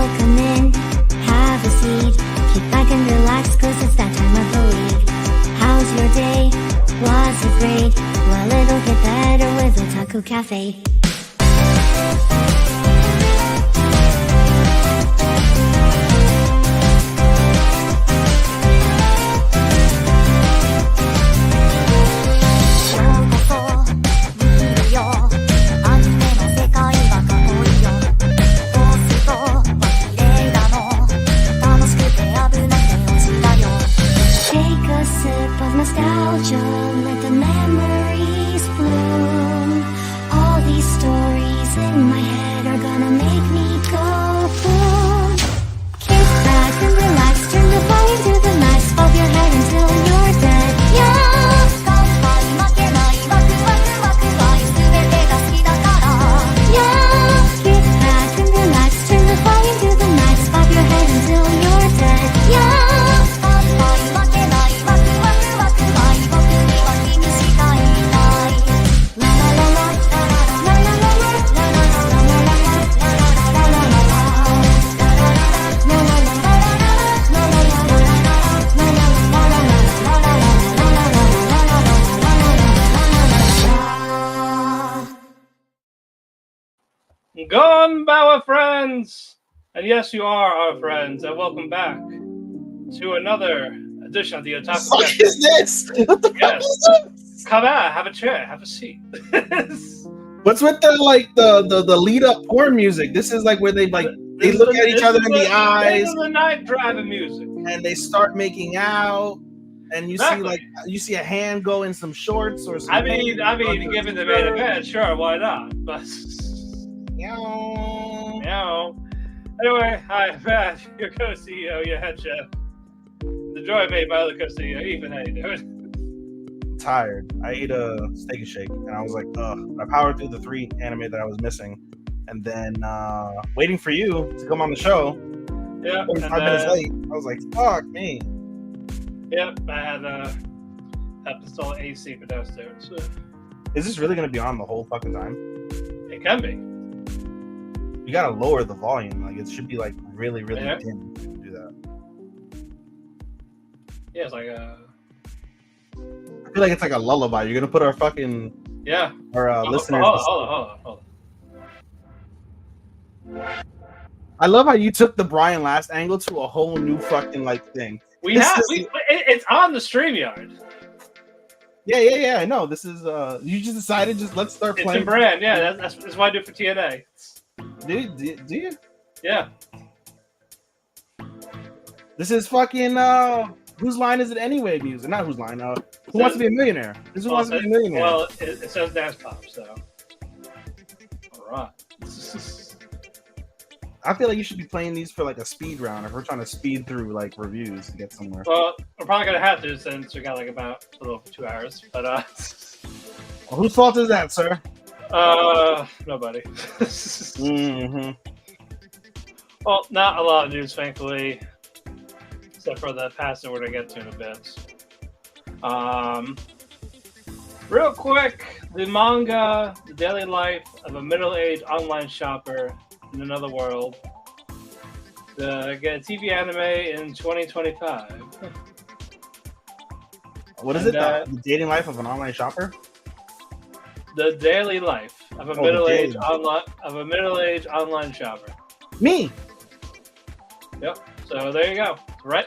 Welcome in, have a seat. Kick back and relax, cause it's that time of the week. How's your day? Was it great? Well, it'll get better with Otalku Cafe. Nostalgia, let the memories bloom. All these stories in my head are gonna make me go boom. Kick back and relax, turn the volume to the max, bob your head until you're dead. Yeah. Yeah. Kick back and relax, turn the volume to the max, bob your head until you're dead. Yeah. Gonbawa friends! And yes, you are our friends, and welcome back to another edition of the Otaku Cafe. What is this? What the fuck is this? Come out, have a chair, have a seat. What's with the lead up porn music? This is like where they look at each other in the eyes. This is the night driving music. And they start making out. And you see a hand go in some shorts or something. I mean, given the main event, sure, why not? But meow. Anyway, hi, Matt, your co-CEO, your head chef. The joy made my other co-CEO, Ethan. How you doing? Tired. I ate a Steak and Shake, and I was like, ugh. I powered through the 3 anime that I was missing, and then waiting for you to come on the show. Yeah. 45 minutes late. I was like, fuck me. Yep, I had to install AC for downstairs. So. Is this really gonna be on the whole fucking time? It can be. You gotta lower the volume. Like it should be like really, really dim to do that. Yeah, it's like I feel like it's like a lullaby. You're gonna put our fucking listeners. Hold on. I love how you took the Brian Last angle to a whole new fucking like thing. It's on the StreamYard. Yeah. I know. This is you just decided let's start playing. It's a brand, yeah. That's why I do it for TNA. Do you? Yeah. This is fucking whose line is it anyway? Music, not whose line. Who wants to be a millionaire? This is Who Wants to Be a Millionaire. Well, it says Dance Pop, so. All right. I feel like you should be playing these for like a speed round if we're trying to speed through like reviews to get somewhere. Well, we're probably gonna have to since we got like about a little over 2 hours. But well, whose fault is that, sir? Nobody. Mm-hmm. Well, not a lot of news, thankfully, except for the passing we're gonna get to in a bit. Real quick, the manga, The Daily Life of a Middle-Aged Online Shopper in Another World. Get a TV anime in 2025. What is it? The dating life of an online shopper? The daily life of a middle-aged online shopper. Me. Yep. So there you go.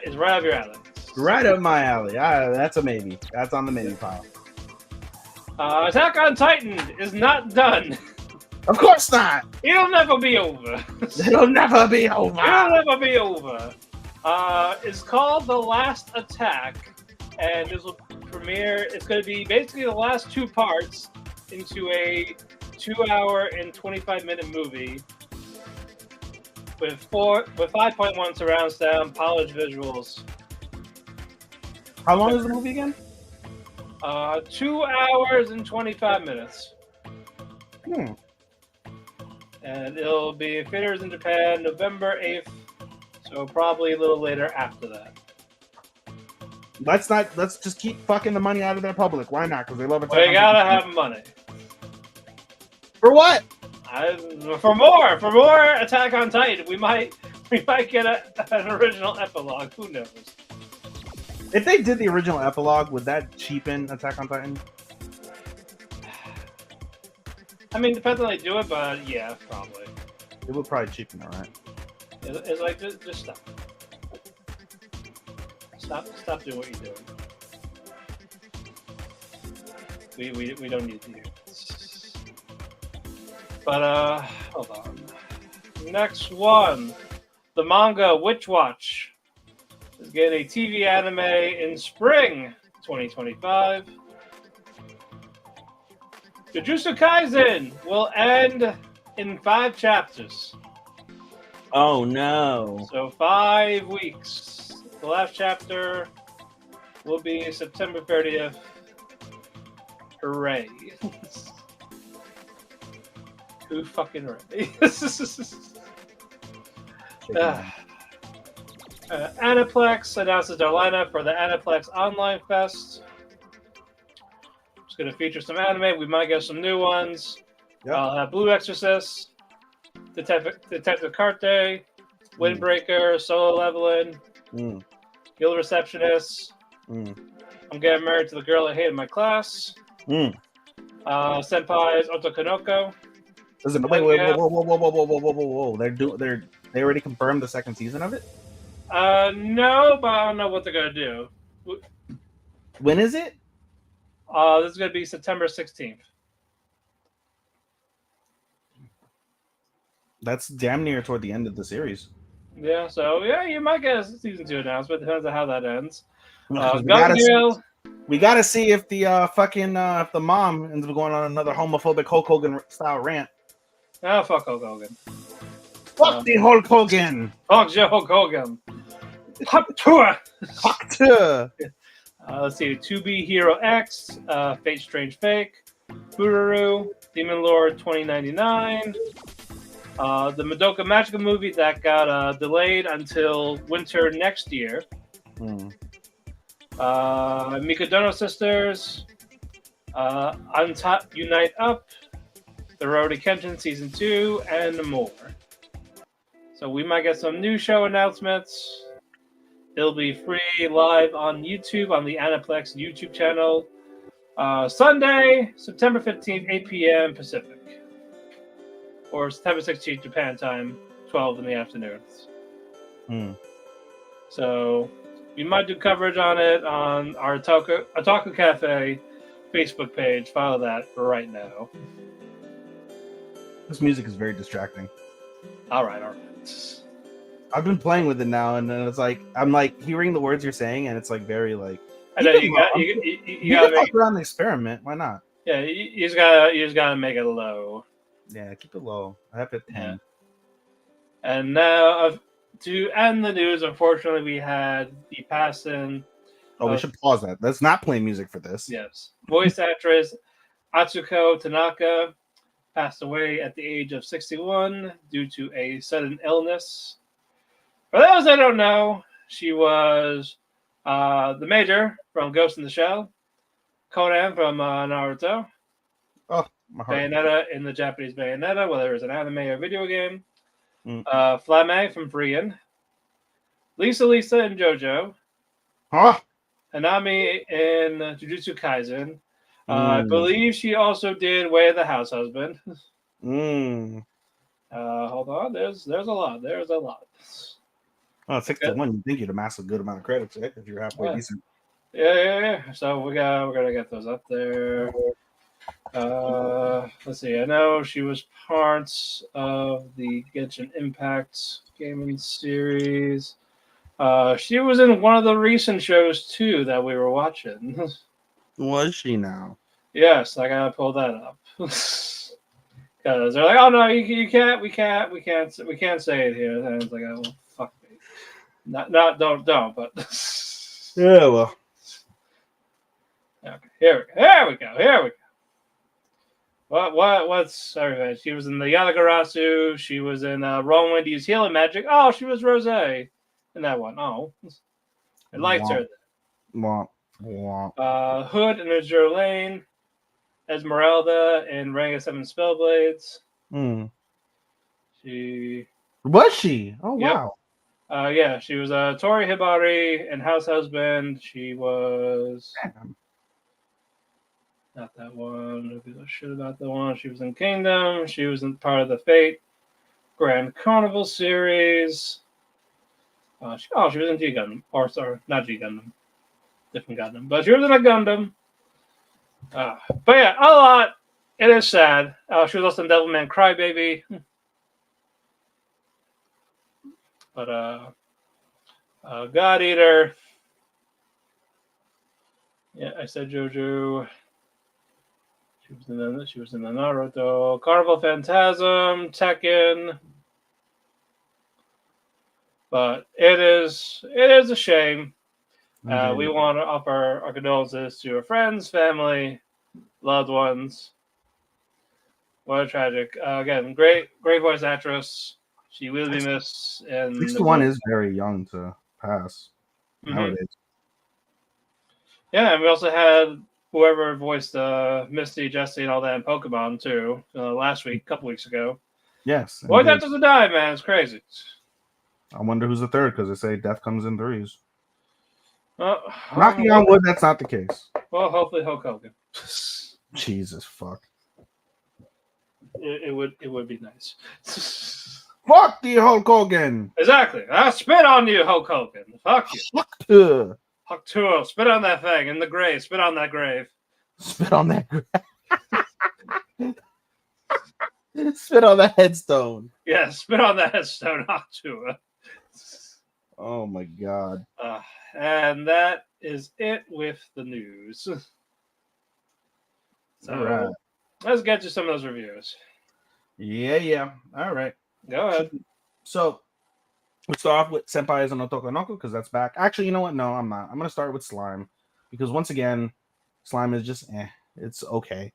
It's right up your alley. Right up my alley. That's a maybe. That's on the maybe pile. Attack on Titan is not done. Of course not. It'll never be over. It'll never be over. It'll never be over. It's called The Last Attack, and this will premiere. It's going to be basically the last 2 parts into a 2-hour and 25-minute movie with 5.1 surround sound, polished visuals. How long is the movie again? 2 hours and 25 minutes. And it'll be in theaters in Japan November 8th, so probably a little later after that. Let's just keep fucking the money out of their public. Why not? Because they love it. Well, you gotta have money. For what? For more Attack on Titan, we might We might get an original epilogue. Who knows? If they did the original epilogue, would that cheapen Attack on Titan? I mean, depends on how they do it, but yeah, probably. It would probably cheapen it, right? It's like just stop. Stop doing what you're doing. We don't need to hear this. But hold on. Next one, the manga Witch Watch is getting a TV anime in spring 2025. Jujutsu Kaisen will end in 5 chapters. Oh no! So 5 weeks. The last chapter will be September 30th. Hooray! Who fucking ready? Aniplex announces their lineup for the Aniplex Online Fest. It's going to feature some anime. We might get some new ones. Yep. I'll have Blue Exorcist, Detective Carte, Windbreaker, Solo Leveling, Guild Receptionist. I'm getting married to the girl I hate in my class. Senpai's Otokonoko. Listen, wait, whoa! They already confirmed the second season of it. No, but I don't know what they're gonna do. When is it? This is gonna be September 16th. That's damn near toward the end of the series. Yeah, so yeah, you might get a season 2 announcement. Depends on how that ends. We gotta see if the if the mom ends up going on another homophobic Hulk Hogan style rant. Oh, fuck Hulk Hogan. Fuck the Hulk Hogan. Fuck Joe Hulk Hogan. Hot tour. Hot tour. Let's see. 2B Hero X, Fate Strange Fake, Fururu, Demon Lord 2099. The Madoka Magica movie that got delayed until winter next year. Mikadono Sisters, Unite Up, The Road to Kenshin Season 2, and more. So we might get some new show announcements. It'll be free live on YouTube, on the Aniplex YouTube channel. Sunday, September 15th, 8 p.m. Pacific. Or September 16th, Japan time, 12 in the afternoons. So we might do coverage on it on our Otalku Cafe Facebook page. Follow that right now. This music is very distracting. All right. I've been playing with it now, and then it's like I'm like hearing the words you're saying, and it's like very like. I know you gotta fuck around the experiment. Why not? Yeah, you just gotta make it low. Yeah, keep it low. I have it 10. Yeah. And now, to end the news, unfortunately, we had the passing. Oh, we should pause that. Let's not play music for this. Yes, voice actress Atsuko Tanaka passed away at the age of 61 due to a sudden illness. For those that don't know, she was the Major from Ghost in the Shell, Conan from Naruto, Oh, my heart. Bayonetta in the Japanese Bayonetta, whether it's an anime or video game, Flame from Frieren, Lisa in JoJo, Hanami in Jujutsu Kaisen. I believe she also did Way of the House Husband. Hold on, there's a lot. Oh, 61. You think you'd amass a good amount of credits, right? If you're halfway decent. Yeah. So we're gonna get those up there. Let's see. I know she was parts of the Genshin Impact gaming series. She was in one of the recent shows too that we were watching. Was she now? Yes, I gotta pull that up because they're like, "Oh no, you can't. We can't say it here." And it's like, "Oh, well, fuck me." Don't. But yeah, well. Okay, here we go. What's everything? She was in the Yadagarasu. She was in Ron Wendy's Healing Magic. Oh, she was Rose in that one. Oh, I liked her. Hood in Azure Lane. Esmeralda in Ranga 7 Spellblades. Was she? Oh, yep. wow. Yeah, she was Tori Hibari in House Husband. She was not that one. Who gives a shit about that one? She was in Kingdom. She was in part of the Fate Grand Carnival series. She was in G Gundam. Or sorry, not G Gundam. Different Gundam. But she was in a Gundam. But yeah, a lot. It is sad. She was also in Devilman Crybaby. But God Eater. Yeah, I said JoJo. She was in the Naruto. Carnival Phantasm, Tekken. But it is a shame. We want to offer our condolences to her friends, family, loved ones. What a tragic. Again, great voice actress. She will be missed. And 61 is very young to pass nowadays. Yeah, and we also had whoever voiced Misty, Jessie, and all that in Pokemon too. Last week, a couple weeks ago. Yes. Boy, that doesn't die, man. It's crazy. I wonder who's the third because they say death comes in threes. Knocking on wood, that's not the case. Well, hopefully Hulk Hogan. Jesus fuck. It would be nice. Fuck the Hulk Hogan. Exactly. I spit on you, Hulk Hogan. Fuck you. Huck to spit on that thing in the grave. Spit on that grave. Spit on that grave. Spit on that headstone. Yeah, spit on that headstone, Huck to. Oh my god. And that is it with the news. So, all right. Let's get to some of those reviews. Yeah. All right. Go ahead. So, we start off with Senpai is an Otalku Cafe because that's back. Actually, you know what? No, I'm not. I'm going to start with Slime because once again, Slime is just it's okay.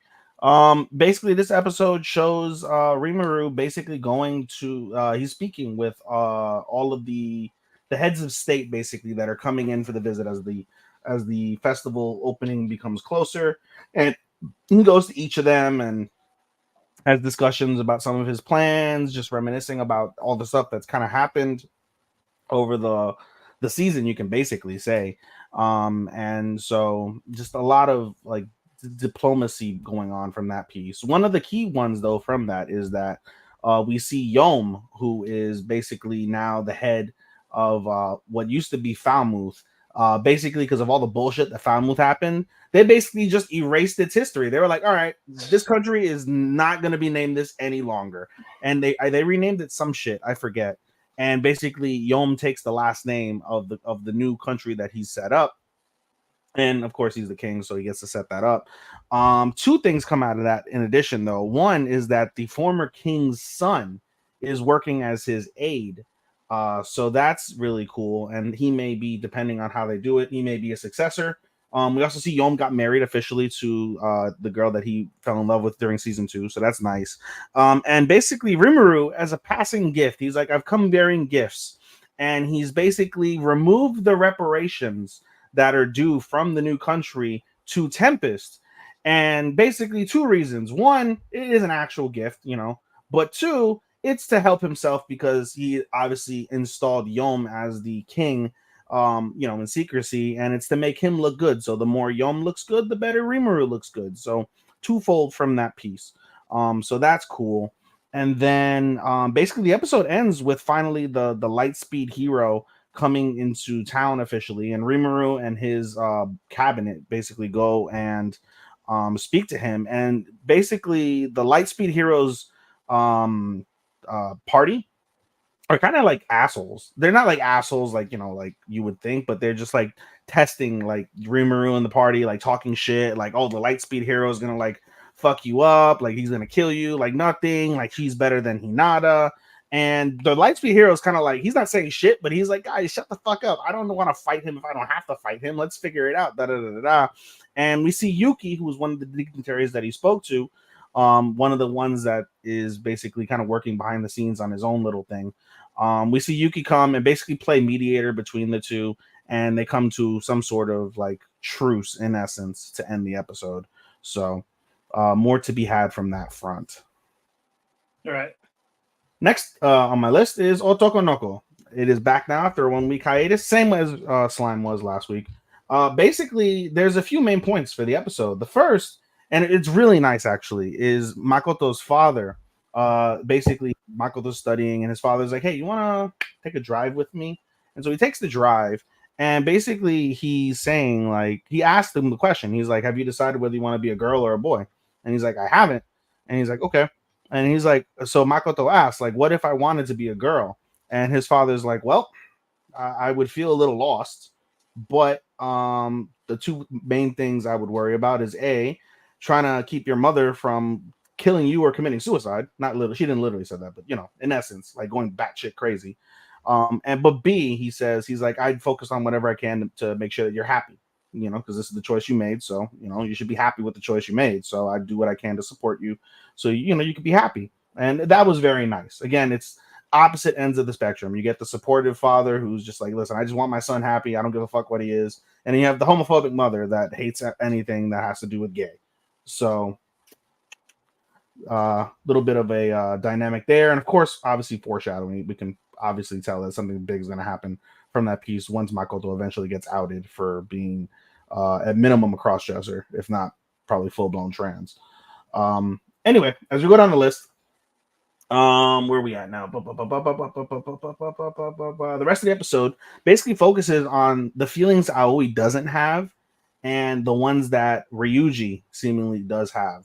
Basically, this episode shows Rimuru basically going to he's speaking with all of the heads of state basically that are coming in for the visit as the festival opening becomes closer, and he goes to each of them and has discussions about some of his plans, just reminiscing about all the stuff that's kind of happened over the season, you can basically say. And so just a lot of like diplomacy going on from that piece. One of the key ones though from that is that we see Yom, who is basically now the head of what used to be Falmouth, basically because of all the bullshit that Falmouth happened. They basically just erased its history. They were like, all right, this country is not going to be named this any longer. And they renamed it some shit, I forget. And basically Yom takes the last name of the new country that he's set up. And of course he's the king, so he gets to set that up. Two things come out of that in addition, though. One is that the former king's son is working as his aide. So that's really cool. And he may be, depending on how they do it, he may be a successor. We also see Yom got married officially to the girl that he fell in love with during season 2. So that's nice. And basically Rimuru, as a passing gift, he's like, I've come bearing gifts. And he's basically removed the reparations that are due from the new country to Tempest. And basically 2 reasons. One, it is an actual gift, but 2, it's to help himself because he obviously installed Yom as the king, in secrecy, and it's to make him look good. So the more Yom looks good, the better Rimuru looks good. So twofold from that piece. So that's cool. And then basically the episode ends with finally the Lightspeed hero coming into town officially, and Rimuru and his cabinet basically go and speak to him. And basically the Lightspeed heroes party are kind of like assholes. They're not like assholes like you would think, but they're just like testing like Rimuru in the party, like talking shit, like, oh, the Lightspeed hero is gonna like fuck you up, like he's gonna kill you, like nothing, like he's better than Hinata. And the Lightspeed hero is kind of like, he's not saying shit, but he's like, guys, shut the fuck up. I don't want to fight him if I don't have to fight him. Let's figure it out. Da, da, da, da, da. And we see Yuki, who was one of the dignitaries that he spoke to, one of the ones that is basically kind of working behind the scenes on his own little thing. We see Yuki come and basically play mediator between the two, and they come to some sort of like truce in essence to end the episode. So more to be had from that front. All right. Next on my list is Otoko Noko. it is back now after a 1 week hiatus, same as Slime was last week. Basically, there's a few main points for the episode. The first, and it's really nice actually, is Makoto's father. Basically, Makoto's studying, and his father's like, "Hey, you want to take a drive with me?" And so he takes the drive, and basically he's saying, like, he asked him the question. He's like, "Have you decided whether you want to be a girl or a boy?" And he's like, "I haven't." And he's like, "Okay." And he's like, so Makoto asks, like, "What if I wanted to be a girl?" And his father's like, "Well, I would feel a little lost, but the two main things I would worry about is A, trying to keep your mother from killing you or committing suicide. Not literally, she didn't literally say that, but in essence, like going batshit crazy. And but B, he says, he's like, I'd focus on whatever I can to make sure that you're happy, because this is the choice you made. So, you should be happy with the choice you made. So I do what I can to support you. So, you can be happy. And that was very nice. Again, it's opposite ends of the spectrum. You get the supportive father who's just like, listen, I just want my son happy. I don't give a fuck what he is. And you have the homophobic mother that hates anything that has to do with gay. So little bit of a dynamic there. And of course, obviously foreshadowing. We can obviously tell that something big is going to happen from that piece once Makoto eventually gets outed for being at minimum a cross-dresser, if not probably full-blown trans. Anyway, as we go down the list, where are we at now? The rest of the episode basically focuses on the feelings Aoi doesn't have and the ones that Ryuji seemingly does have.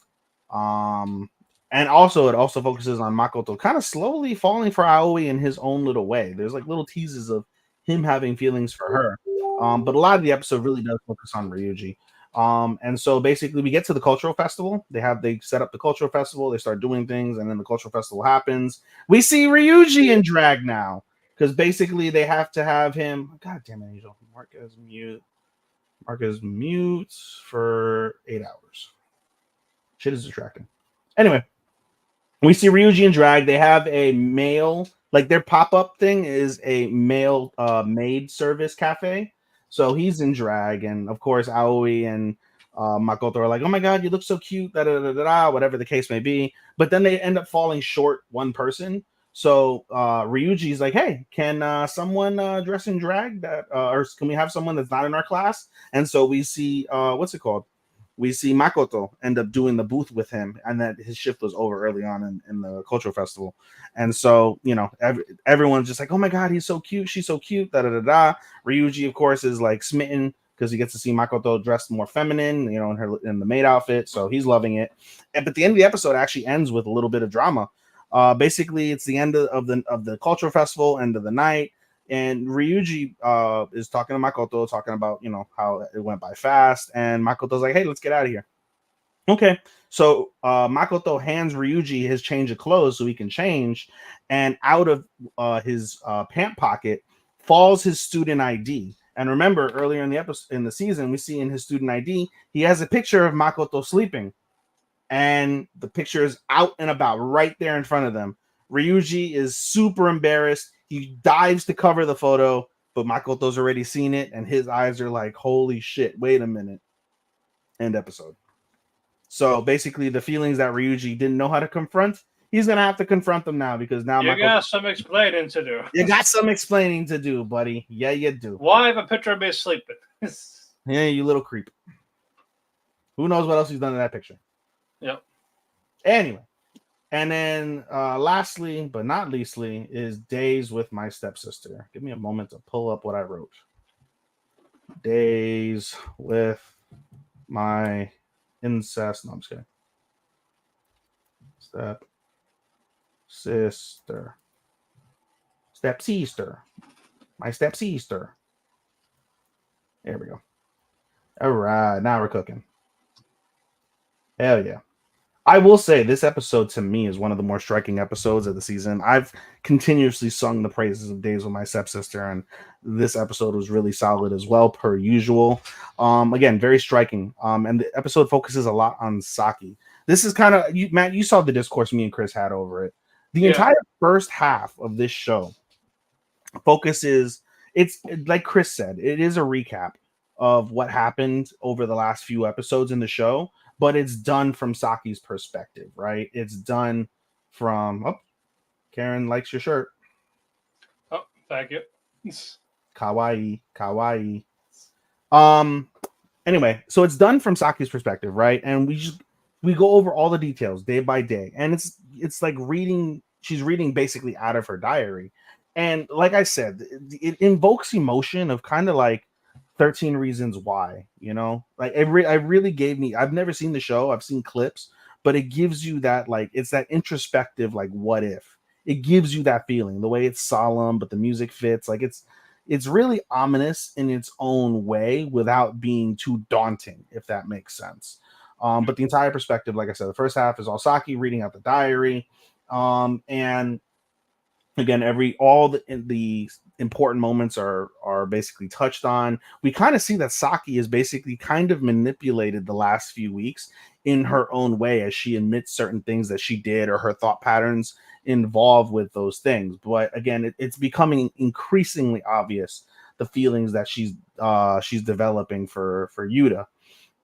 And also it also focuses on Makoto kind of slowly falling for Aoi in his own little way. There's like little teases of him having feelings for her. But a lot of the episode really does focus on Ryuji. And so basically we get to the cultural festival. They set up the cultural festival, they start doing things, and then the cultural festival happens. We see Ryuji in drag now, because basically they have to have him. God damn it, Angel. Mark as mute for 8 hours. Shit is distracting. Anyway, we see Ryuji in drag. They have a male, like their pop-up thing is a male maid service cafe. So he's in drag, and of course Aoi and Makoto are like, "Oh my god, you look so cute," da da da da, whatever the case may be. But then they end up falling short one person. So Ryuji's like, "Hey, can someone dress in drag or can we have someone that's not in our class?" And so we see what's it called? We see Makoto end up doing the booth with him, and that his shift was over early on in the cultural festival. And so, everyone's just like, "Oh my god, he's so cute, she's so cute, da da da da." Ryuji, of course, is like smitten because he gets to see Makoto dressed more feminine, in the maid outfit. So he's loving it. But the end of the episode actually ends with a little bit of drama. Basically, it's the end of the cultural festival, end of the night. And Ryuji is talking to Makoto, talking about, how it went by fast. And Makoto's like, "Hey, let's get out of here." Okay. So Makoto hands Ryuji his change of clothes so he can change. And out of his pant pocket falls his student ID. And remember, earlier in the episode, in the season, we see in his student ID, he has a picture of Makoto sleeping. And the picture is out and about right there in front of them. Ryuji is super embarrassed. He dives to cover the photo, but Makoto's already seen it, and his eyes are like, "Holy shit, wait a minute." End episode. So basically, the feelings that Ryuji didn't know how to confront, he's going to have to confront them now, because now you got some explaining to do. You got some explaining to do, buddy. Yeah, you do. Why have a picture of me sleeping? Yeah, you little creep. Who knows what else he's done in that picture? Yep. Anyway. And then lastly, but not leastly, is Days with My Stepsister. Give me a moment to pull up what I wrote. Days with My Incest. No, I'm just kidding. Stepsister. My stepsister. There we go. All right, now we're cooking. Hell yeah. I will say this episode to me is one of the more striking episodes of the season. I've continuously sung the praises of Days with My Stepsister, and this episode was really solid as well, per usual. Again, very striking. And the episode focuses a lot on Saki. This is kind of, Matt, you saw the discourse me and Chris had over it. The entire first half of this show focuses, it's like Chris said, it is a recap of what happened over the last few episodes in the show, but it's done from Saki's perspective, right? It's done from, Karen likes your shirt. Oh, Thank you. Kawaii, kawaii. Anyway, so it's done from Saki's perspective, right? And we go over all the details day by day, and it's like reading. She's reading basically out of her diary, and like I said, it invokes emotion of kind of like 13 Reasons Why. You know, like it really gave me. I've never seen the show. I've seen clips, but it gives you that like it's that introspective like what if. It gives you that feeling. The way it's solemn, but the music fits. Like it's really ominous in its own way without being too daunting, if that makes sense. But the entire perspective, like I said, the first half is all Saki reading out the diary, and again, all the important moments are basically touched on. We kind of see that Saki is basically kind of manipulated the last few weeks in her own way as she admits certain things that she did or her thought patterns involved with those things. But again, it's becoming increasingly obvious the feelings that she's developing for Yuta.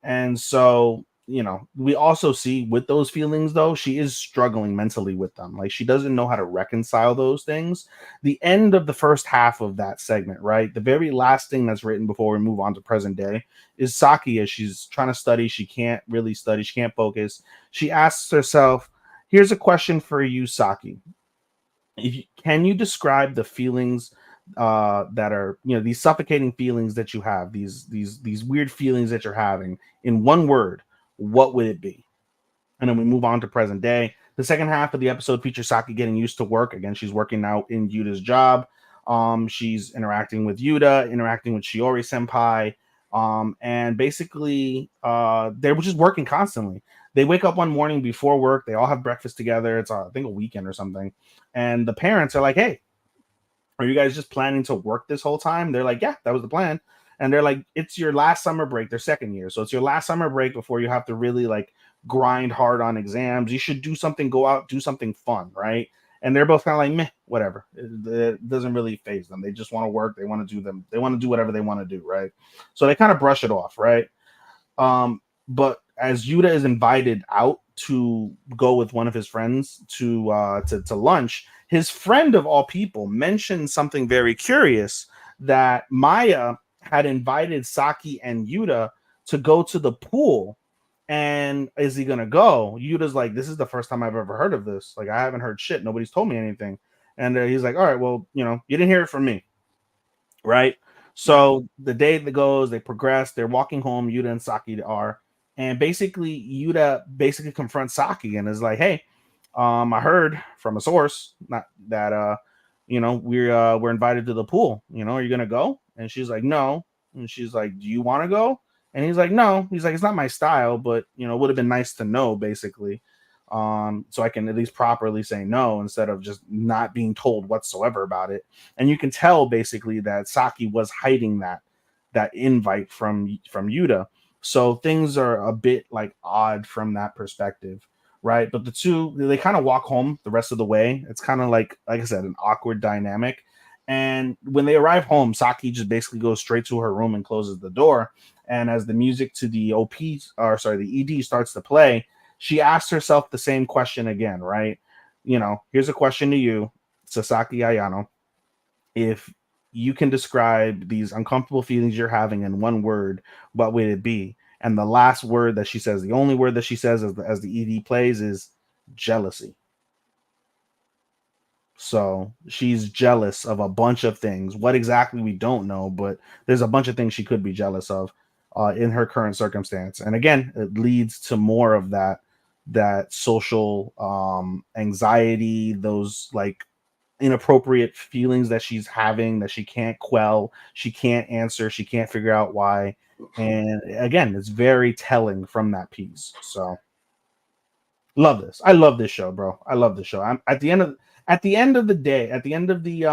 And so, you know, we also see with those feelings, though, she is struggling mentally with them. Like she doesn't know how to reconcile those things. The end of the first half of that segment, right? The very last thing that's written before we move on to present day is Saki as she's trying to study. She can't really study. She can't focus. She asks herself, here's a question for you, Saki. Can you describe the feelings that are, you know, these suffocating feelings that you have, these weird feelings that you're having in one word? What would it be? And then we move on to present day. The second half of the episode features Saki getting used to work. Again, she's working now in Yuta's job. She's interacting with Yuta, interacting with Shiori senpai, and basically they're just working constantly. They wake up one morning before work. They all have breakfast together. It's I think a weekend or something. And the parents are like, "Hey, are you guys just planning to work this whole time?" They're like, "Yeah, that was the plan." And they're like, "It's your last summer break." Their second year, so it's your last summer break before you have to really like grind hard on exams. You should do something, go out, do something fun, right? And they're both kind of like, meh, whatever. It doesn't really phase them. They just want to work. They want to do them. They want to do whatever they want to do, right? So they kind of brush it off, right? But as Yuta is invited out to go with one of his friends to lunch, his friend of all people mentioned something very curious, that Maya had invited Saki and Yuta to go to the pool. And is he gonna go? Yuta's like, this is the first time I've ever heard of this. Like, I haven't heard shit. Nobody's told me anything. And he's like, all right, well, you know, you didn't hear it from me, right? So the day that goes, they progress. They're walking home. Yuta and Saki are, and basically Yuta basically confronts Saki and is like, hey, I heard from a source not that you know, we're invited to the pool. You know, are you gonna go? And she's like, no. And she's like, do you want to go? And he's like, no. He's like, it's not my style, but you know, it would have been nice to know, basically, so I can at least properly say no instead of just not being told whatsoever about it. And you can tell basically that Saki was hiding that invite from Yuta. So things are a bit like odd from that perspective, right? But the two, they kind of walk home the rest of the way. It's kind of like I said, an awkward dynamic. And when they arrive home, Saki just basically goes straight to her room and closes the door. And as the music to the the ED starts to play, she asks herself the same question again, right? You know, here's a question to you, Sasaki Ayano. If you can describe these uncomfortable feelings you're having in one word, what would it be? And the last word that she says, the only word that she says as the ED plays, is jealousy. So she's jealous of a bunch of things. What exactly, we don't know, but there's a bunch of things she could be jealous of in her current circumstance. And again, it leads to more of that social anxiety, those like inappropriate feelings that she's having that she can't quell, she can't answer, she can't figure out why. And again, it's very telling from that piece. So love this. I love this show, bro. I love this show. I'm at the end of the day, at the end of the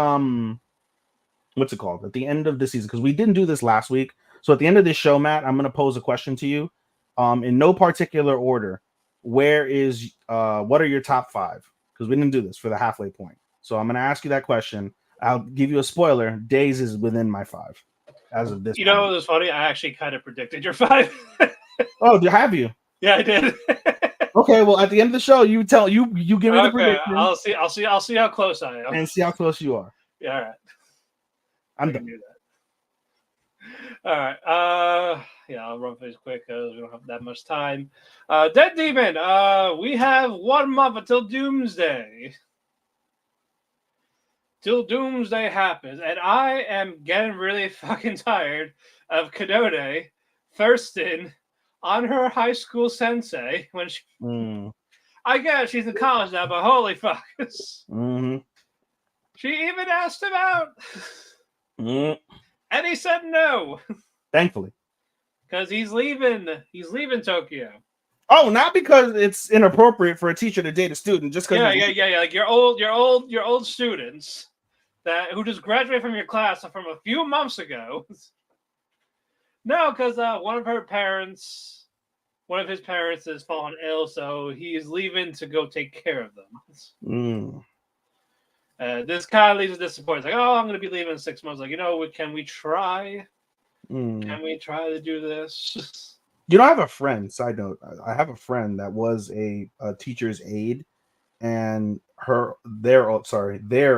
what's it called? At the end of the season, because we didn't do this last week. So at the end of this show, Matt, I'm gonna pose a question to you. In no particular order. What are your top 5? Because we didn't do this for the halfway point. So I'm gonna ask you that question. I'll give you a spoiler. Days is within my 5 as of this. You know what was funny? I actually kind of predicted your 5. Oh, have you? Yeah, I did. Okay, well, at the end of the show, you give me the prediction. I'll see how close I am. And see how close you are. Yeah, all right. I'm I can done. do that. All right. Yeah, I'll run through this quick because we don't have that much time. Dead Demon. We have 1 month until Doomsday. Till Doomsday happens, and I am getting really fucking tired of Kanode thirsting on her high school sensei when she. I guess she's in college now, but holy fuck. Mm-hmm. She even asked him out. And he said no. Thankfully. Because he's leaving. He's leaving Tokyo. Oh, not because it's inappropriate for a teacher to date a student, just because. Yeah. Like your old students who just graduated from your class from a few months ago. No, because one of his parents has fallen ill, so he's leaving to go take care of them. This kind of leaves us disappointed. It's like, oh, I'm going to be leaving in 6 months. Like, can we try? Can we try to do this? I have a friend. Side note: I have a friend that was a teacher's aide, and their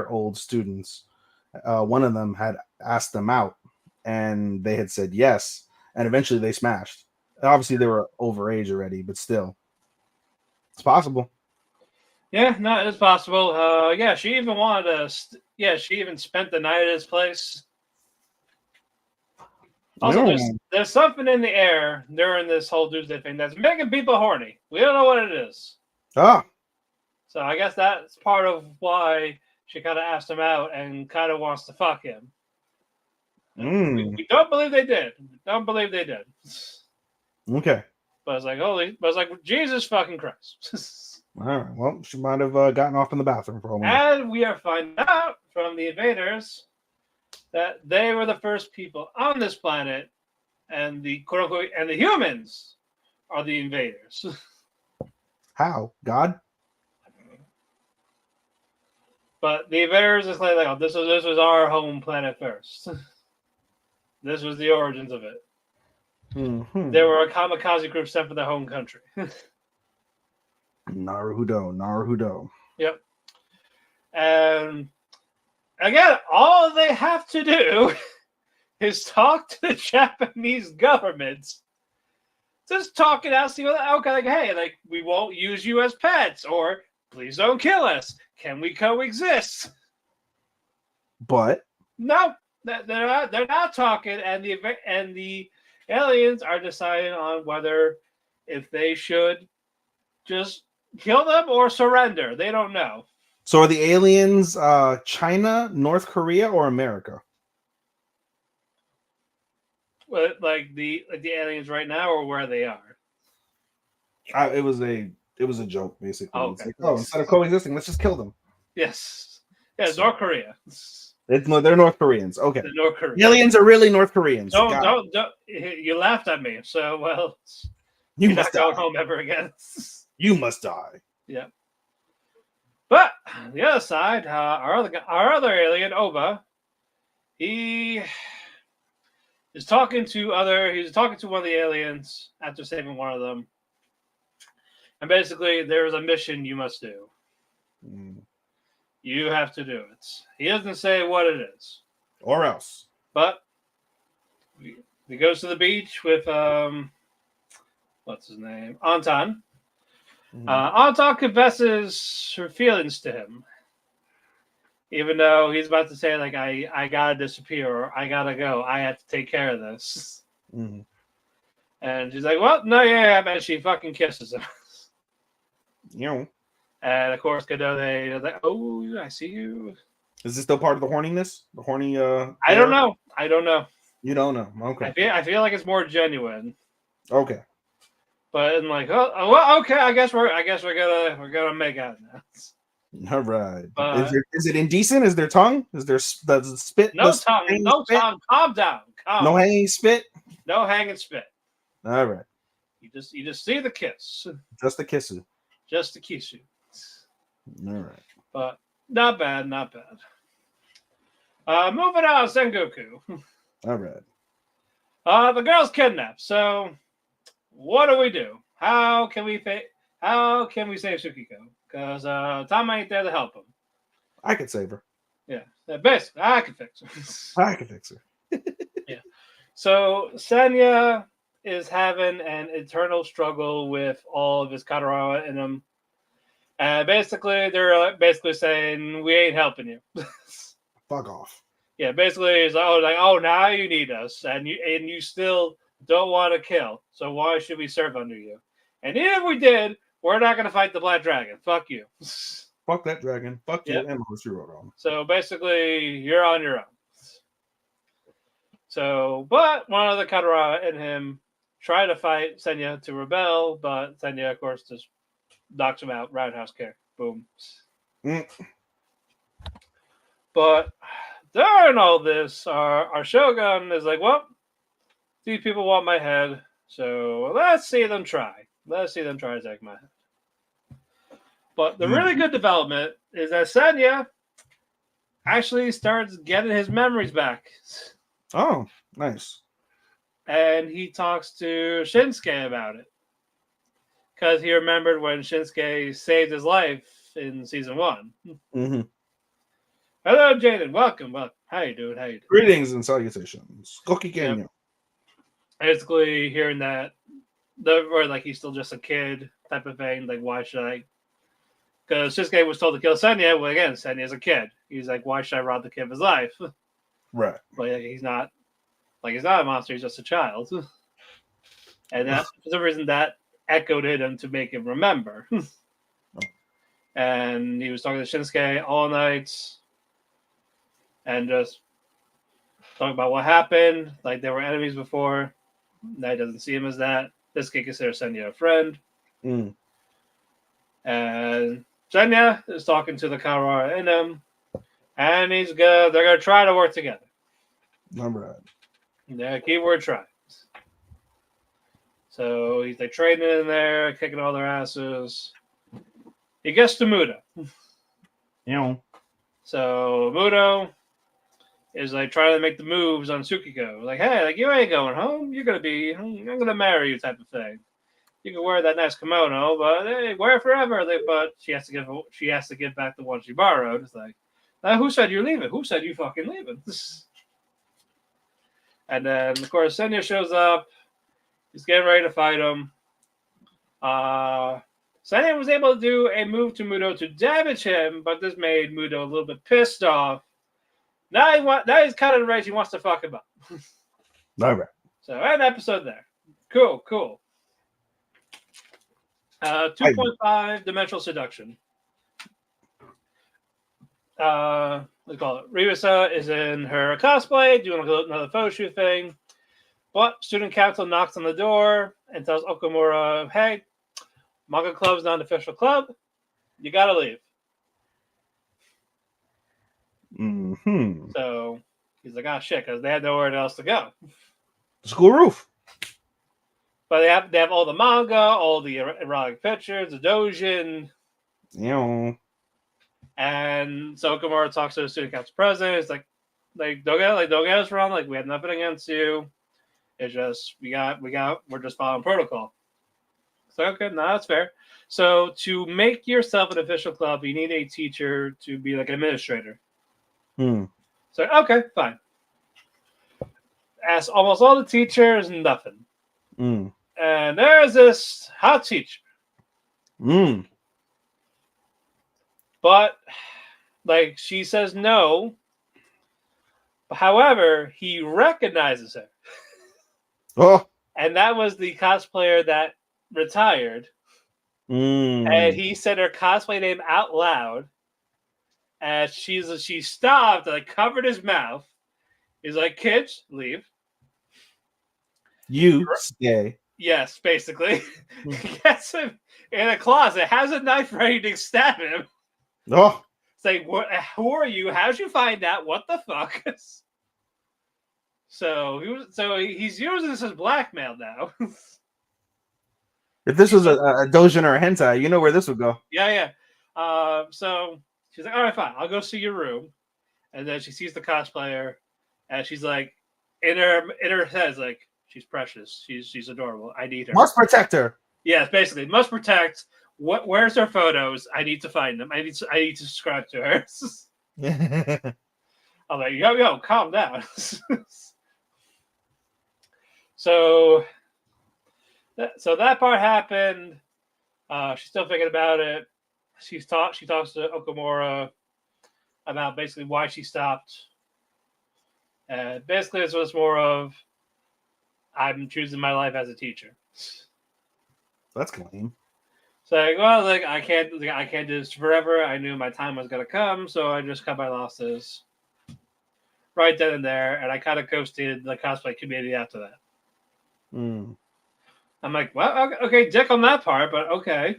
old students. One of them had asked them out, and they had said yes, and eventually they smashed. Obviously, they were overage already, but still, it's possible. Yeah, no, it's possible. Yeah, she even wanted to. She even spent the night at his place. Also, there's something in the air during this whole Doomsday thing that's making people horny. We don't know what it is. Ah. So I guess that's part of why she kind of asked him out and kind of wants to fuck him. We don't believe they did. Okay. But it's like Jesus fucking Christ. All right. Well, she might have gotten off in the bathroom for a moment. And we are finding out from the invaders that they were the first people on this planet, and the quote unquote and the humans are the invaders. How? God? But the invaders is like, oh, this was our home planet first. This was the origins of it. Mm-hmm. They were a kamikaze group sent for their home country. Naruhodo. Yep. And again, all they have to do is talk to the Japanese government. Just talk it out, see what, okay, like, hey, like, we won't use you as pets, or please don't kill us. Can we coexist? But no, they're not talking, and the aliens are deciding on whether if they should just kill them or surrender. They don't know. So are the aliens China, North Korea, or America? Like the aliens right now, or where they are? It was a joke, basically. Okay. It's like, instead of coexisting, let's just kill them. Yes. Yeah, North Korea. They're North Koreans. Okay. The North Koreans. The aliens are really North Koreans. Don't. You laughed at me, so well. You you're must not going die. home ever again. You must die. Yeah. But on the other side, our other alien, Oba, he is talking to one of the aliens after saving one of them. And basically, there is a mission you must do. You have to do it. He doesn't say what it is. Or else. But he goes to the beach with, what's his name? Anton. Anton confesses her feelings to him. Even though he's about to say, like, I gotta disappear, or I gotta go. I have to take care of this. And she's like, well, no, yeah, and she fucking kisses him. And of course, Kanode is like, oh, I see you. Is this still part of the horniness? The horny I don't know. You don't know. Okay. I feel like it's more genuine. Okay. But I'm like, oh well, okay, I guess we're gonna make out now. All right. Is it indecent? Is there tongue? Does it spit? No tongue. Calm down. No hanging spit? No hanging spit. All right. You just see the kiss. Just the kisses. Just to kiss you. All right. But not bad. Moving on, Sengoku. All right. The girl's kidnapped. So what do? How can we save Tsukiko? Because Tama ain't there to help him. I could save her. Yeah, basically, I can fix her. I can fix her. So Senya is having an internal struggle with all of his Katarawa in him. And basically, they're basically saying, we ain't helping you. Fuck off. Yeah, basically, it's oh, now you need us. And you still don't want to kill. So why should we serve under you? And even if we did, we're not going to fight the Black Dragon. Fuck you. Fuck that dragon. Fuck Yep. you and Roshidere. So basically, you're on your own. So, but one of the Katara and him try to fight Senya to rebel, but Senya, of course, just knocks him out. Roundhouse kick. Boom. Mm. But during all this, our Shogun is like, well, these people want my head, so let's see them try. Let's see them try to take my head. But the really good development is that Senya actually starts getting his memories back. Oh, nice. And he talks to Shinsuke about it. Because he remembered when Shinsuke saved his life in season 1. Mm-hmm. Hello, Jaden. Welcome. How you doing? Greetings and salutations. Goki Kenyo. Yep. Basically, hearing that, or like he's still just a kid type of thing. Like, why should I? Because Shinsuke was told to kill Senya. Well, again, Senya's a kid. He's like, why should I rob the kid of his life? Right. But he's not a monster. He's just a child. And that, for some reason, that echoed in him to make him remember. And he was talking to Shinsuke all night, and just talking about what happened. Like, they were enemies before. Now he doesn't see him as that. This kid considers Senya a friend. Mm. And Senya is talking to the Katara in him, and they're gonna try to work together. All right. Yeah, keyword try. So he's like training in there, kicking all their asses. He gets to Muto. So Muto is like trying to make the moves on Tsukiko. Like, hey, like you ain't going home. I'm gonna marry you type of thing. You can wear that nice kimono, but hey, wear it forever. But she has to give back the one she borrowed. It's like, who said you're leaving? Who said you fucking leaving? And then of course Senya shows up. He's getting ready to fight him. Senya was able to do a move to Muto to damage him, but this made Muto a little bit pissed off. Now he's kind of rage. He wants to fuck him up. All right. So an episode there. Cool. 2.5 dimensional seduction. Let's call it. Ribasa is in her cosplay, doing another photo shoot thing. But student council knocks on the door and tells Okamura, hey, Manga Club's not an official club. You gotta leave. Mm-hmm. So he's like, oh shit, because they had nowhere else to go. School roof. But they have all the manga, all the erotic pictures, the dojin. And so Okamura talks to the student council president. It's like don't get us wrong. Like, we have nothing against you. It's just we're just following protocol. So okay, no, that's fair. So to make yourself an official club, you need a teacher to be like an administrator. So okay, fine. Ask almost all the teachers, nothing. And there's this hot teacher. But like she says no. However, he recognizes her. Oh. And that was the cosplayer that retired. And he said her cosplay name out loud. And she stopped and like covered his mouth. He's like, kids, leave. You stay. Yes, basically. Gets him in a closet, has a knife ready to stab him. Oh. Say, who are you? How'd you find that? What the fuck? So he's using this as blackmail now. If this was a dojin or a hentai, you know where this would go. Yeah. So she's like, all right, fine. I'll go see your room. And then she sees the cosplayer, and she's like, in her head, like, she's precious. She's adorable. I need her. Must protect her. Yes, basically, must protect. Where's her photos? I need to find them. I need to subscribe to her. I'm like, yo, calm down. So that part happened. She's still thinking about it. She talks to Okamura about basically why she stopped. And basically, this was more of, I'm choosing my life as a teacher. That's lame. So like, I can't do this forever. I knew my time was gonna come, so I just cut my losses right then and there, and I kind of ghosted the cosplay community after that. Mm. I'm like, well, okay, dick on that part, but okay.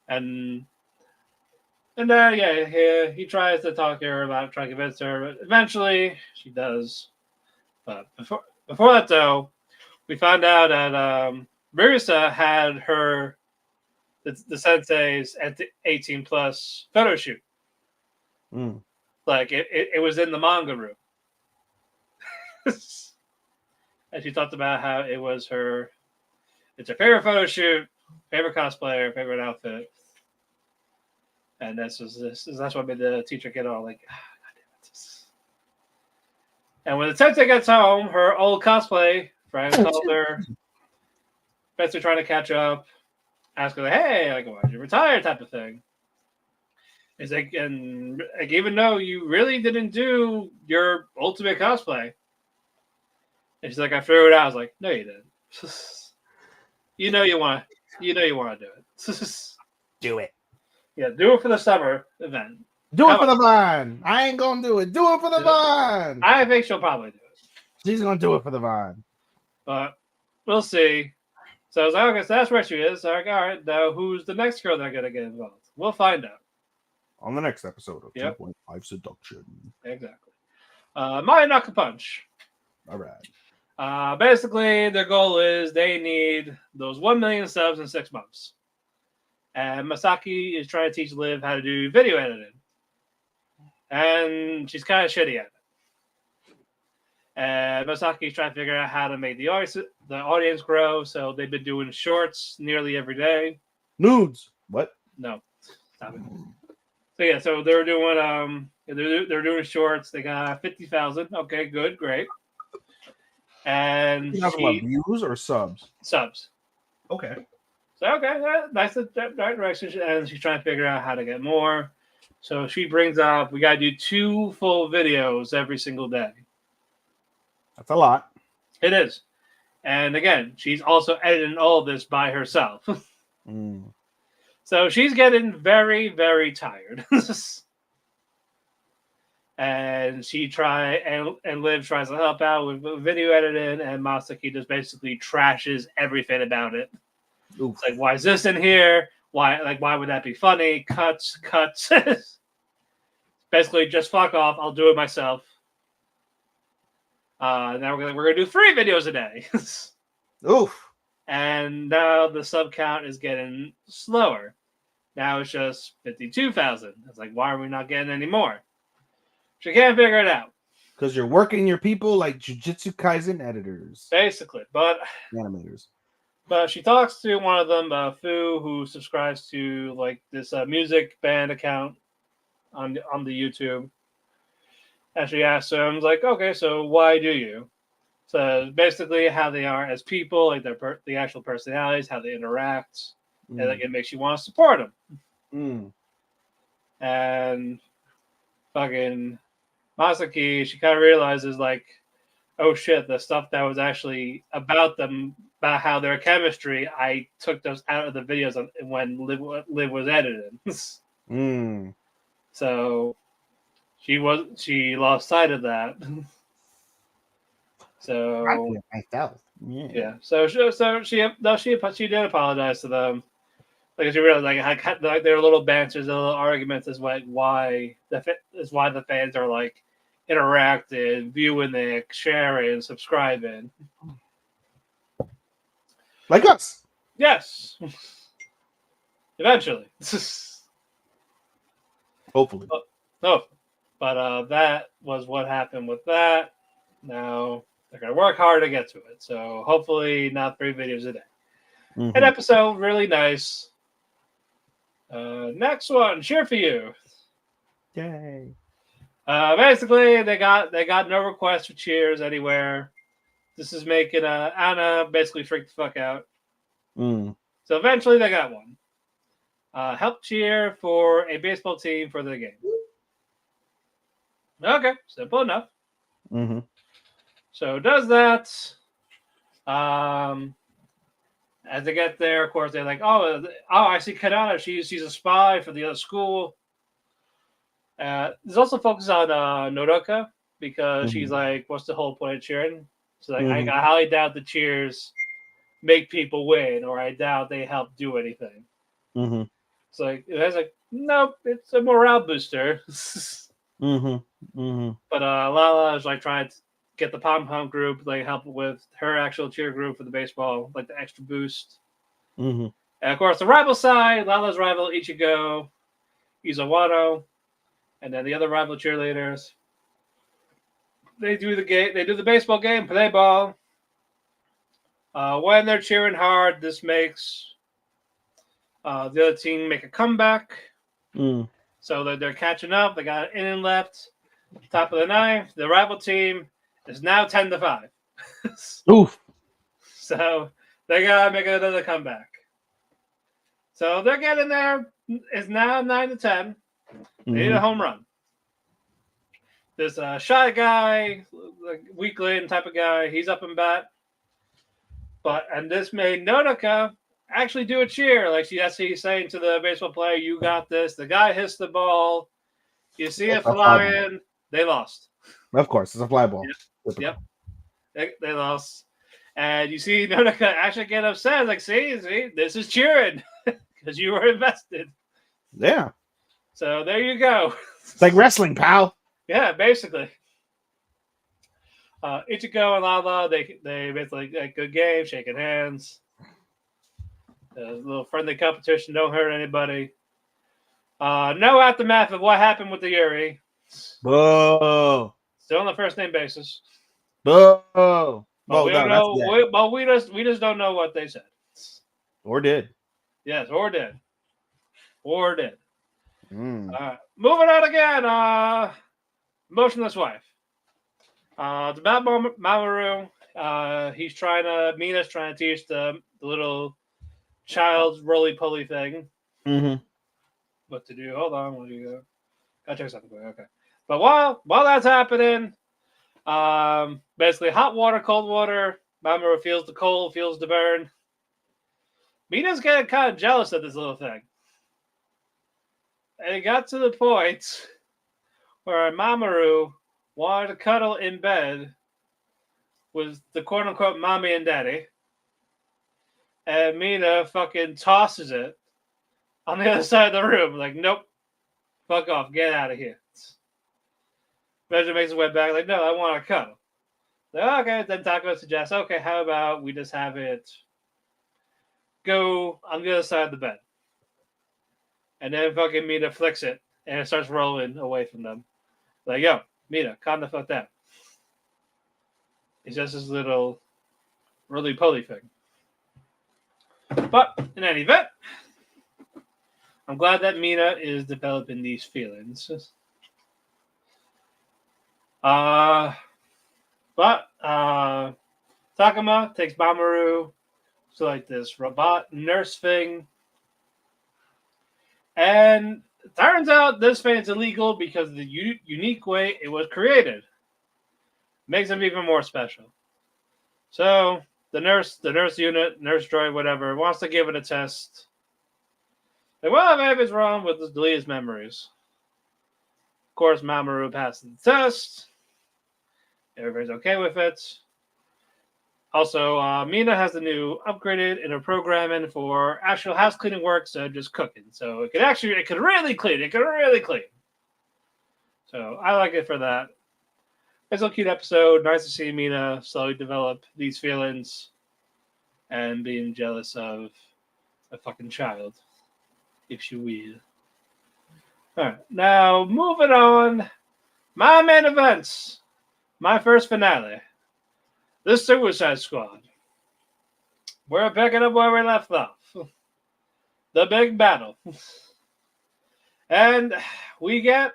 and then he tries to talk to her about trying to convince her, but eventually she does. But before that though, we found out that Marisa had the sensei's at the 18 plus photo shoot. Mm. Like it was in the manga room. And she talked about how it's her favorite photo shoot, favorite cosplayer, favorite outfit. And that's what made the teacher get all like, God damn it. And when the sensei gets home, her old cosplay friend called her, basically trying to catch up, ask her, like, hey, like, why'd you retire type of thing. He's like, and like, even though you really didn't do your ultimate cosplay. And she's like, I threw it out. I was like, no, you didn't. you know you want to do it. Do it. Yeah, do it for the summer event. Do it for the Vine. I ain't gonna do it. Do it for the Vine. I think she'll probably do it. She's gonna do it for the Vine. But we'll see. So I was like, okay, so that's where she is. So, like, all right, now who's the next girl that's gonna get involved? We'll find out. On the next episode of Yep. 2.5 Seduction. Exactly. Mayonaka Punch. All right. Basically, their goal is they need those 1 million subs in 6 months. And Masaki is trying to teach Liv how to do video editing. And she's kind of shitty at it. And Masaki's trying to figure out how to make the audience grow. So they've been doing shorts nearly every day. Nudes. What? No. Stop it. So yeah, so they're doing they're doing shorts. They got 50,000. Okay, good, great. And You talking about views or subs? Subs. Okay. So okay, that's the right direction. And she's trying to figure out how to get more. So she brings up we gotta do 2 full videos every single day. That's a lot. It is. And again, she's also editing all of this by herself. So she's getting very, very tired. And and Liv tries to help out with video editing, and Masaki just basically trashes everything about it. Oof. It's like, why is this in here? Why would that be funny? Cuts. Basically, just fuck off. I'll do it myself. Now we're gonna do 3 videos a day. Oof. And now the sub count is getting slower. Now it's just 52,000. It's like, why are we not getting any more? She can't figure it out. Because you're working your people like Jujutsu Kaisen editors. Basically. But animators. But she talks to one of them, Fu, who subscribes to like this music band account on the YouTube. And she asks him, like, okay, so why do you? So basically how they are as people, like the actual personalities, how they interact, and like it makes you want to support them. And fucking Masaki, she kind of realizes like, oh shit, the stuff that was actually about them, about how their chemistry, I took those out of the videos when Liv was edited. So she lost sight of that. So myself. Yeah. So she did apologize to them. Like she realized like there are little banters, little arguments is why the fans are like interacting, viewing it, sharing, subscribing. Like us. Yes. Eventually. Hopefully. But that was what happened with that. Now they're gonna work hard to get to it. So hopefully not 3 videos a day. An episode, really nice. Next one, cheer for you. Yay. Basically, they got no requests for cheers anywhere. This is making Anna basically freak the fuck out. Mm. So eventually, they got one. Help cheer for a baseball team for the game. Okay, simple enough. Mm-hmm. So does that. As they get there, of course, they're like, "Oh, I see Kanata. She's a spy for the other school." There's also focus on Nodoka because she's Mm-hmm. like, "What's the whole point of cheering?" So like, Mm-hmm. I highly doubt the cheers make people win, or I doubt they help do anything. Mm-hmm. It's like it's like, nope, it's a morale booster. Mm-hmm. Mm-hmm. But Lala is like trying to get the pom pom group like help with her actual cheer group for the baseball, like the extra boost. Mm-hmm. And of course, the rival side, Lala's rival Ichigo, Izawano, and then the other rival cheerleaders. They do the game. They do the baseball game, play ball. When they're cheering hard, this makes the other team make a comeback. Mm. So that they're catching up. They got an inning left. Top of the ninth. The rival team is now 10-5. Oof. So they gotta make another comeback. So they're getting there. It's now 9-10. They need a Mm-hmm. home run. This shy guy, like weakling type of guy, he's up and bat. And this made Nodoka actually do a cheer. Like she's saying to the baseball player, "You got this." The guy hits the ball. You see it A fly ball. flying. They lost. Of course, it's a fly ball. Yep. They lost. And you see Nodoka actually get upset. Like, see, this is cheering because you were invested. Yeah. So there you go. It's like wrestling, pal. Yeah, basically. Ichigo and Lala, they basically like good game, shaking hands. A little friendly competition, don't hurt anybody. No aftermath of what happened with the Yuri. Boo. Still on the first name basis. Boo. But we don't that's know. We just don't know what they said. or did. Yes, or did. Or did. Mm. Moving on again. Motionless wife. It's about Mamoru. Mina's trying to teach the little child's roly-poly thing. Mm-hmm. What to do. Hold on. Where do you go? Gotta check something. Okay. But while that's happening, basically hot water, cold water. Mamoru feels the cold, feels the burn. Mina's getting kind of jealous of this little thing. And it got to the point where Mamoru wanted to cuddle in bed with the quote-unquote mommy and daddy. And Mina fucking tosses it on the other side of the room. Like, nope. Fuck off. Get out of here. Benjamin makes his way back. Like, no, I want to cuddle. Like, okay. Then Taco suggests, okay, how about we just have it go on the other side of the bed. And then fucking Mina flicks it. And it starts rolling away from them. Like, yo, Mina, calm the fuck down. It's just this little roly-poly thing. But in any event, I'm glad that Mina is developing these feelings. Takama takes Mamoru to like this robot nurse thing. And it turns out this thing is illegal because of the unique way it was created. Makes them even more special. So the nurse unit, nurse droid, whatever, wants to give it a test. Like, well, maybe it's wrong with the deleted memories. Of course, Mamoru passes the test. Everybody's okay with it. Also, Mina has the new upgraded inner programming for actual house cleaning work instead of just cooking. So it could really clean. It could really clean. So I like it for that. It's a cute episode. Nice to see Mina slowly develop these feelings and being jealous of a fucking child, if you will. All right, now moving on. My main events. My first finale. The Suicide Squad. We're picking up where we left off. The big battle. And we get.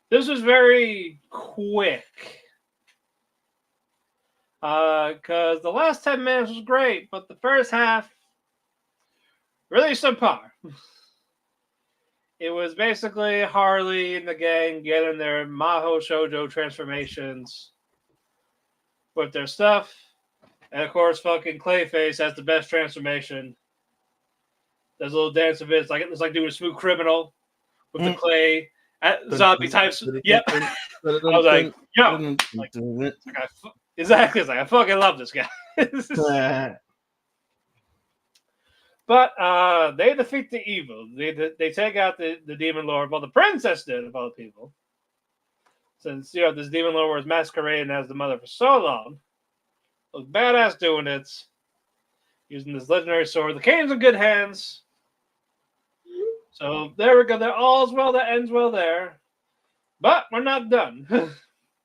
This was very quick. Because the last 10 minutes was great, but the first half, really subpar. It was basically Harley and the gang getting their Maho Shoujo transformations with their stuff. And of course, fucking Clayface has the best transformation. There's a little dance of it. It's like doing a smooth criminal with the clay zombie types. Yep. I was like, yo. Exactly. It's like, I fucking love this guy. But they defeat the evil. They take out the demon lord. Well, the princess did, of all people. Since, this demon lord was masquerading as the mother for so long. Looked badass doing it. Using this legendary sword. The king's in good hands. So there we go. There, all's well that ends well there. But we're not done.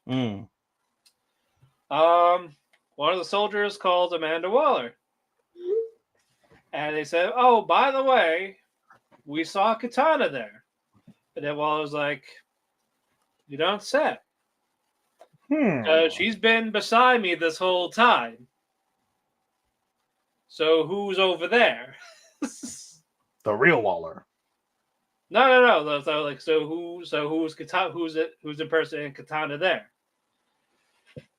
One of the soldiers called Amanda Waller. And they said, oh, by the way, we saw Katana there. And then Waller was like, you don't say. She's been beside me this whole time. So who's over there? The real Waller. No. Who's Katana? Who's the person in Katana there?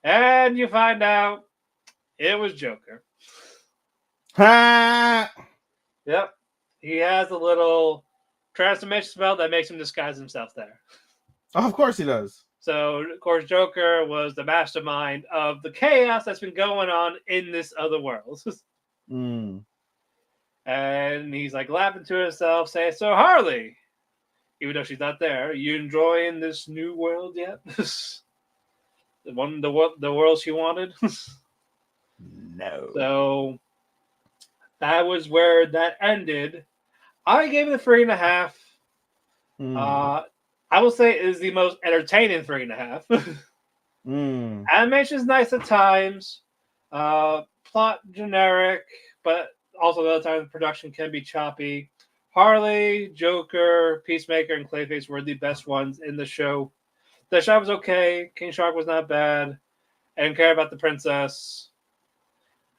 And you find out it was Joker. Ha! Yep. He has a little transformation spell that makes him disguise himself there. Oh, of course he does. So, of course, Joker was the mastermind of the chaos that's been going on in this other world. And he's like laughing to himself, saying, so Harley, even though she's not there, are you enjoying this new world yet? the world she wanted? No. So that was where that ended. I gave it a 3.5. I will say it is the most entertaining 3.5. Animation's nice at times. Plot generic, but also the other times production can be choppy. Harley, Joker, Peacemaker, and Clayface were the best ones in the show. The shot was okay. King Shark was not bad. I didn't care about the princess.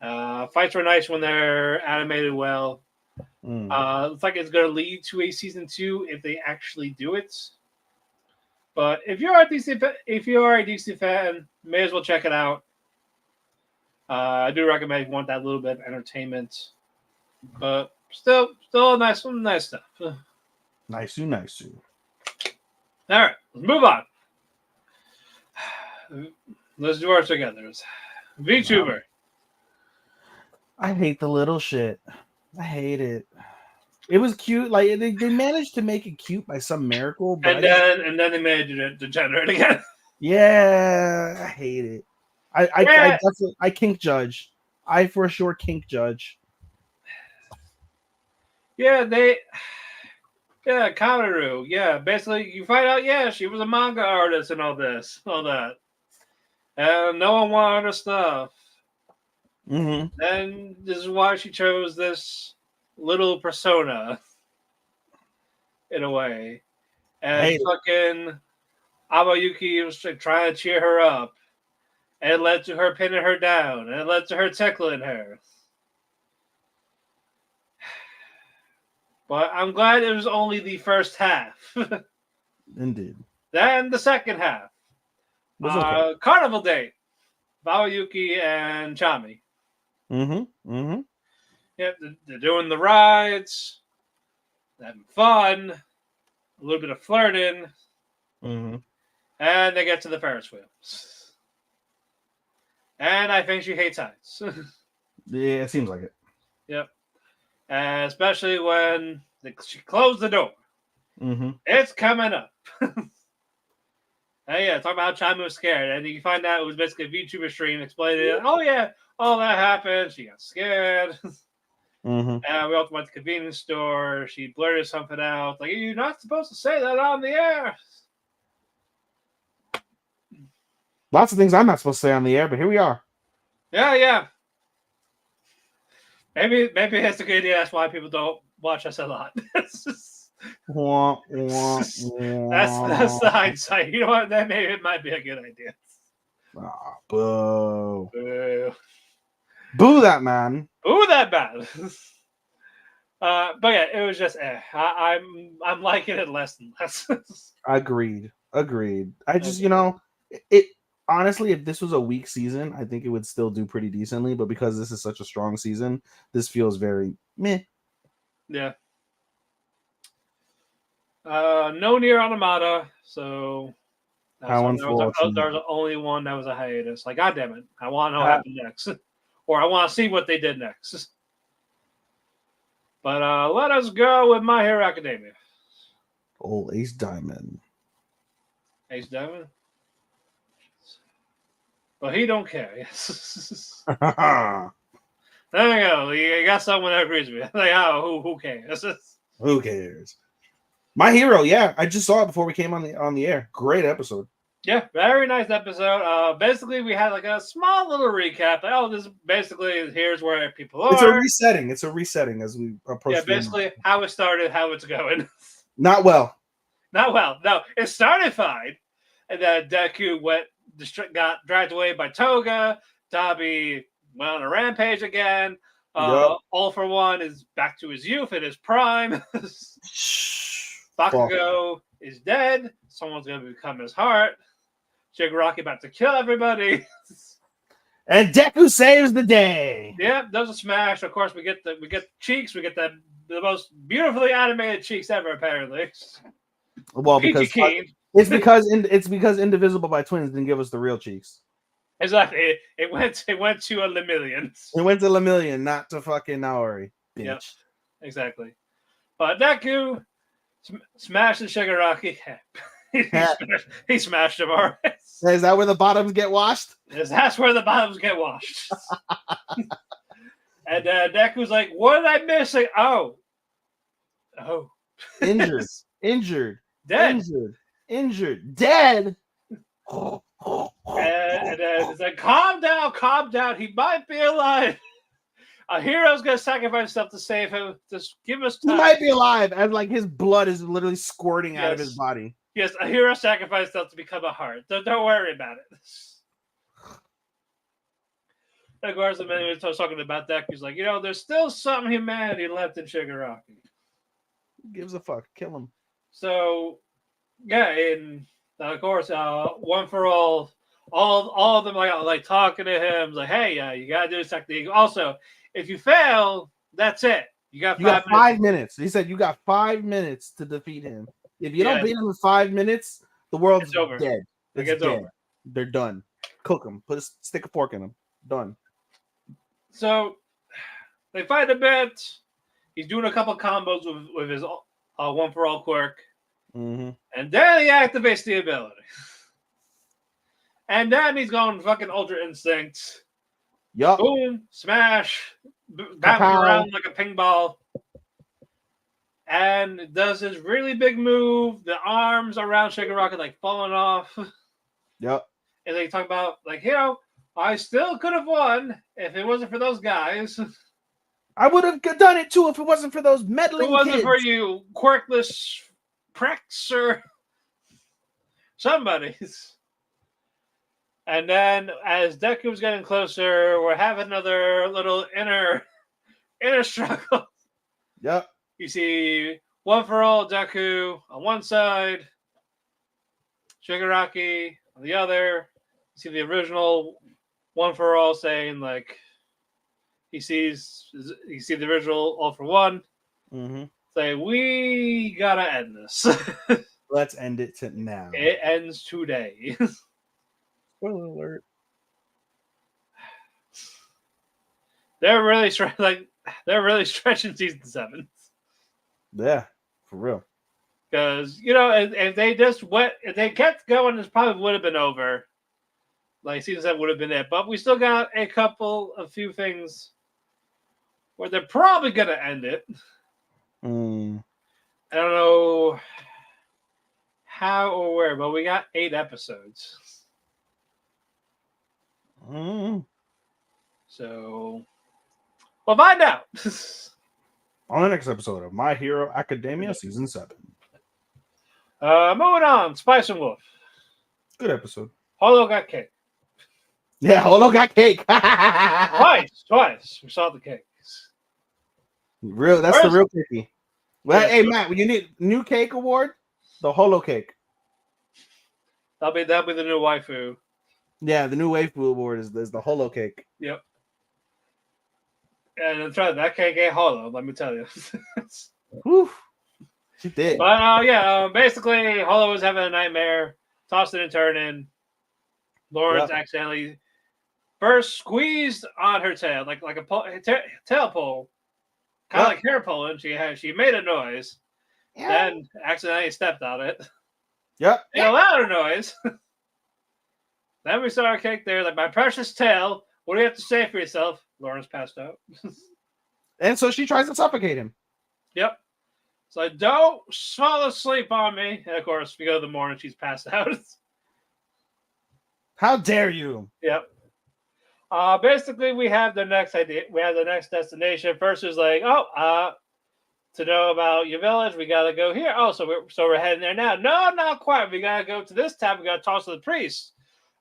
Fights were nice when they're animated well. Looks like it's going to lead to a season 2 if they actually do it. But if you are a DC fan, may as well check it out. I do recommend if you want that little bit of entertainment. But still nice stuff. Nice. All right, let's move on. Let's do ours together. VTuber. I hate the little shit. I hate it. It was cute. Like they managed to make it cute by some miracle, but and then they made it degenerate again. Yeah, I hate it. I kink judge. I for sure kink judge. Kaoru. Yeah, basically you find out, she was a manga artist and all that. And no one wanted her stuff. And this is why she chose this little persona, in a way. And fucking Abayuki was trying to cheer her up. And it led to her pinning her down. And it led to her tickling her. But I'm glad it was only the first half. Indeed. Then the second half. Carnival date. Abayuki and Chami. Yeah, they're doing the rides. They're having fun. A little bit of flirting. And they get to the Ferris wheel. And I think she hates heights. Yeah, it seems like it. Yep. And especially when she closed the door. It's coming up. And talk about how Chami was scared. And you find out it was basically a VTuber stream explaining it. Oh, yeah, all that happened. She got scared. And we also went to the convenience store. She blurted something out. Like, you're not supposed to say that on the air. Lots of things I'm not supposed to say on the air, but here we are. Yeah. Maybe that's a good idea. That's why people don't watch us a lot. Wah, wah, That's the wah. hindsight. You know what? That maybe it might be a good idea. Ah, boo. Boo. Boo that man. Ooh, that bad. But yeah, it was just I'm liking it less and less. Agreed. I just, Okay. it honestly, if this was a weak season, I think it would still do pretty decently. But because this is such a strong season, this feels very meh. Yeah. No near Automata, so How unfortunate. there was the only one that was a hiatus. Like, God damn it, I want to know what Ha- happened next, or I want to see what they did next. But let us go with My Hero Academia. Old Ace Diamond. Ace Diamond, but he don't care. Yes. There you go. You got someone that agrees with me. Like, oh, who cares? Who cares? My Hero, yeah, I just saw it before we came on the air. Great episode. Yeah, very nice episode. Basically, we had like a small little recap. Like, oh, this basically here's where people are. It's a resetting. It's a resetting as we approach. Yeah, the end. basically how it started, how it's going. Not well. Not well. No, it started fine, and then Deku got dragged away by Toga. Dabi went on a rampage again. Yup. All for One is back to his youth and his prime. Fuck. Bakugo is dead. Someone's gonna become his heart. Shigaraki about to kill everybody. And Deku saves the day. Yep, does a smash. Of course, we get cheeks. We get the most beautifully animated cheeks ever. Apparently, Well, Peachy because Keen. it's because Indivisible by Twins didn't give us the real cheeks. Exactly. It went to a Lemillion. It went to Lemillion, not to fucking Naori. Bitch. Yep, exactly. But Deku smashed the Shigaraki. he smashed him alright. Is that where the bottoms get washed? That's where the bottoms get washed. And Deku's like, what did I miss? Like, oh. Injured. Dead. Dead. And then it's like, calm down. He might be alive. A hero's gonna sacrifice himself to save him. Just give us time. He might be alive, and like his blood is literally squirting out of his body. Yes, a hero sacrificed himself to become a heart. Don't worry about it. Of course, the man was talking about that. He's like, there's still some humanity left in Shigaraki. Who gives a fuck? Kill him. So, yeah, and of course, One for All of them like talking to him, like, hey, you gotta do this technique. Also, if you fail, that's it. You got 5 minutes. He said you got 5 minutes to defeat him. If you don't beat him in 5 minutes, the world's over. dead. It's dead. Over. They're done. Cook them. Stick a fork in them. Done. So they fight a bit. He's doing a couple combos with his One for All quirk. Mm-hmm. And then he activates the ability. And then he's going fucking Ultra Instinct. Yup. Boom, smash, bouncing around like a ping ball. And does his really big move. The arms around Shigaraki like falling off. Yep. And they talk about, like, I still could have won if it wasn't for those guys. I would have done it too if it wasn't for those meddling kids. If it wasn't for you quirkless pricks or somebody's. And then as Deku's getting closer, we're having another little inner struggle. Yep. You see One for All Deku on one side, Shigaraki on the other. You see the original One for All saying, like, you see the original All for One. Mm-hmm. Say, we gotta end this. Let's end it now. It ends today. Spoiler alert. They're really stretching season 7. Yeah, for real. Because if they kept going, this probably would have been over. Like season 7 would have been it, but we still got a few things where they're probably gonna end it. I don't know how or where, but we got 8 episodes. So we'll find out. On the next episode of My Hero Academia Season 7. Moving on, Spice and Wolf. Good episode. Holo got cake. Yeah, Holo got cake. Twice. We saw the cakes. Real, that's the real cakey. Well, hey Matt, when you need new cake award, the Holo cake. That'll be the new waifu. Yeah, the new waifu award is the Holo cake. Yep. And I'm trying that cake ain't Holo, let me tell you. Whew. She did. But basically Holo was having a nightmare, tossing and turning. Lawrence accidentally first squeezed on her tail, like a tail pull, kind of like hair pulling. She made a noise, then accidentally stepped on it. Yep. Made a louder noise. Then we saw our cake there, like my precious tail. What do you have to say for yourself? Lawrence passed out. And so she tries to suffocate him. Yep. So don't fall asleep on me. And of course, we go to the morning, she's passed out. How dare you? Yep. Basically, we have the next idea. We have the next destination. First is like, to know about your village, we gotta go here. Oh, so we're heading there now. No, not quite. We gotta go to this town. We gotta talk to the priest.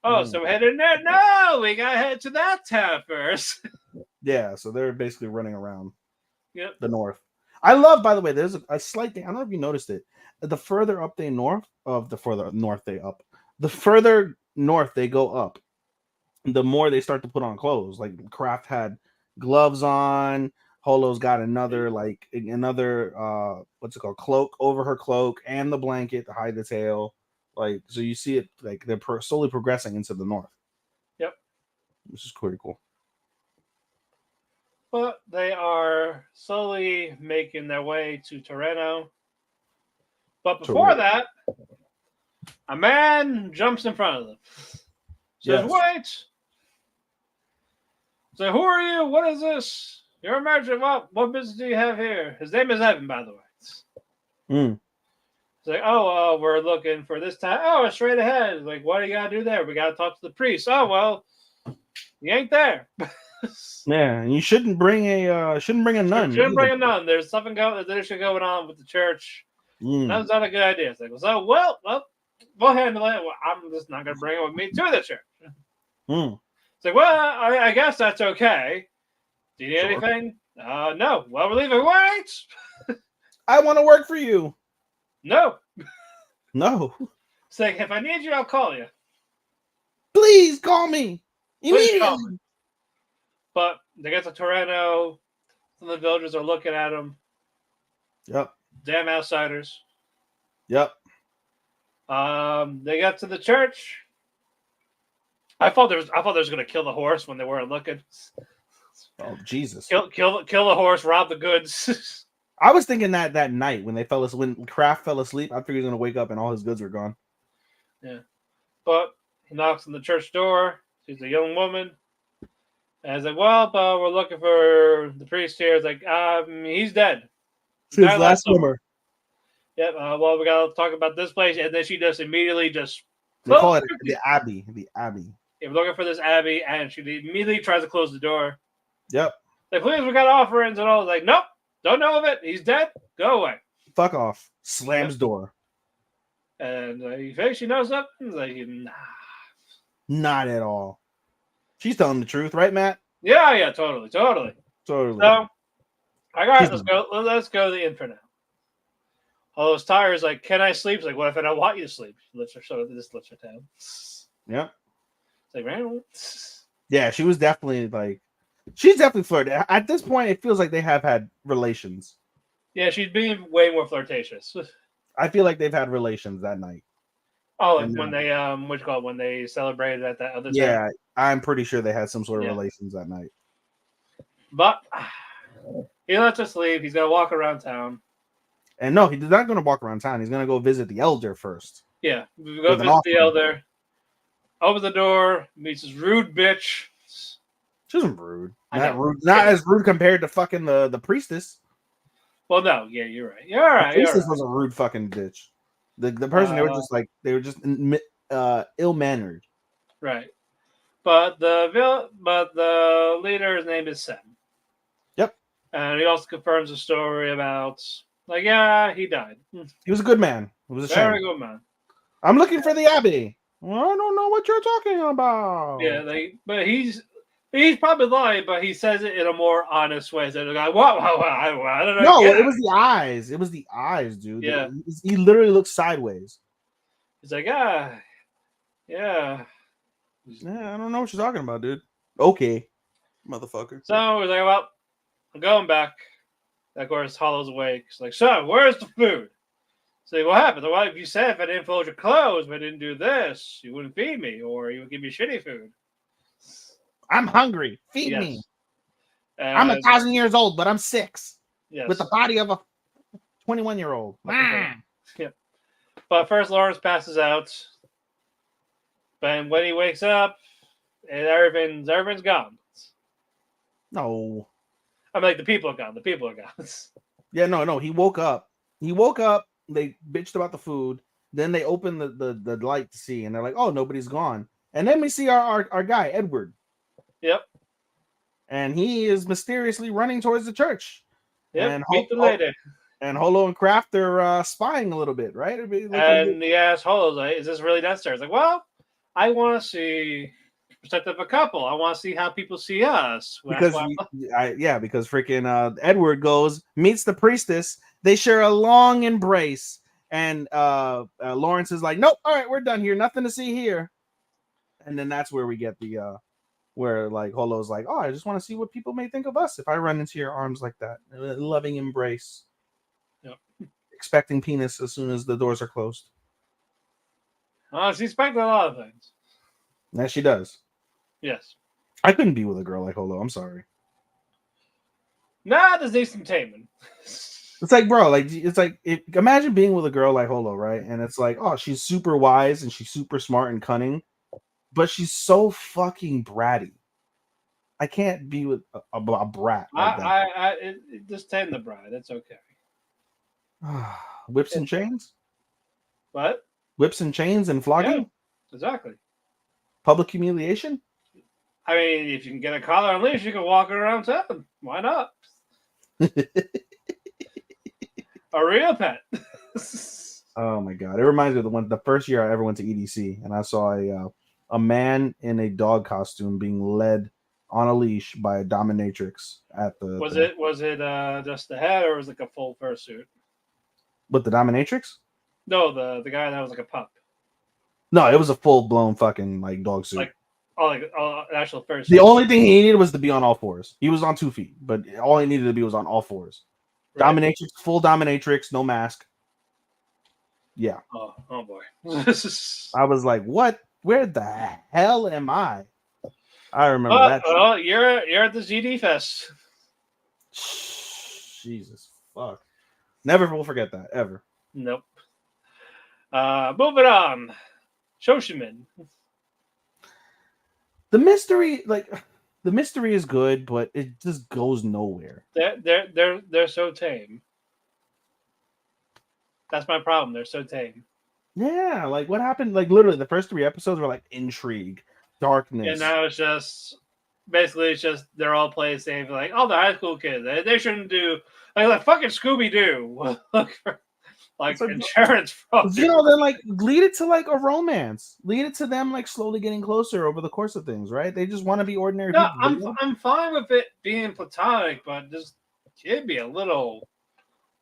Oh, so we're heading there. No, we gotta head to that town first. Yeah, so they're basically running around. Yep. The north. I love, by the way, there's a slight thing. I don't know if you noticed it. The further up they the further north they up. The further north they go up, the more they start to put on clothes. Like Kraft had gloves on. Holo's got another what's it called, cloak over her cloak and the blanket to hide the tail. Like, so you see it like they're slowly progressing into the north. Yep, which is pretty cool. But they are slowly making their way to Torreno. But before that, a man jumps in front of them. Says, wait! So who are you? What is this? You're a merchant. What business do you have here? His name is Evan, by the way. It's like, we're looking for this time. Oh, straight ahead. Like, what do you got to do there? We got to talk to the priest. Oh, well, you ain't there. Yeah, and you shouldn't bring a nun. Shouldn't bring a nun. There's something going on with the church. That's not a good idea. It's like, well, we'll handle it. Well, I'm just not going to bring it with me to the church. It's like, well, I guess that's okay. Do you need anything? No. Well, we're leaving. Wait! I want to work for you. No. It's like, if I need you, I'll call you. Please call me immediately. Call me. But they get to Torreno. Some of the villagers are looking at them. Yep. Damn outsiders. Yep. They got to the church. I thought they was going to kill the horse when they weren't looking. Oh Jesus! Kill the horse, rob the goods. I was thinking that night when Kraft fell asleep, I figured he was gonna wake up and all his goods were gone. Yeah, but he knocks on the church door. She's a young woman. And he's like, well, but we're looking for the priest here. It's like, he's dead. His last summer. Yep. Well, we gotta talk about this place, and then she just immediately just. They call it the Abbey. The Abbey. Yeah, we're looking for this Abbey, and she immediately tries to close the door. Yep. Like, please, we got offerings and all. Like, nope, don't know of it. He's dead. Go away. Fuck off. Slams door. And you think she knows something? Like, nah. Not at all. She's telling the truth, right, Matt? Yeah, totally. So, let's go to the inn for now. All those tires, like, can I sleep? It's like, what if I don't want you to sleep? Lifts her down. Yep. It's like, man. Yeah, she's definitely flirting. At this point, it feels like they have had relations. Yeah, she's being way more flirtatious. I feel like they've had relations that night. Oh, like when they when they celebrated at that other time. Yeah, I'm pretty sure they had some sort of relations that night. But he lets us leave. He's gonna walk around town. And no, he's not gonna walk around town. He's gonna go visit the elder first. Yeah, we go visit the elder. Opens the door, meets this rude bitch. She wasn't rude. Not as rude compared to fucking the priestess. Well, no, yeah, you're right. You're right. The priestess was a rude fucking bitch. The person they were just ill mannered. Right, but the leader's name is Sam. Yep. And he also confirms the story about, like, yeah, he died. He was a good man. It was a Very shame. good man. I'm looking for the Abbey. Well, I don't know what you're talking about. Yeah, but he's probably lying, but he says it in a more honest way. So the guy, what? I don't know. No, Get it it. was the eyes. It was the eyes, dude. Yeah. He literally looked sideways. He's like, yeah. Yeah, I don't know what you're talking about, dude. Okay, motherfucker. So he's like, well, I'm going back. Of course, Hollow's awake. He's like, so where's the food? Say, what happened? Well, if you said if I didn't fold your clothes, if I didn't do this, you wouldn't feed me, or you would give me shitty food. I'm hungry. Feed Yes. me. And, I'm 1,000 years old, but I'm 6 yes. with the body of a 21-year-old. Yep. But first, Lawrence passes out. But when he wakes up, and everything's gone. No. I mean, like, the people are gone. The people are gone. Yeah, no. He woke up. They bitched about the food. Then they opened the light to see, and they're like, "Oh, nobody's gone." And then we see our guy Edward. Yep. And he is mysteriously running towards the church. Yep. And Meet the lady. And Holo and Kraft are spying a little bit, right? And he asks Holo, like, "Is this really necessary?" It's like, well, I want to see perspective of a couple. I want to see how people see us. Because freaking Edward meets the priestess. They share a long embrace, and Lawrence is like, "Nope, all right, we're done here. Nothing to see here." And then that's where we get the where like Holo's like, "Oh, I just want to see what people may think of us if I run into your arms like that." A loving embrace. Yep. Expecting penis as soon as the doors are closed. She's expecting a lot of things. That she does. Yes. I couldn't be with a girl like Holo. I'm sorry. Nah, there's decent taming. It's like, bro, imagine being with a girl like Holo, right? And it's like, oh, she's super wise and she's super smart and cunning, but she's so fucking bratty. I can't be with a brat like that. Just tame the bride. It's okay. Whips and chains? What? Whips and chains and flogging? Yeah, exactly. Public humiliation? I mean, if you can get a collar and leash, you can walk around town. Why not? A real pet. Oh my god! It reminds me of the first year I ever went to EDC, and I saw a man in a dog costume being led on a leash by a dominatrix at the. Was it just the head, or was it like a full fursuit? With the dominatrix? No, the guy that was like a pup. No, it was a full blown fucking like dog suit. Like actual fursuit. The only thing he needed was to be on all fours. He was on 2 feet, but all he needed to be was on all fours. Right. Dominatrix, full dominatrix, no mask. Yeah. Oh boy. I was like, what? Where the hell am I? I remember that. Oh, you're at the GD Fest. Jesus fuck. Never will forget that, ever. Nope. Moving on. Shoshimin. The mystery is good, but it just goes nowhere. They're so tame. That's my problem. They're so tame. Yeah, like what happened? Like literally, the first 3 episodes were like intrigue, darkness, and now it's just they're all playing safe. Like, oh, the high school kids, they shouldn't do like fucking Scooby Doo. Like insurance fraud. Then like lead it to like a romance. Lead it to them like slowly getting closer over the course of things, right? They just want to be ordinary people. I'm fine with it being platonic, but just give me a little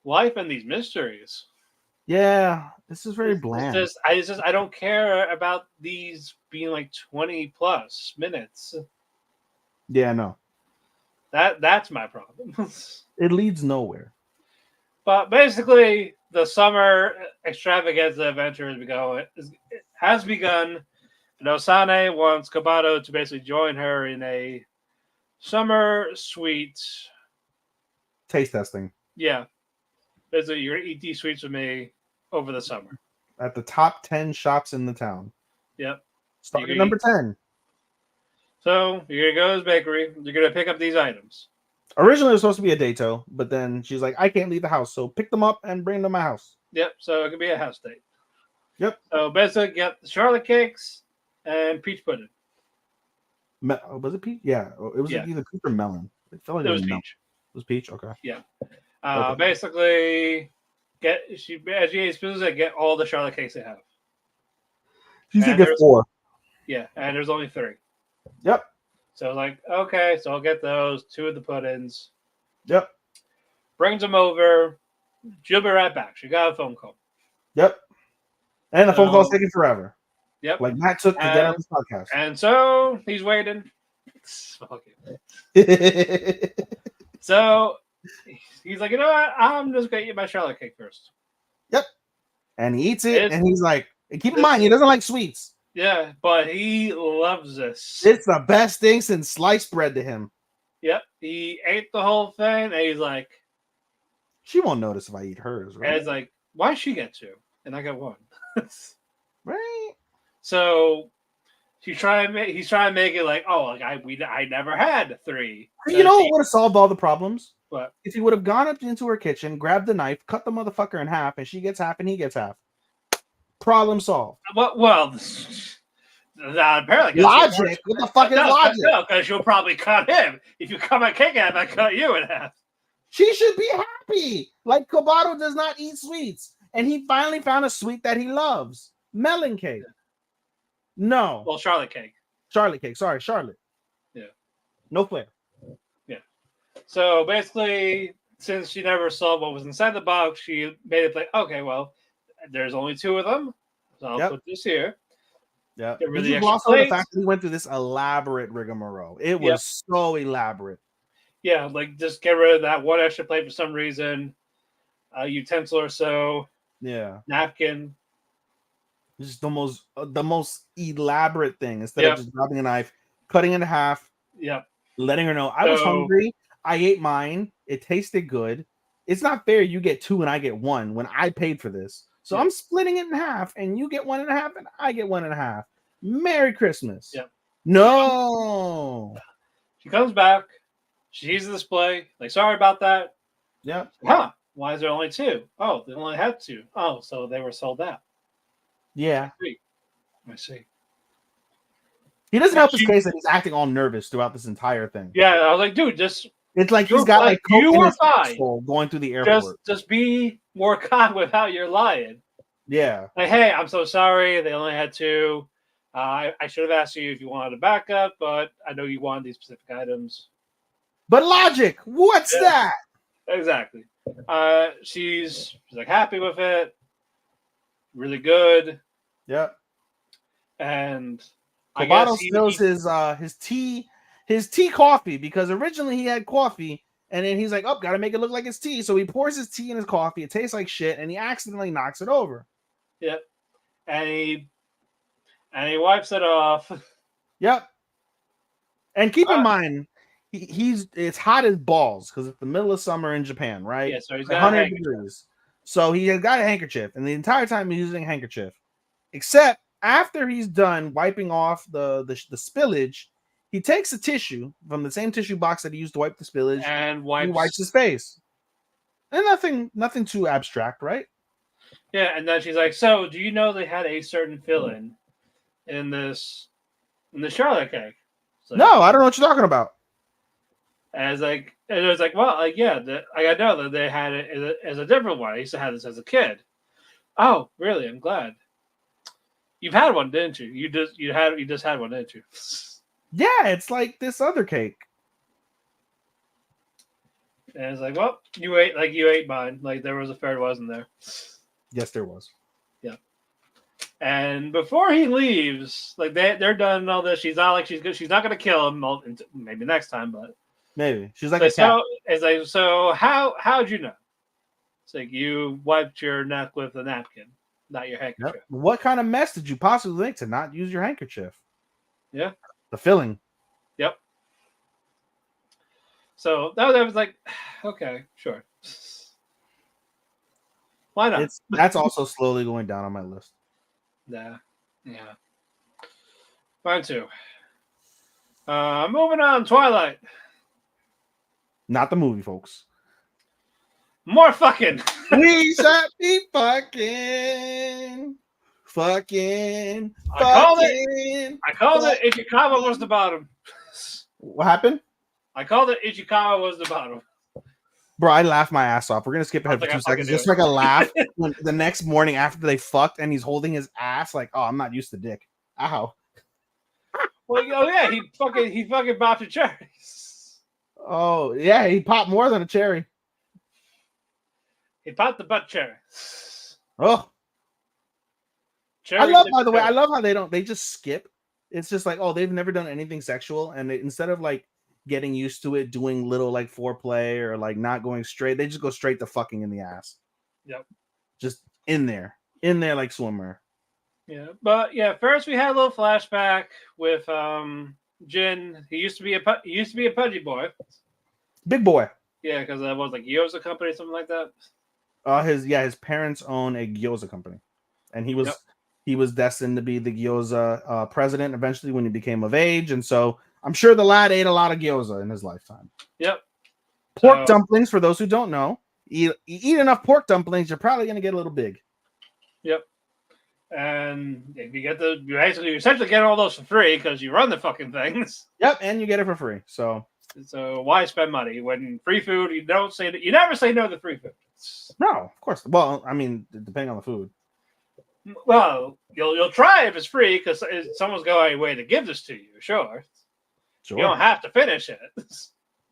life in these mysteries. Yeah, this is very bland. I don't care about these being like 20 plus minutes. Yeah, no. That's my problem. It leads nowhere. But basically, the summer extravaganza adventure has begun. And Osane wants Kabato to basically join her in a summer suite. Taste testing. Yeah. Basically, you're going to eat these sweets with me over the summer. At the top 10 shops in the town. Yep. Start at number 10. So, you're going to go to this bakery. You're going to pick up these items. Originally, it was supposed to be a dato, but then she's like, I can't leave the house, so pick them up and bring them to my house. Yep, so it could be a house date. Yep. So basically, get the Charlotte cakes and peach pudding. Was it peach? Yeah, it was either peach or melon. It felt like it was peach. melon. was Peach? Okay. Yeah. Okay. Basically, get all the Charlotte cakes they have. She And said get there's- 4. Yeah, and there's only 3. Yep. So like, okay, so I'll get those 2 of the puddings. Yep. Brings them over. She'll be right back. She got a phone call. Yep. And the phone call's taking forever. Yep. Like Matt took to get on this podcast. And so he's waiting. So he's like, you know what? I'm just gonna eat my Charlotte cake first. Yep. And he eats it, and he's like, and keep in mind, he doesn't like sweets. Yeah, but he loves this. It's the best thing since sliced bread to him. Yep. He ate the whole thing, and he's like, she won't notice if I eat hers, right? And it's like, why she get 2? And I got 1. Right. So he's trying to make it like, oh, like I never had 3. You know what would have solved all the problems? What? If he would have gone up into her kitchen, grabbed the knife, cut the motherfucker in half, and she gets half and he gets half. Problem solved. Well, apparently logic. What the fuck is logic? No, because you'll probably cut him. If you cut my cake in half, I cut you in half. She should be happy. Like Kobato does not eat sweets, and he finally found a sweet that he loves: melon cake. No. Well, Charlotte cake. Charlotte cake. Sorry, Charlotte. Yeah. No flair. Yeah. So basically, since she never saw what was inside the box, she made it like, okay, well, there's only 2 of them, so I'll put this here. Yeah. Get rid of Did you gloss over the fact that he went through this elaborate rigmarole? It was so elaborate. Yeah, like just get rid of that one extra plate for some reason, utensil or so. Yeah. Napkin. Just the most elaborate thing instead of just grabbing a knife, cutting it in half. Yep. Letting her know I was hungry. I ate mine. It tasted good. It's not fair you get 2 and I get 1 when I paid for this. So I'm splitting it in half, and you get 1.5 and I get 1.5. Merry Christmas. Yep. No. She comes back. She sees the display. Like, sorry about that. Yep. Huh. Why is there only 2? Oh, they only had 2. Oh, so they were sold out. Yeah. I see. He doesn't help his case that he's acting all nervous throughout this entire thing. Yeah, I was like, dude, just it's like he's got like coke you in were his fine going through the airport. Just be more calm with how you're lying. Yeah. Like, hey, I'm so sorry. They only had 2. I should have asked you if you wanted a backup, but I know you wanted these specific items. But logic, what's that? Exactly. She's like happy with it. Really good. Yep. And Kobato spills his tea coffee because originally he had coffee and then he's like, oh, gotta make it look like it's tea. So he pours his tea in his coffee. It tastes like shit, and he accidentally knocks it over. Yep. And he wipes it off. Yep. And keep in mind, it's hot as balls because it's the middle of summer in Japan, right? Yeah, so he's got 100 degrees. So he has got a handkerchief, and the entire time he's using a handkerchief, except after he's done wiping off the spillage, he takes a tissue from the same tissue box that he used to wipe the spillage and he wipes his face. And nothing too abstract, right? Yeah, and then she's like, so do you know they had a certain fill-in in the Charlotte cake? Like, no, I don't know what you're talking about. And it was like, well, yeah, I know that they had it as a different one. I used to have this as a kid. Oh, really? I'm glad. You've had one, didn't you? You just had one, didn't you? Yeah, it's like this other cake. And it's like, well, you ate mine. Like there was a third, wasn't there? Yes, there was. Yeah. And before he leaves, like they're done and all this. She's not like she's not gonna kill him. Maybe next time, but maybe she's like a cat. It's like, so how'd you know? It's like you wiped your neck with a napkin, not your handkerchief. Yep. What kind of mess did you possibly make to not use your handkerchief? Yeah. The filling. Yep. So that was like, okay, sure. Why not? That's also slowly going down on my list. Yeah. Mine too. Moving on, Twilight. Not the movie, folks. More fucking. We should be fucking. I called it Ichikawa was the bottom. What happened? I called it Ichikawa was the bottom. Bro, I laughed my ass off. We're gonna skip ahead for like, 2 I fucking seconds. knew Just it. like a laugh when the next morning after they fucked and he's holding his ass, like, oh, I'm not used to dick. Ow. Well, oh yeah, he fucking bopped the cherries. Oh, yeah, he popped more than a cherry. He popped the butt cherries. Oh, Cherry by the way, I cherry. love how they just skip. It's just like, oh, they've never done anything sexual, and instead of like getting used to it, doing little like foreplay or like not going straight, they just go straight to fucking in the ass. Yep. Just in there like swimmer. Yeah, but yeah, first we had a little flashback with Jin. He used to be a pudgy boy. Big boy. Yeah, because that was like Yosa Company or something like that. His parents own a gyoza company, and he was Yep. he was destined to be the gyoza president eventually when he became of age, and so I'm sure the lad ate a lot of gyoza in his lifetime. Yep. Pork dumplings, for those who don't know, you eat enough pork dumplings, you're probably gonna get a little big. Yep. And you essentially get all those for free because you run the fucking things. Yep, and you get it for free. So why spend money when free food? You never say no to free food. no, of course. Well, I mean, depending on the food. Well, you'll try if it's free because someone's going away to give this to you. Sure. Sure. You don't have to finish it.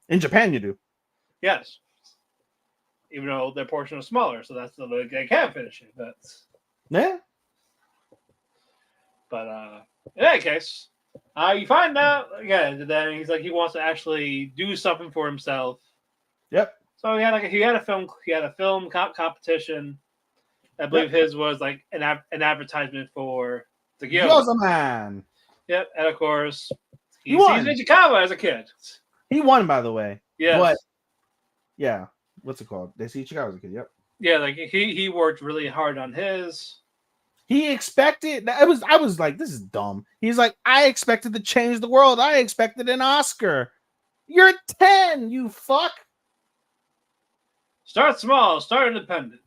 In Japan, you do. Yes. Even though their portion is smaller, so that's they can finish it. Yeah. But in any case, you find out again that he wants to actually do something for himself. Yep. So he had a film competition. I believe his was like an advertisement for the Gyoza Man. Yep, and of course he won. sees Ichikawa as a kid. He won, by the way. Yes. But yeah, what's it called? They see Ichikawa as a kid. Yep. Yeah, like he worked really hard on his. He expected I was like, this is dumb. He's like, I expected to change the world. I expected an Oscar. You're 10, you fuck. Start small, start independent.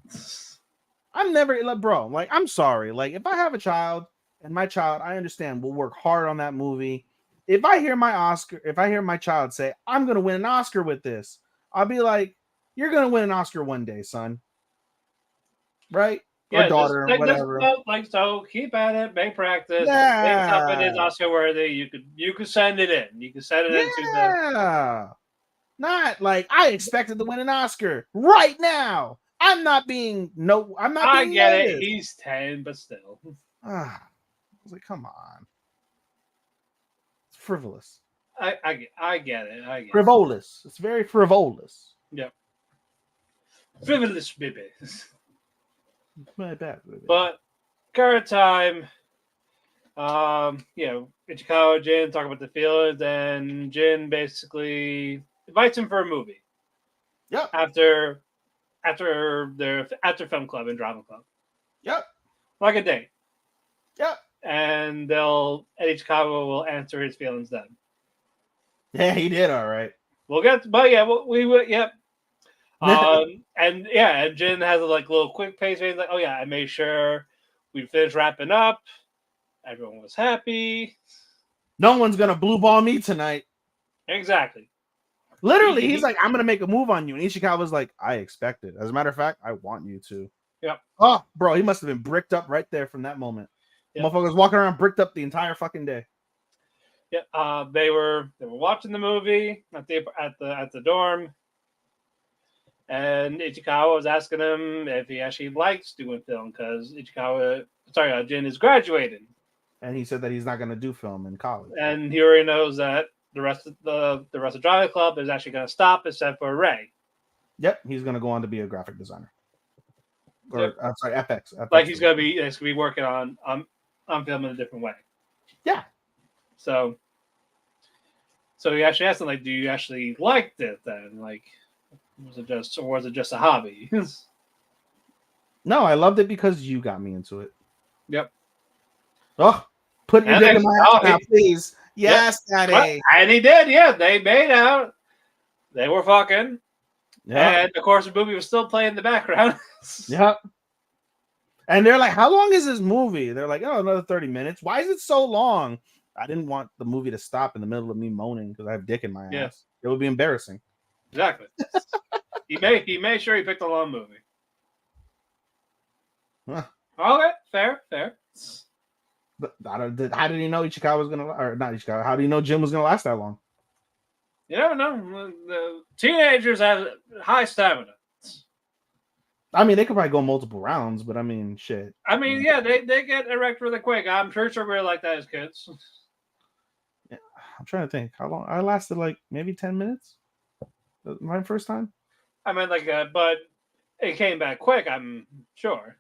I'm never like, bro, like, I'm sorry. Like, if I have a child and my child, I understand, will work hard on that movie. If I hear my child say, I'm gonna win an Oscar with this, I'll be like, you're gonna win an Oscar one day, son. Right? Yeah, or daughter, whatever. So keep at it, make practice. Yeah. If something is Oscar worthy, you could send it in. You can send it into the. Not like I expected to win an Oscar right now. I'm not being I get it. He's 10, but still. I was like, come on. It's frivolous. I get it. Frivolous. It's very frivolous. Yep. Frivolous baby. My bad, baby. But current time, Ichikawa Jin talk about the feelings, and Jin basically invites him for a movie. Yep. After film club and drama club. Yep. Like a date. Yep. And Ichikawa will answer his feelings then. Yeah, he did all right. We'll get, but yeah, we would, yep. And Jin has a little quick pace. He's like, oh yeah, I made sure we finished wrapping up. Everyone was happy. No one's gonna blue ball me tonight. Exactly. Literally, he's like, I'm gonna make a move on you, and Ishikawa's like, I expect it. As a matter of fact, I want you to. Yep. Oh, bro, he must have been bricked up right there from that moment. Yep. Motherfuckers walking around bricked up the entire fucking day. Yeah. They were watching the movie at the dorm. And Ichikawa was asking him if he actually likes doing film because Jin is graduating. And he said that he's not going to do film in college. And he already knows that the rest of Drama Club is actually going to stop except for Ray. Yep, he's going to go on to be a graphic designer. Or I'm sorry, FX. Like he's going to be working on film in a different way. Yeah. So he actually asked him, like, do you actually like this then? Like, was it just a hobby? No, I loved it because you got me into it. Yep. Oh, put your dick in my ass now, please. Yes, yep. Daddy. And he did, yeah. They made out. They were fucking. Yeah. And of course the movie was still playing in the background. Yep. And they're like, how long is this movie? They're like, oh, another 30 minutes. Why is it so long? I didn't want the movie to stop in the middle of me moaning because I have dick in my ass. It would be embarrassing. Exactly. He made sure he picked a long movie. Huh. Okay, fair. But how did he know Ichikawa was gonna, or not Ichikawa? How do you know Jin was gonna last that long? You never know. The teenagers have high stamina. I mean, they could probably go multiple rounds, but I mean, shit. I mean, yeah, they get erect really quick. I'm sure we were like that as kids. Yeah, I'm trying to think how long I lasted. Like maybe 10 minutes. My first time. I mean, but it came back quick. I'm sure.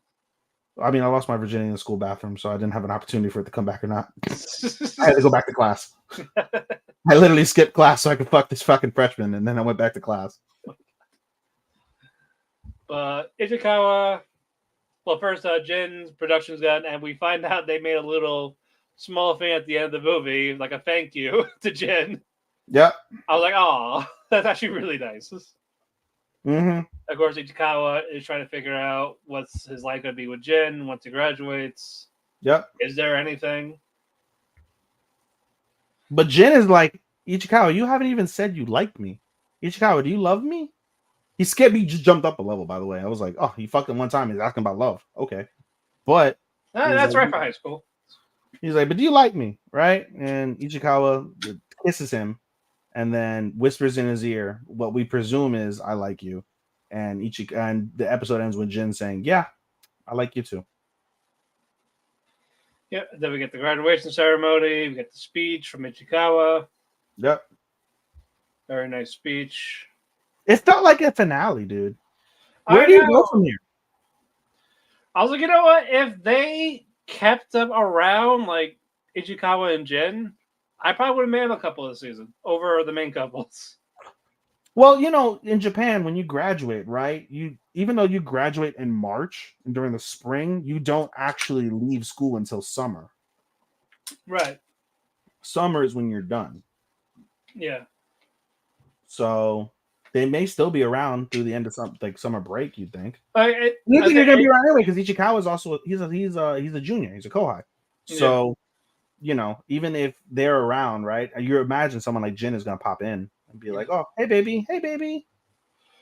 I mean, I lost my virginity in the school bathroom, so I didn't have an opportunity for it to come back or not. I had to go back to class. I literally skipped class so I could fuck this fucking freshman, and then I went back to class. But Ichikawa, well, first Jin's production's done, and we find out they made a little small thing at the end of the movie, like a thank you to Jin. Yep. I was like, oh, that's actually really nice. Mm-hmm. Of course, Ichikawa is trying to figure out what's his life going to be with Jin once he graduates. Yep. Is there anything? But Jin is like, Ichikawa, you haven't even said you like me. Ichikawa, do you love me? He skipped me, just jumped up a level, by the way. I was like, oh, he fucked him one time. He's asking about love. Okay. But That's like, right for high school. He's like, but do you like me? Right? And Ichikawa kisses him and then whispers in his ear what we presume is, I like you. And the episode ends with Jin saying, yeah, I like you too. Yeah, then we get the graduation ceremony. We get the speech from Ichikawa. Yep. Very nice speech. It felt like a finale, dude. Where do you go from here? I was like, you know what? If they kept them around like Ichikawa and Jin, I probably would have made them a couple of seasons over the main couples. Well, you know, in Japan, when you graduate, right? Even though you graduate in March and during the spring, you don't actually leave school until summer. Right. Summer is when you're done. Yeah. So they may still be around through the end of summer break. You'd think. You think they're gonna be around anyway because Ichikawa is also he's a junior. He's a kohai. So you know, even if they're around, right? You imagine someone like Jin is gonna pop in and be like, "Oh, hey baby,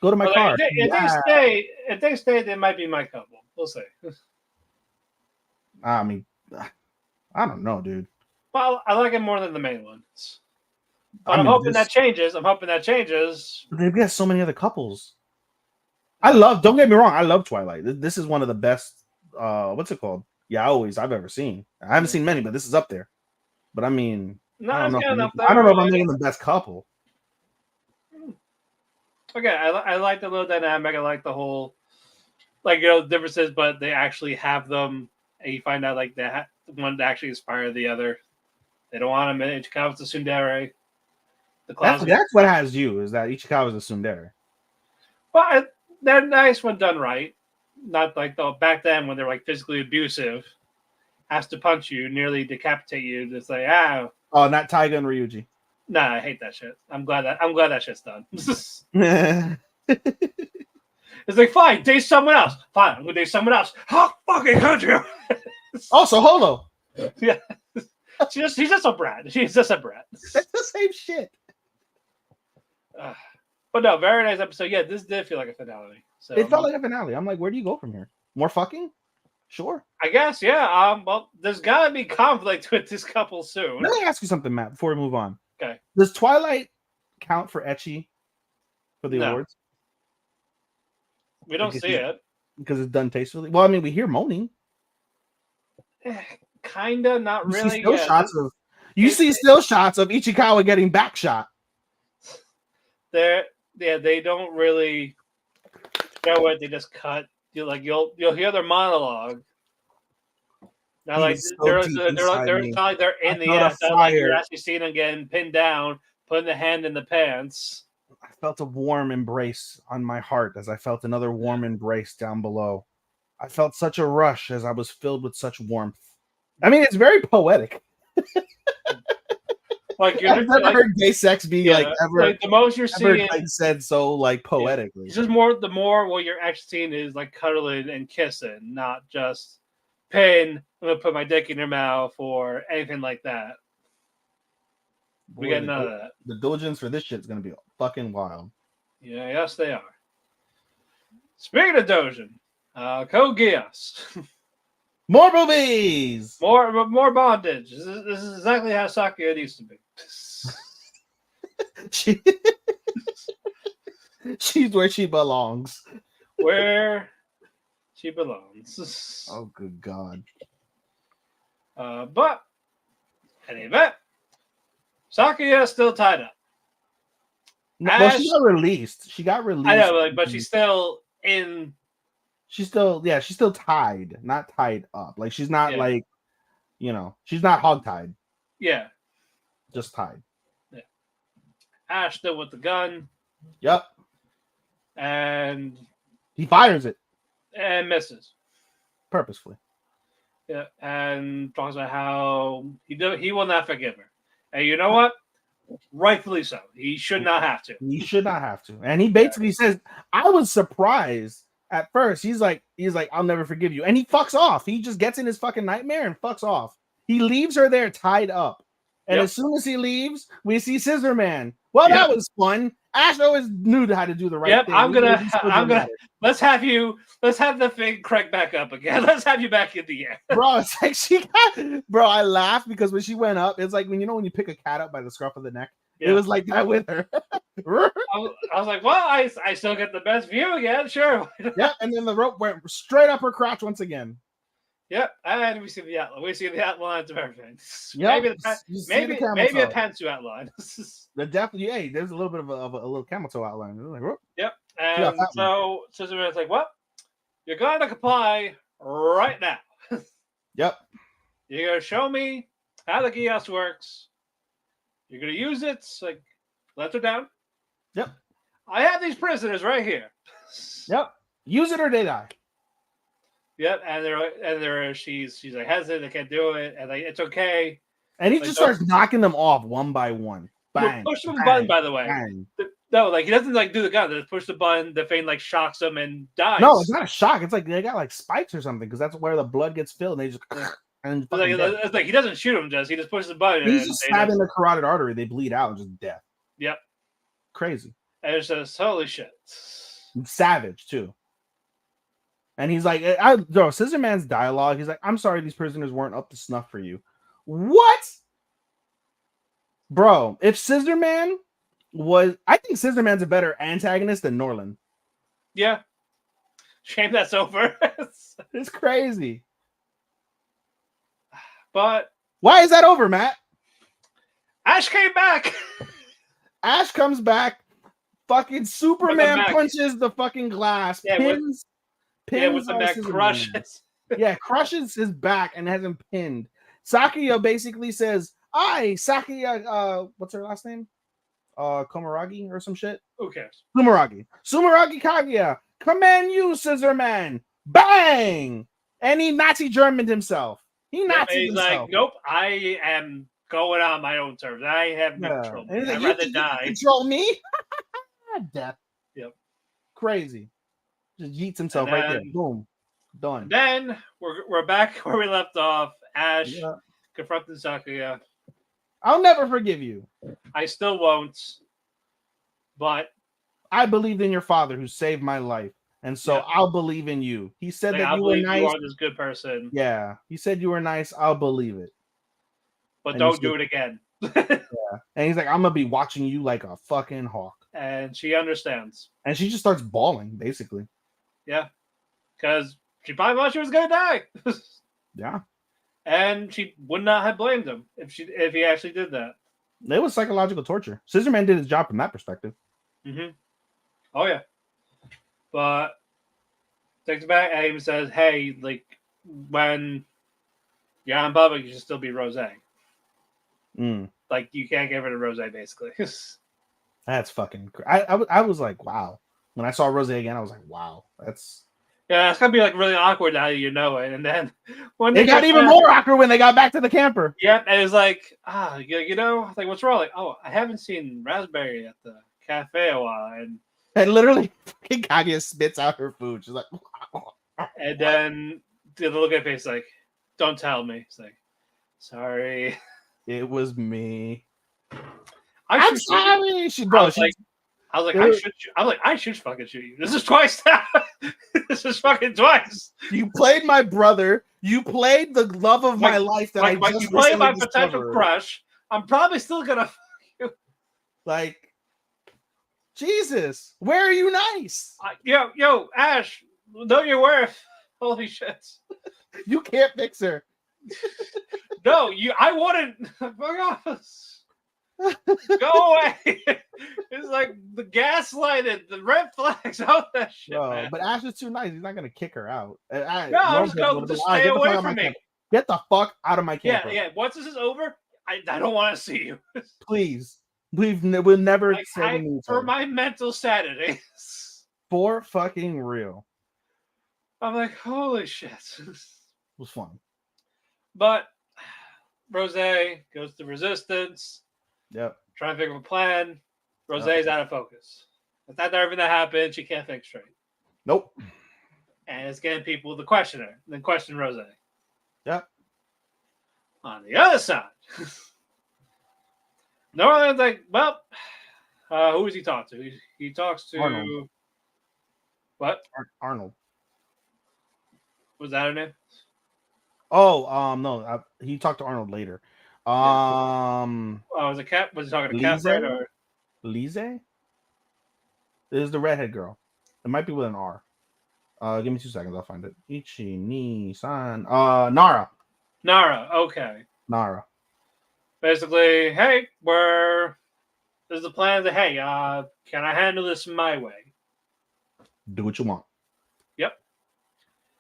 go to my car." If they stay, they might be my couple. We'll see. I mean, I don't know, dude. Well, I like it more than the main ones. But I'm hoping that changes. They've got so many other couples. Don't get me wrong, I love Twilight. This is one of the best, what's it called? Yaois I've ever seen. I haven't seen many, but this is up there. But I mean, I don't know if I'm making the best couple. Okay, I like the little dynamic. I like the whole, differences, but they actually have them, and you find out that one actually inspired the other. They don't want him in Ichikawa's a tsundere. That's what has you, is that Ichikawa's a tsundere. Well, they're nice when done right. Not like back then when they're like physically abusive, has to punch you, nearly decapitate you. Just like oh, not Taiga and Ryuji. Nah, I hate that shit. I'm glad that shit's done. It's like, fine, date someone else. Fine, I'm gonna date someone else. How fucking could you? Also, Holo. Yeah, she's just a brat. She's just a brat. That's the same shit. But no, very nice episode. Yeah, this did feel like a finale. So it felt like a finale. I'm like, where do you go from here? More fucking? Sure. I guess, yeah. Well, there's gotta be conflict with this couple soon. Let me ask you something, Matt, before we move on. Okay. Does Twilight count for ecchi for the awards? We don't see it. Because it's done tastefully. Well, I mean, we hear moaning. Kinda, not really. You see still shots of Ichikawa getting back shot. They don't really show it. They just cut. You'll hear their monologue. Now, they're in the ass. You're actually seeing them getting pinned down, putting the hand in the pants. I felt a warm embrace on my heart as I felt another warm embrace down below. I felt such a rush as I was filled with such warmth. I mean, it's very poetic. I've never heard gay sex be ever. The most you're seeing said so poetically. It's just the more what you're actually seeing is cuddling and kissing, not just pin. I'm gonna put my dick in your mouth or anything like that. We got none of that. The diligence for this shit is gonna be fucking wild. Yeah, yes, they are. Speaking of Dojin, Code Geass. More movies. More bondage. This is exactly how Sakura needs to be. She, she's where she belongs. Where she belongs. Oh, good God. But, in any event, Sakura is still tied up. No, well, she Ash- got released. She got released. I know, but she's still in. She's still tied, not tied up. Like she's not Yeah. she's not hogtied, Yeah. just tied. Ash still with the gun. Yep. And He fires it misses. purposefully. Yeah. And talks about how he will not forgive her. And you know what? Rightfully so. He should not have to. He should not have to. And he basically says, I was surprised at first. He's like, I'll never forgive you. And he fucks off. He just gets in his fucking nightmare and fucks off. He leaves her there tied up. And as soon as he leaves, we see Scissor Man. Well, that was fun. Ash always knew how to do the right thing. I'm gonna let's have the thing crank back up again. Let's have you back in the air. Bro, it's like I laughed because when she went up, it's like when you pick a cat up by the scruff of the neck. Yeah. It was like that with her. I was like, well, I still get the best view again, sure. Yeah, and then the rope went straight up her crotch once again. Yep, and we see the outline. We see the outlines of everything. Yep. Maybe a pantsuit outline. There's a little bit of a little camel toe outline. Like, yep, and so Scissorman's like, "What? You're going to comply right now." Yep. You're going to show me how the Geass works. You're going to use it. Like, let her down. Yep. I have these prisoners right here. Yep. Use it or they die. Yep, and she's like hesitant, I can't do it, and like it's okay. And he just starts knocking them off one by one. Bang. Push the button, by the way. Bang. No, like he doesn't like do the gun. Just push the button. The thing like shocks him and dies. No, it's not a shock. It's like they got like spikes or something because that's where the blood gets filled. And they just and it's like he doesn't shoot him. He just pushes the button. He's just stabbing the carotid artery. They bleed out, just death. Yep. Crazy. And it's just holy shit. Savage too. And he's like, Scissor Man's dialogue. He's like, I'm sorry, these prisoners weren't up to snuff for you. What? Bro, if Scissor Man I think Scissor Man's a better antagonist than Norland. Yeah. Shame that's over. It's crazy. But why is that over, Matt? Ash came back. Ash comes back. Fucking Superman punches the fucking glass. Yeah, pins with the back crushes. Yeah, crushes his back and has him pinned. Sakuya basically says, Sakuya, what's her last name? Komaragi or some shit? Who cares? Sumeragi Kaguya. Command you, Scissor Man. Bang! And he Nazi Germaned himself. He's like, nope, I am going on my own terms. I have no control. I'd rather die. Control me? Death. Yep. Crazy. Just yeets himself right there. Boom. Done. Then we're back where we left off. Ash confronting Sakuya. I'll never forgive you. I still won't. But I believed in your father who saved my life. And so I'll believe in you. He said that you were nice. You are this good person. Yeah. He said you were nice. I'll believe it. But don't do it again. Yeah. And he's like, I'm going to be watching you like a fucking hawk. And she understands. And she just starts bawling, basically. Yeah. Because she probably thought she was going to die. Yeah. And she would not have blamed him if he actually did that. It was psychological torture. Scissor Man did his job from that perspective. Mm-hmm. Oh, yeah. But takes it back and even says, hey, like, when you're in public, you should still be rosé. Like, you can't get rid of rosé, basically. That's fucking... I was like, wow. When I saw rosé again, I was like, wow. That's... Yeah, it's gonna be like really awkward now you know it. And then when they got even more awkward when they got back to the camper. Yeah, and it's like, you know, like what's wrong? Like, oh, I haven't seen Raspberry at the cafe a while, and literally, fucking Kaguya spits out her food. She's like, and then the look at face like, don't tell me. It's like, sorry, it was me. I'm sorry. I was like, I should fucking shoot you. This is twice now. This is fucking twice. You played my brother. You played the love of my life that I Like just you play my recently potential discovered. crush. I'm probably still gonna. Like, Jesus, where are you nice? Yo, Ash, know your worth. Holy shit. You can't fix her. No, I wouldn't. Fuck off. Go away. It's like the gaslighted, the red flags, all that shit, man. But Ash is too nice. He's not gonna kick her out. No, I'm just going to stay away from me. Get the fuck out of my camper. Yeah. Once this is over, I don't want to see you. Please. We'll never for my mental sanity. For fucking real. I'm like, holy shit. It was fun. But Rose goes to Resistance. Yep. Trying to figure out a plan. Rose's out of focus. After everything that happened, she can't think straight. Nope. And it's getting people to question her, then question Rose. Yep. On the other side, Norland's like, well, who does he talk to? He talks to Arnold. What? Arnold. Was that her name? Oh, no. He talked to Arnold later. Was it Cat? Was he talking to Cat or Lise? This is the redhead girl. It might be with an R. Give me 2 seconds. I'll find it. Ichi ni san. Nara. Okay. Nara. Basically, hey, there's the plan that hey, can I handle this my way? Do what you want. Yep.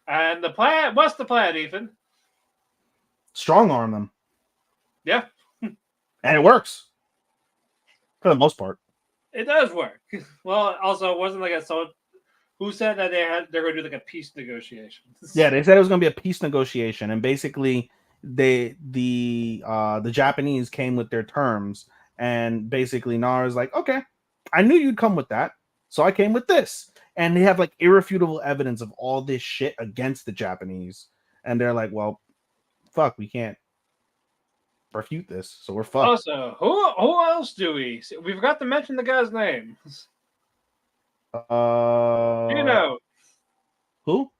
And the plan. What's the plan, Ethan? Strong arm them. Yeah. And it works. For the most part. It does work. Well, also, it wasn't like a so. Who said that they're going to do like a peace negotiation? Yeah, they said it was going to be a peace negotiation, and basically, the Japanese came with their terms, and basically Nara's like, okay, I knew you'd come with that, so I came with this, and they have like irrefutable evidence of all this shit against the Japanese, and they're like, well, fuck, we can't refute this, so we're fucked. Also, who else do we see? We forgot to mention the guy's name. Gino. Who?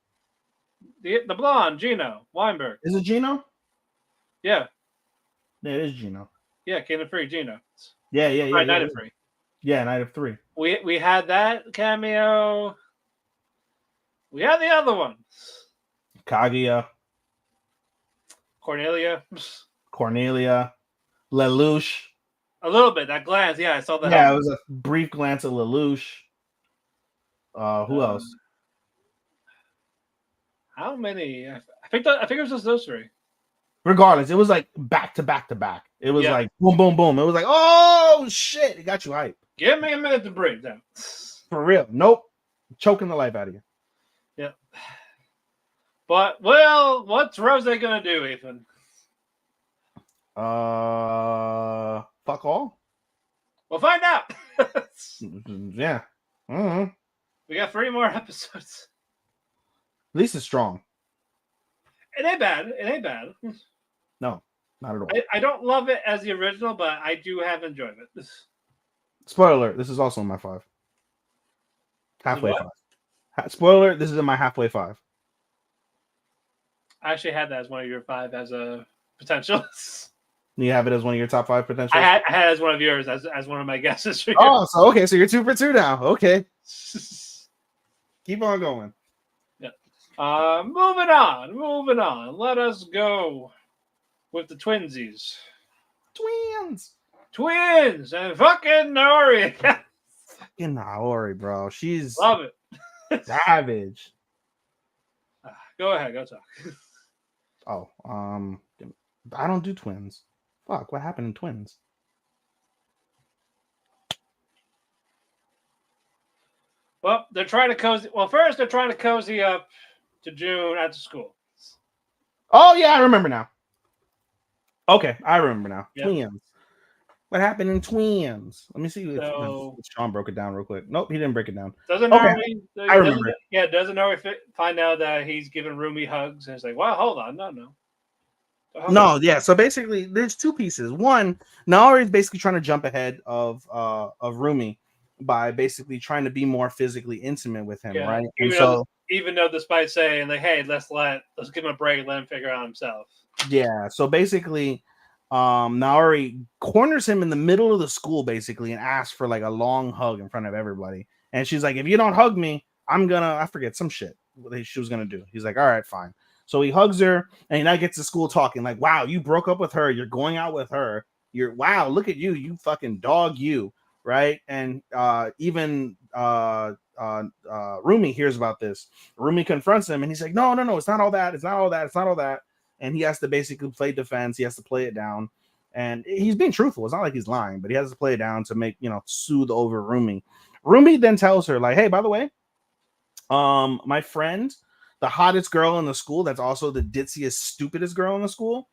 The blonde, Gino Weinberg. Is it Gino? Yeah. Yeah, it is Gino. Yeah, Kingdom Free, Gino. Yeah. Right, Night of Free. Yeah, Night of 3. We had that cameo. We had the other one. Kaguya. Cornelia. Lelouch. A little bit, that glance. Yeah, I saw that. Yeah, it was a brief glance at Lelouch. Who else? How many? I think it was just those three. Regardless, it was like back to back to back. It was like boom, boom, boom. It was like, oh shit, it got you hype. Give me a minute to breathe down. For real. Nope. Choking the life out of you. Yeah. But well, what's Rose gonna do, Ethan? Fuck all. We'll find out. Yeah. Mm-hmm. We got 3 more episodes. At least it's strong. It ain't bad. No, not at all. I don't love it as the original, but I do have enjoyment. Spoiler alert, this is also in my 5. Halfway 5. Spoiler alert, this is in my halfway 5. I actually had that as one of your 5 as a potential. You have it as one of your top 5 potentials? I had it as one of yours as one of my guesses. Oh, so okay, so you're 2 for 2 now. Okay. Keep on going. Yeah. Moving on. Let us go with the twinsies. Twins and fucking Nori. Fucking Naori, bro. She's Love it. savage. Go ahead, go talk. Oh, I don't do twins. Fuck, what happened in twins? Well, they're trying to cozy. Well, first they're trying to cozy up to June at the school. Oh yeah, I remember now. Okay, I remember now. Yep. Twins. What happened in twins? Let me see if So- Sean broke it down real quick. Nope, he didn't break it down. Doesn't Okay, Nori? I remember it. Yeah, doesn't Nori find out that he's giving Rumi hugs? And it's like, well, hold on, no. No, yeah. So basically, there's 2 pieces. One, Naori is basically trying to jump ahead of Rumi by basically trying to be more physically intimate with him, Yeah. right? And so Even though despite saying like, hey, let's give him a break, let him figure out himself. yeah, so basically Naori corners him in the middle of the school basically and asks for like a long hug in front of everybody. And she's like, if you don't hug me, I forget some shit what she was gonna do. He's like, all right, fine. So he hugs her and he now gets to school talking like, wow, you broke up with her, you're going out with her, wow, look at you fucking dog, you, right? And even Rumi hears about this. Rumi confronts him and he's like, no, it's not all that, it's not all that. And he has to basically play defense, he has to play it down, and he's being truthful. It's not like he's lying, but he has to play it down to make, soothe over Rumi. Rumi then tells her like, hey, by the way, my friend, the hottest girl in the school, that's also the ditziest, stupidest girl in the school,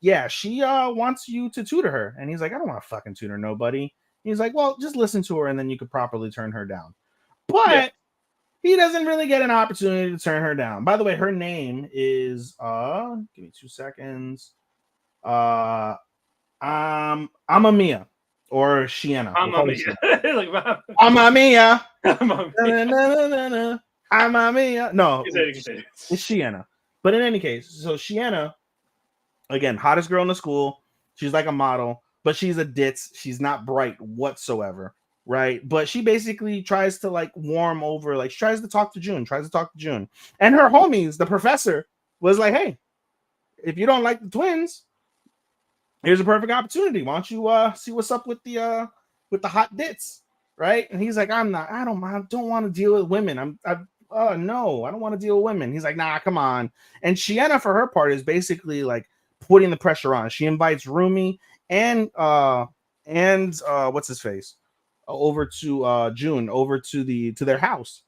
yeah, she wants you to tutor her. And he's like, I don't want to fucking tutor nobody. He's like, well, just listen to her and then you could properly turn her down. But he doesn't really get an opportunity to turn her down. By the way, her name is give me 2 seconds. Amamiya or Shiena. Amamiya. Amamiya. Amamiya. Amamiya. No, It's Shiena. But in any case, so Shiena, again, hottest girl in the school. She's like a model, but she's a ditz. She's not bright whatsoever, right? But she basically tries to like warm over, like she tries to talk to June, and her homies, the professor, was like, hey, if you don't like the twins, here's a perfect opportunity. Why don't you see what's up with the hot dits, right? And he's like, I don't want to deal with women. No, I don't want to deal with women. He's like, nah, come on. And Shiena, for her part, is basically like putting the pressure on. She invites Rumi and what's his face over to June, over to their house.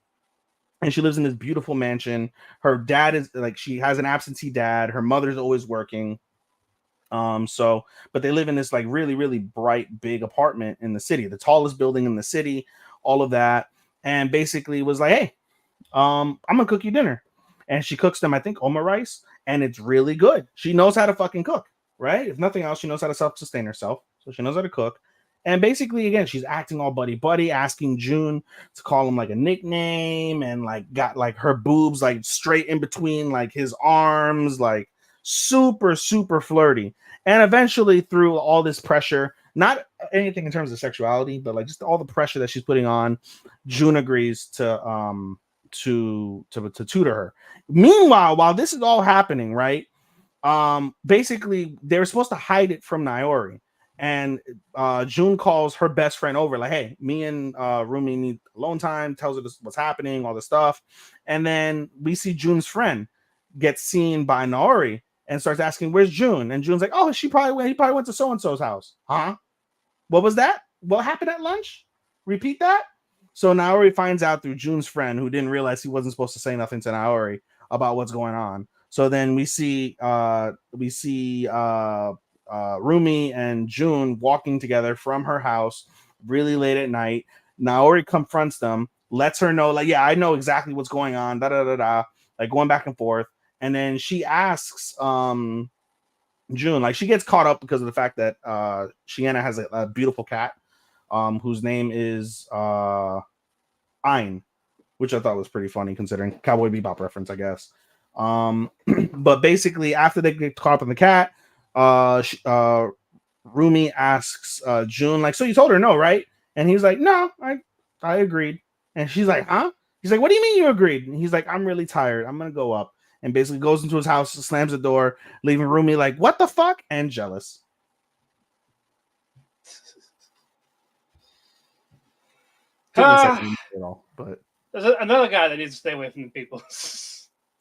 And she lives in this beautiful mansion. Her dad is like, she has an absentee dad. Her mother's always working. But they live in this like really, really bright, big apartment in the city, the tallest building in the city, all of that. And basically was like, hey, I'm gonna cook you dinner. And she cooks them, I think, oma rice, and it's really good. She knows how to fucking cook, right? If nothing else, she knows how to self-sustain herself. So she knows how to cook. And basically, again, she's acting all buddy-buddy, asking June to call him like a nickname, and like got like her boobs like straight in between like his arms, like super, super flirty. And eventually, through all this pressure, not anything in terms of sexuality, but like just all the pressure that she's putting on, June agrees to tutor her. Meanwhile, while this is all happening, right? Basically they were supposed to hide it from Naori, and June calls her best friend over, like, hey, me and Rumi need alone time, tells her what's happening, all this stuff. And then we see June's friend get seen by Naori and starts asking, where's June? And June's like, oh, he probably went to so-and-so's house. Huh? What was that? What happened at lunch? Repeat that. So Naori finds out through June's friend, who didn't realize he wasn't supposed to say nothing to Naori about what's going on. So then we see Rumi and June walking together from her house really late at night. Naori confronts them, lets her know, like, yeah, I know exactly what's going on, like going back and forth. And then she asks June, like, she gets caught up because of the fact that Shiena has a beautiful cat, whose name is Ein, which I thought was pretty funny considering Cowboy Bebop reference, I guess. But basically, after they get caught up in the cat, Rumi asks June, like, so you told her no, right? And he's like, no, I agreed. And she's like, huh? He's like, what do you mean you agreed? And he's like, I'm really tired, I'm gonna go up. And basically goes into his house, slams the door, leaving Rumi like, what the fuck? And jealous. But But there's another guy that needs to stay away from the people.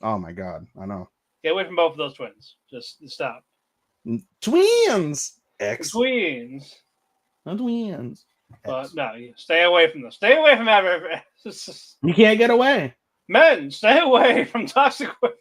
oh my god, I know. Get away from both of those twins. Just stop. Twins. Twins. Not twins. But no, stay away from them. Stay away from everything. You can't get away. Men, stay away from toxic women.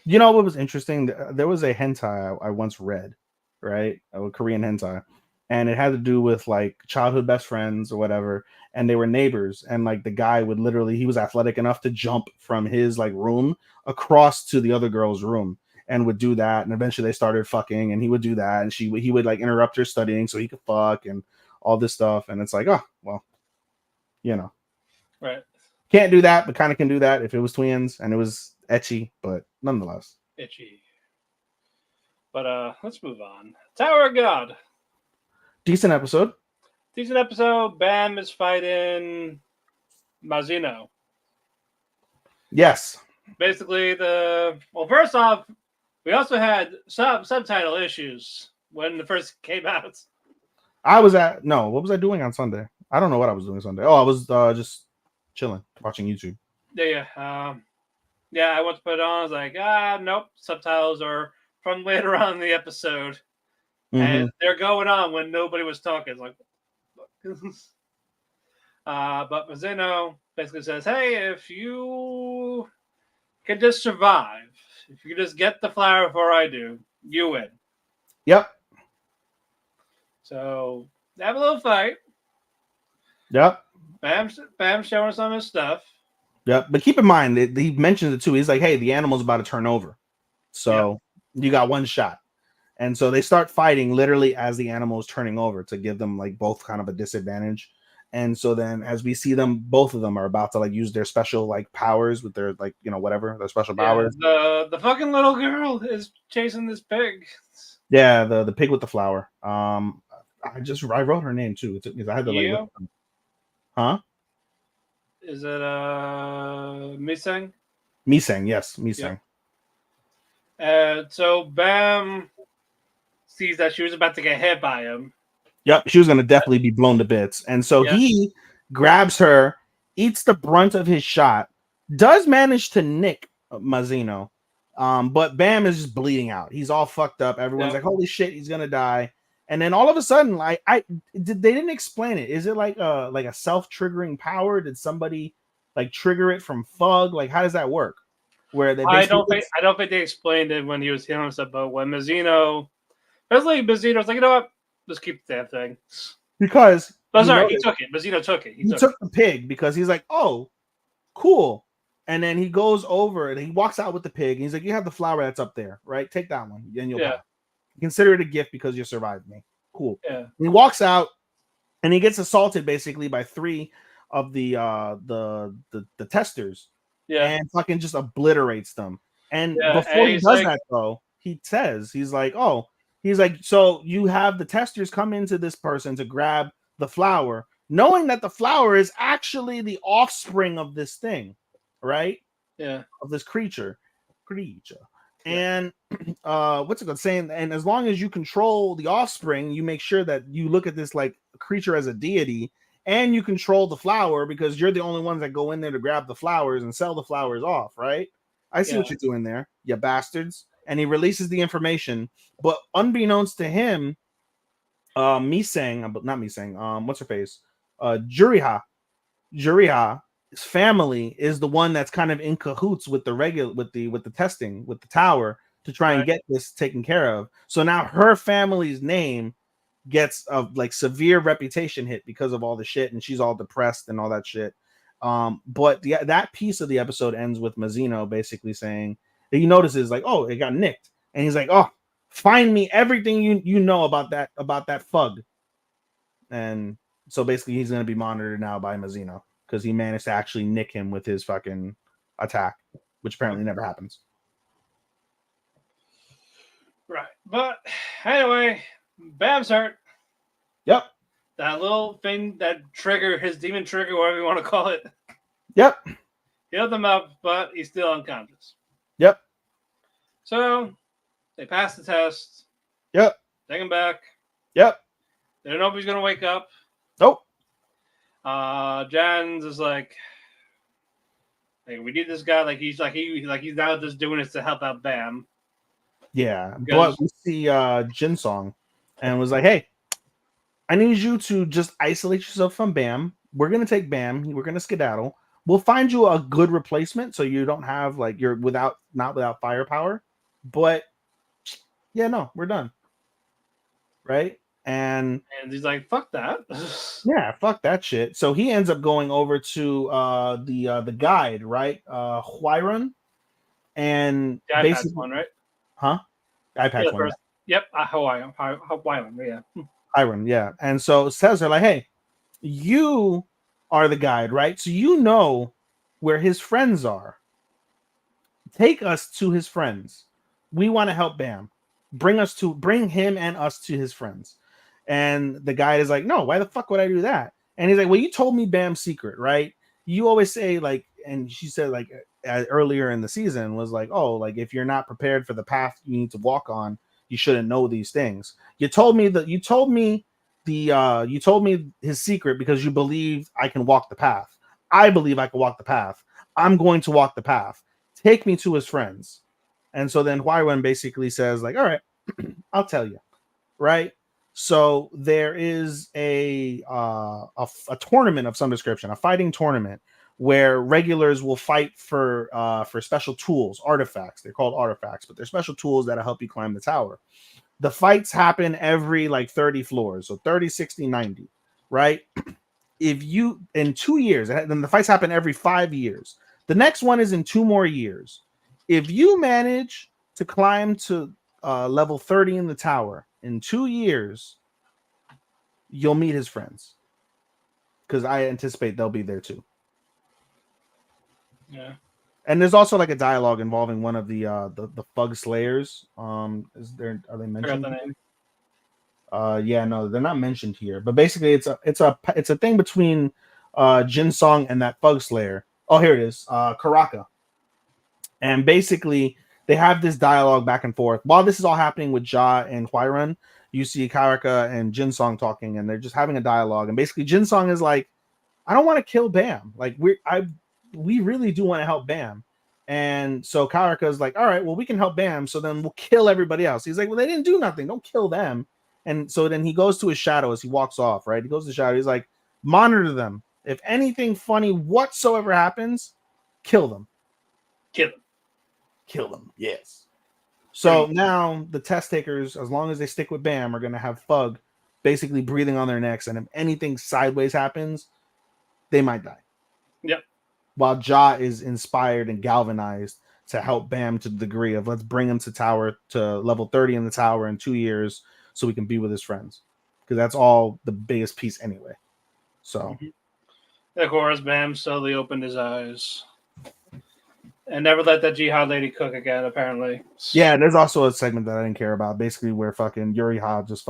You know what was interesting? There was a hentai I once read, right? A Korean hentai. And it had to do with like childhood best friends or whatever. And they were neighbors. And like the guy would literally, he was athletic enough to jump from his like room across to the other girl's room and would do that. And eventually they started fucking and he would do that. And he would like interrupt her studying so he could fuck and all this stuff. And it's like, oh, well, you know, Right. can't do that, but kind of can do that if it was twins and it was etchy, but nonetheless. Itchy. But let's move on. Tower of God. Decent episode. Decent episode. Bam is fighting Mazino. Yes. Basically, first off, we also had subtitle issues when the first came out. What was I doing on Sunday? I don't know what I was doing Sunday. Oh, I was just chilling, watching YouTube. Yeah. I went to put it on. I was like, nope. Subtitles are from later on in the episode, and they're going on when nobody was talking. It's like, but Mazzino basically says, "Hey, if you can just survive, if you can just get the flower before I do, you win." Yep. So they have a little fight. Yep. Bam showing some of his stuff. Yep. But keep in mind that he mentions it too. He's like, "Hey, the animal's about to turn over, so you got one shot." And so they start fighting literally as the animal is turning over to give them like both kind of a disadvantage. And so then as we see them, both of them are about to like use their special like powers with their like, whatever, their special powers. The fucking little girl is chasing this pig. Yeah, the pig with the flower. I wrote her name too. Because I had to like look. Huh? Is it Miseng? Miseng, yes, Miseng. So Bam sees that she was about to get hit by him. Yep, she was going to definitely be blown to bits. And so he grabs her, eats the brunt of his shot, does manage to nick Mazzino. But Bam is just bleeding out. He's all fucked up. Everyone's like, holy shit, he's going to die. And then all of a sudden, like they didn't explain it. Is it like a self-triggering power? Did somebody like trigger it from Fug? Like, how does that work? Where they I don't think they explained it when he was healing himself, but when Mazzino's like, you know what? Just keep the damn thing. Because he took it. Mazzino took it. He took the pig because he's like, oh, cool. And then he goes over and he walks out with the pig. And he's like, you have the flower that's up there, right? Take that one. And you'll pass. Consider it a gift because you survived me. Cool. Yeah. And he walks out and he gets assaulted basically by 3 of the testers. Yeah. And fucking just obliterates them. And before he does that though, he says, he's like, so you have the testers come into this person to grab the flower, knowing that the flower is actually the offspring of this thing, right? Yeah. Of this creature. And what's it called? Saying, and as long as you control the offspring, you make sure that you look at this like creature as a deity, and you control the flower because you're the only ones that go in there to grab the flowers and sell the flowers off, right? I see what you're doing there, you bastards. And he releases the information, but unbeknownst to him, what's her face? Juriha's family is the one that's kind of in cahoots with the testing with the tower to try and get this taken care of. So now her family's name gets a like severe reputation hit because of all the shit, and she's all depressed and all that shit. But that piece of the episode ends with Mazzino basically saying that he notices like, oh, it got nicked, and he's like, oh, find me everything you know about that Fug. And so basically he's going to be monitored now by Mazzino because he managed to actually nick him with his fucking attack, which apparently never happens. Right. But anyway, Bam's hurt. Yep. That little thing that trigger, his demon trigger, whatever you want to call it. Yep. Healed him up, but he's still unconscious. Yep. So they pass the test. Yep. Take him back. Yep. They don't know if he's gonna wake up. Nope. Jan's is like, hey, we need this guy. He's now just doing this to help out Bam. Yeah, but we see Jin Song and was like, hey, I need you to just isolate yourself from Bam. We're gonna take Bam. We're gonna skedaddle. We'll find you a good replacement so you don't have like you're not without firepower. But yeah, no, we're done. Right? And he's like, fuck that. Yeah, fuck that shit. So he ends up going over to the guide, right? Huiron. And the basically one, right? Huh? iPad one. Yep, Hawaiian, yeah. Hiram, yeah. And so it says her like, hey, you are the guide, right? So you know where his friends are. Take us to his friends. We want to help Bam. Bring him and us to his friends. And the guide is like, no, why the fuck would I do that? And he's like, well, you told me Bam's secret, right? You always say like, and she said like earlier in the season was like, oh, like if you're not prepared for the path you need to walk on, you shouldn't know these things. You told me his secret because you believe I can walk the path. I believe I can walk the path. I'm going to walk the path. Take me to his friends. And so then Huaywen basically says like, all right, I'll tell you, right? So there is a tournament of some description, a fighting tournament where regulars will fight for special tools, artifacts. They're called artifacts, but they're special tools that'll help you climb the tower. The fights happen every like 30 floors, so 30, 60, 90, right? If you in 2 years, then the fights happen every 5 years. The next one is in 2 more years. If you manage to climb to level 30 in the tower in 2 years, you'll meet his friends. Because I anticipate they'll be there too. Yeah. And there's also like a dialogue involving one of the Fug Slayers. Are they mentioned? Yeah, no, they're not mentioned here. But basically, it's a thing between Jin Song and that Fug Slayer. Oh, here it is, Karaka. And basically, they have this dialogue back and forth. While this is all happening with Ja and Huayren, you see Karaka and Jin Song talking, and they're just having a dialogue. And basically, Jin Song is like, I don't want to kill Bam. Like we really do want to help Bam. And so Karaka is like, all right, well, we can help Bam. So then we'll kill everybody else. He's like, well, they didn't do nothing. Don't kill them. And so then he goes to his shadow as he walks off, right? He goes to the shadow. He's like, monitor them. If anything funny whatsoever happens, kill them. Kill them. Kill them. Yes. So now the test takers, as long as they stick with Bam, are going to have Fug basically breathing on their necks. And if anything sideways happens, they might die. Yep. While Ja is inspired and galvanized to help Bam to the degree of let's bring him to level 30 in the tower in 2 years so we can be with his friends. Because that's all the biggest piece anyway. So of course, Bam slowly opened his eyes. And never let that jihad lady cook again, apparently. Yeah, there's also a segment that I didn't care about, basically where fucking Yuri Ha just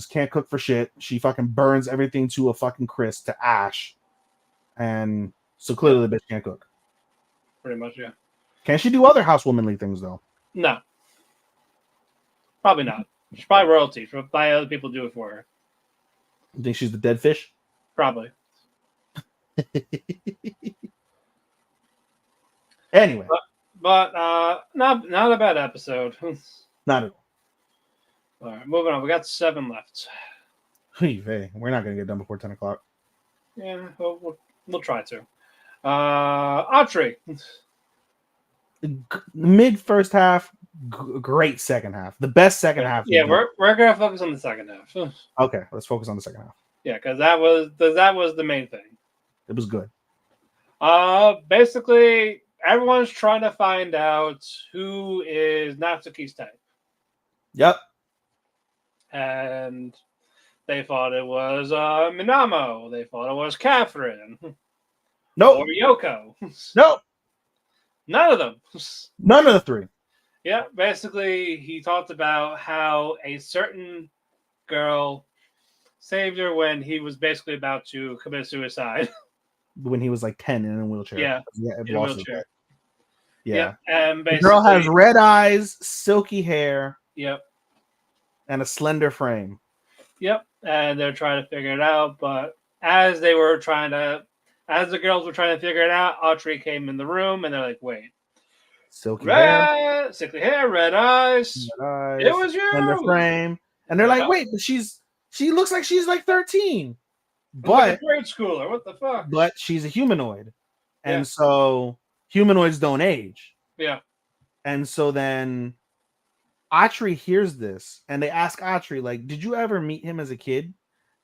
can't cook for shit. She fucking burns everything to a fucking crisp, to ash. And so clearly the bitch can't cook. Pretty much, yeah. Can she do other housewomanly things though? No. Probably not. She's probably royalty. She'll buy other people do it for her. You think she's the dead fish? Probably. Anyway. But not a bad episode. Not at all. All right, moving on. We got 7 left. Hey, we're not going to get done before 10 o'clock. Yeah, we'll try to. Autry. Mid first half, great second half. The best second half. Yeah, we're going to focus on the second half. Okay, let's focus on the second half. Yeah, because that was the main thing. It was good. Basically, everyone's trying to find out who is Natsuki's type. Yep. And they thought it was Minamo. They thought it was Catherine. Nope. Or Yoko. Nope. None of them. None of the 3. Yeah, basically, he talked about how a certain girl saved her when he was basically about to commit suicide. When he was like 10 and in a wheelchair. Yeah, in a wheelchair. Yeah. And basically, the girl has red eyes, silky hair. Yep. And a slender frame. Yep. And they're trying to figure it out, but as the girls were trying to figure it out, Autry came in the room and they're like, wait. Silky hair, red eyes. It was you. Slender frame. And they're like, wait, but she looks like she's like 13. But like a grade schooler, what the fuck? But she's a humanoid. And so humanoids don't age. Yeah. And so then Autry hears this and they ask Autry, like, did you ever meet him as a kid?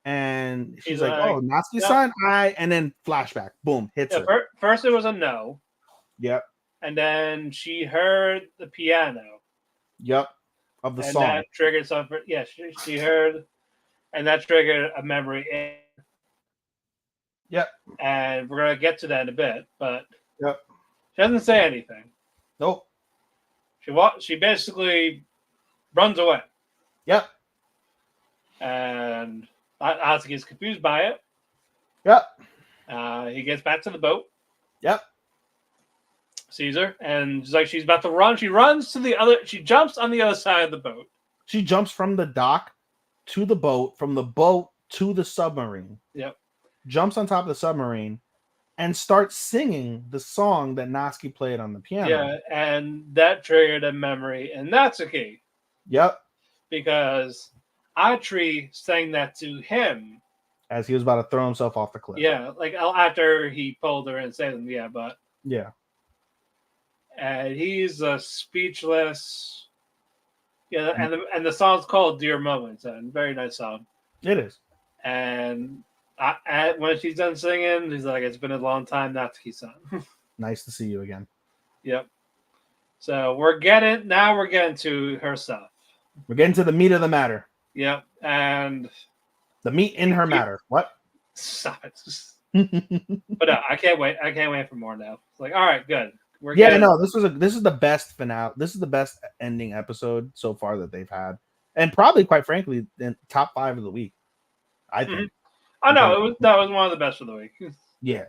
And she's like, oh, Natsuki's son? And then flashback. Boom. Hits her. First it was a no. Yep. And then she heard the piano. Yep. Of the song. And that triggered something. Yeah, she heard. And that triggered a memory. Yep. And we're gonna get to that in a bit, but Yep. she doesn't say anything. Nope. She basically runs away, Yep. and Atsuki gets confused by it. Yep. He gets back to the boat, Yep. sees her, and she's about to run. She runs to the other. She jumps on the other side of the boat. She jumps from the dock to the boat, from the boat to the submarine. Yep. Jumps on top of the submarine and starts singing the song that Natsuki played on the piano. Yeah, and that triggered a memory in Natsuki. Yep. Because Atri sang that to him as he was about to throw himself off the cliff. Yeah, like after he pulled her and saved him. Yeah, but Yeah. And he's speechless. Yeah, and the song's called "Dear Moments," and very nice song. It is. And when she's done singing, he's like, "It's been a long time, Natsuki-san." Nice to see you again. Yep. So we're getting to her stuff. We're getting to the meat of the matter. Yep, and the meat in her matter. What? Stop it. But no, I can't wait. I can't wait for more now. It's like, all right, good. This is the best finale. This is the best ending episode so far that they've had, and probably, quite frankly, in top 5 of the week. I think. I know that was one of the best for the week. Yeah.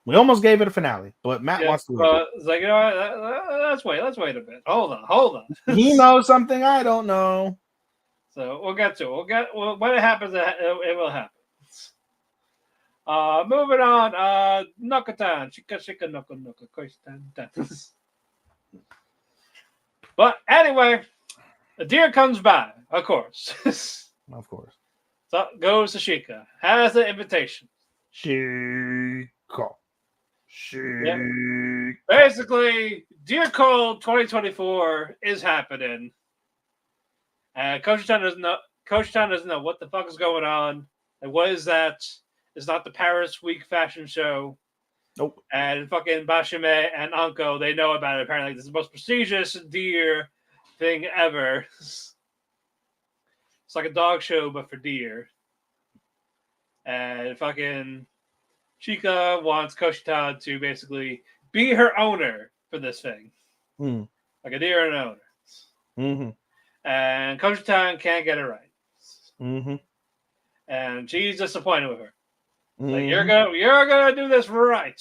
We almost gave it a finale, but Matt wants to. It's like, you know what? Let's wait a bit. Hold on. He knows something I don't know. So we'll get to it. When it happens, it will happen. Moving on. Nokatan. Shika noko noko koistan. But anyway, a deer comes by, of course. Of course. So goes to Shika. Has the invitation. Shika. Yep. Basically, Deer Cold 2024 is happening. And Koshi-chan doesn't know what the fuck is going on. And what is that? It's not the Paris Week fashion show. Nope. And fucking Bashime and Anko, they know about it. Apparently, this is the most prestigious deer thing ever. It's like a dog show, but for deer. And fucking Chika wants Koshi-chan to basically be her owner for this thing. Like a deer and an owner. Mm-hmm. And Koshi-chan can't get it right. Mm-hmm. And she's disappointed with her. Mm-hmm. Like, you're gonna do this right.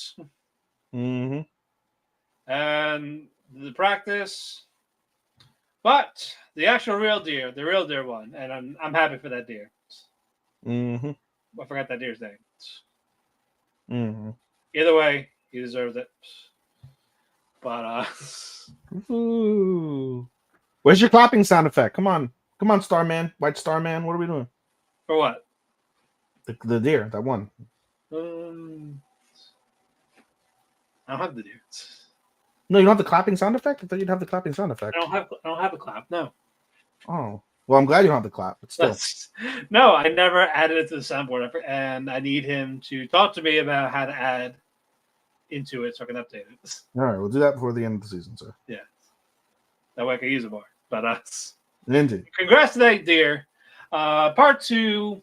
Mm-hmm. And the practice. But the actual real deer won. And I'm happy for that deer. Mm-hmm. I forgot that deer's name. Mm-hmm. Either way, he deserves it. But Ooh. Where's your clapping sound effect? Come on, Starman, White Starman. What are we doing? For what? The deer that won. I don't have the deer. No, you don't have the clapping sound effect. I thought you'd have the clapping sound effect. I don't have a clap. No. Oh, well, I'm glad you don't have the clap, but still. No, I never added it to the soundboard, and I need him to talk to me about how to add into it so I can update it. All right, we'll do that before the end of the season, sir. Yeah, that way I can use it more. But Indeed. Congrats to that deer. Part 2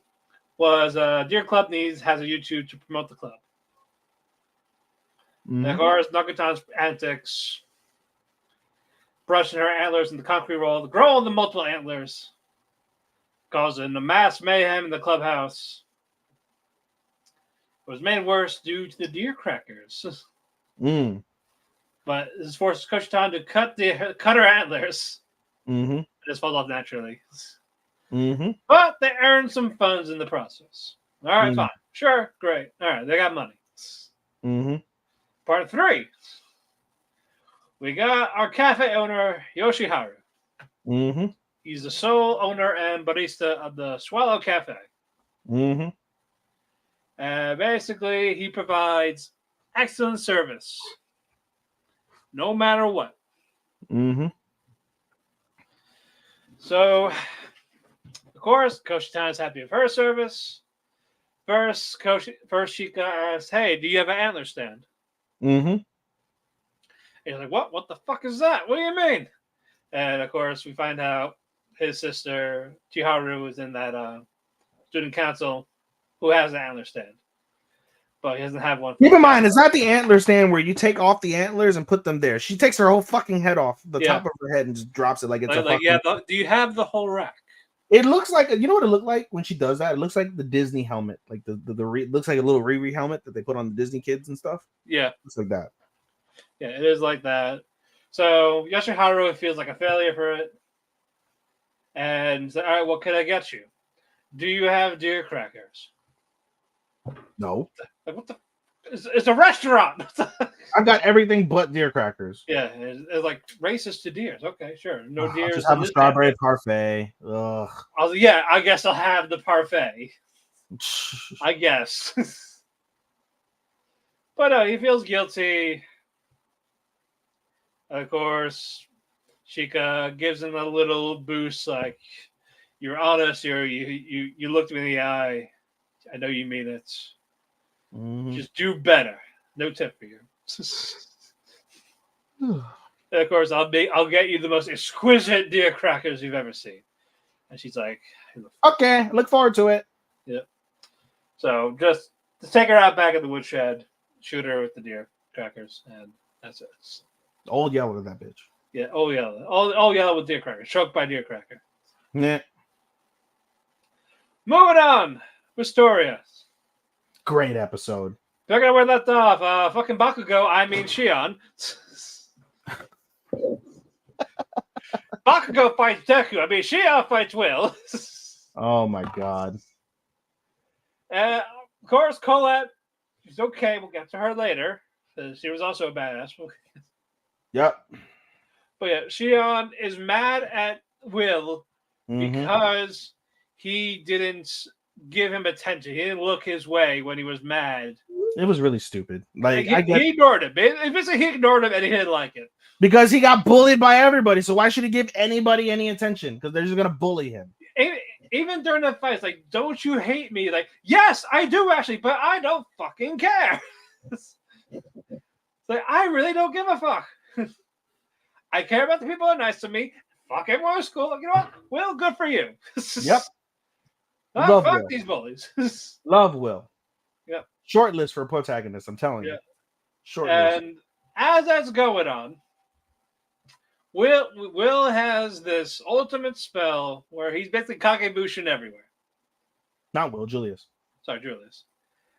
was Deer Club has a YouTube to promote the club. Mm-hmm. And of course, Nagatan's antics, brushing her antlers in the concrete roll, the girl in the multiple antlers, causing a mass mayhem in the clubhouse. It was made worse due to the deer crackers. But this forces Koshi-chan to cut her antlers. Mm-hmm. It just falls off naturally. Mm-hmm. But they earned some funds in the process. All right, fine. Sure, great. All right, they got money. Mm-hmm. Part 3. We got our cafe owner, Yoshiharu. Mm-hmm. He's the sole owner and barista of the Swallow Cafe. Mm-hmm. And basically, he provides excellent service, no matter what. Mm-hmm. So, of course, Koshi-chan is happy with her service. First, Shika asks, "Hey, do you have an antler stand?" Mm-hmm. And he's like, "What? What the fuck is that? What do you mean?" And of course, we find out his sister Chiharu is in that student council who has an antler stand. but he doesn't have one. Keep in mind, it's not the antler stand where you take off the antlers and put them there. She takes her whole fucking head off the top of her head and just drops it like it's do you have the whole rack? It looks like, you know what it looked like when she does that? It looks like the Disney helmet, like it looks like a little Riri helmet that they put on the Disney kids and stuff. Yeah, it's like that. Yeah, it is like that. So Yoshiharu feels like a failure for it, and said, "All right, what can I get you? Do you have deer crackers?" No. Like, what the? It's a restaurant. I've got everything but deer crackers. Yeah, it's like racist to deers. Okay, sure. No deer. Just have a strawberry parfait. Ugh. I guess I'll have the parfait. I guess. But no, he feels guilty. Of course, Shika gives him a little boost, like, "You're honest. You looked me in the eye. I know you mean it. Just do better. No tip for you." And of course, I'll get you the most exquisite deer crackers you've ever seen. And she's like, "Okay, look forward to it." Yeah. So just to take her out back at the woodshed, shoot her with the deer crackers, and that's it. Old yellow, that bitch. Yeah, old yellow. All yellow with deer crackers. Choked by deer cracker. Yeah. Moving on. Wistoria. Great episode. Back on where we left off. Fucking Bakugo, I mean Shion. Bakugo fights Deku. I mean Shion fights Will. Oh my god. Of course, Colette, she's okay. We'll get to her later. She was also a badass. Yep. But yeah, Shion is mad at Will because he didn't give him attention. He didn't look his way when he was mad. It was really stupid. Like, he ignored him. He ignored him and he didn't like it. Because he got bullied by everybody. So why should he give anybody any attention? Because they're just gonna bully him. Even during the fights, like, "Don't you hate me?" Like, "Yes, I do actually, but I don't fucking care." It's like, I really don't give a fuck. I care about the people who are nice to me. Fuck everyone at school. Like, you know what? Will, good for you. Yep. Fuck Will. These bullies. Love Will. Yep. Short list for a protagonist, I'm telling you. Short list. And as that's going on, Will has this ultimate spell where he's basically Kagebushin everywhere. Not Will, Julius. Sorry, Julius.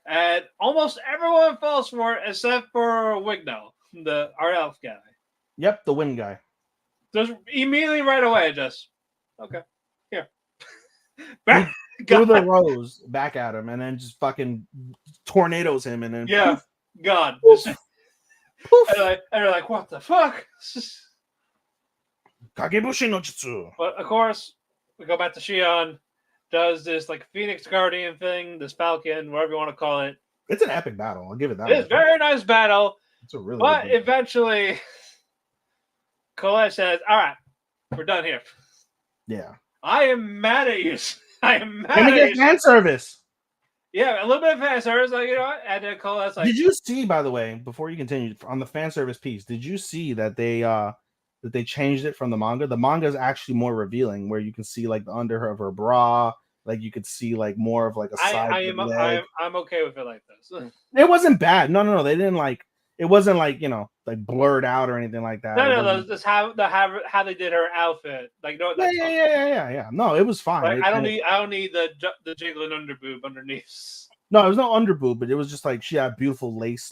And almost everyone falls for it except for Wignall, our elf guy. Yep, the wind guy. Just immediately right away, just, okay, here. Threw the rose back at him and then just fucking tornadoes him and then poof. God. Poof. Poof. And they're like, what the fuck? Kagebushi no Jutsu. But of course, we go back to Shion, does this like Phoenix Guardian thing, this Falcon, whatever you want to call it. It's an epic battle. I'll give it that. It's a very nice battle. It's a really but eventually Colette says, "All right, we're done here." Yeah. I am mad at you. I am mad at you. Get fan service. Yeah, a little bit of fan service, like, you know what? And then Colette's like, did you see, by the way, before you continue on the fan service piece, did you see that they changed it from the manga? The manga is actually more revealing, where you can see like the under of her bra, like you could see like more of like a side. I'm okay with it like this. It wasn't bad. No. They didn't like. It wasn't like, you know, like blurred out or anything like that. No. That's how they did her outfit. Like, no. Yeah. No, it was fine. Like, I don't need the jiggling underboob underneath. No, it was no underboob, but it was just like she had beautiful lace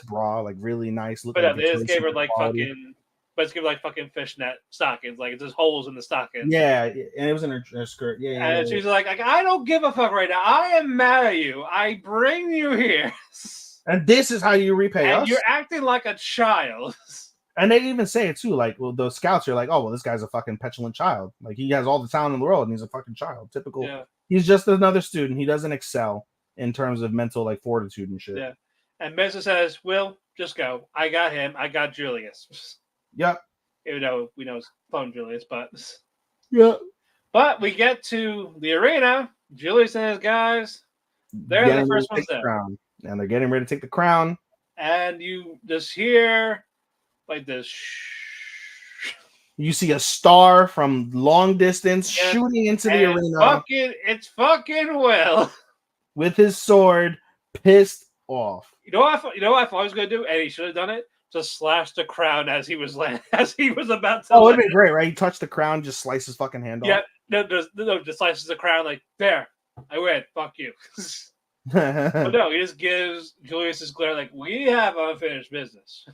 bra, like really nice. But yeah, they just gave her like fucking. But it's giving like fucking fishnet stockings, like it's just holes in the stockings. Yeah, and it was in her skirt. Yeah. And she's like, I don't give a fuck right now. I am mad at you. I bring you here. And this is how you repay us. You're acting like a child. And they even say it too. Like, well, the scouts are like, "Oh, well, this guy's a fucking petulant child. Like, he has all the talent in the world, and he's a fucking child. Typical. Yeah. He's just another student. He doesn't excel in terms of mental like fortitude and shit." Yeah. And Mesa says, "Will, just go. I got him. I got Julius." Yep. Even though we know it's phone Julius, but yeah. But we get to the arena. Julius and his guys. They're the first ones there. And they're getting ready to take the crown. And you just hear like this. You see a star from long distance shooting into the arena. It's fucking Will. With his sword, pissed off. You know what I thought I was going to do, and he should have done it. Just slash the crown as he was about to. Oh, it'd been great, right? He touched the crown, just slice his fucking hand Yeah, off. no, just slices the crown like there. I win. Fuck you. But no, he just gives Julius this glare like we have unfinished business.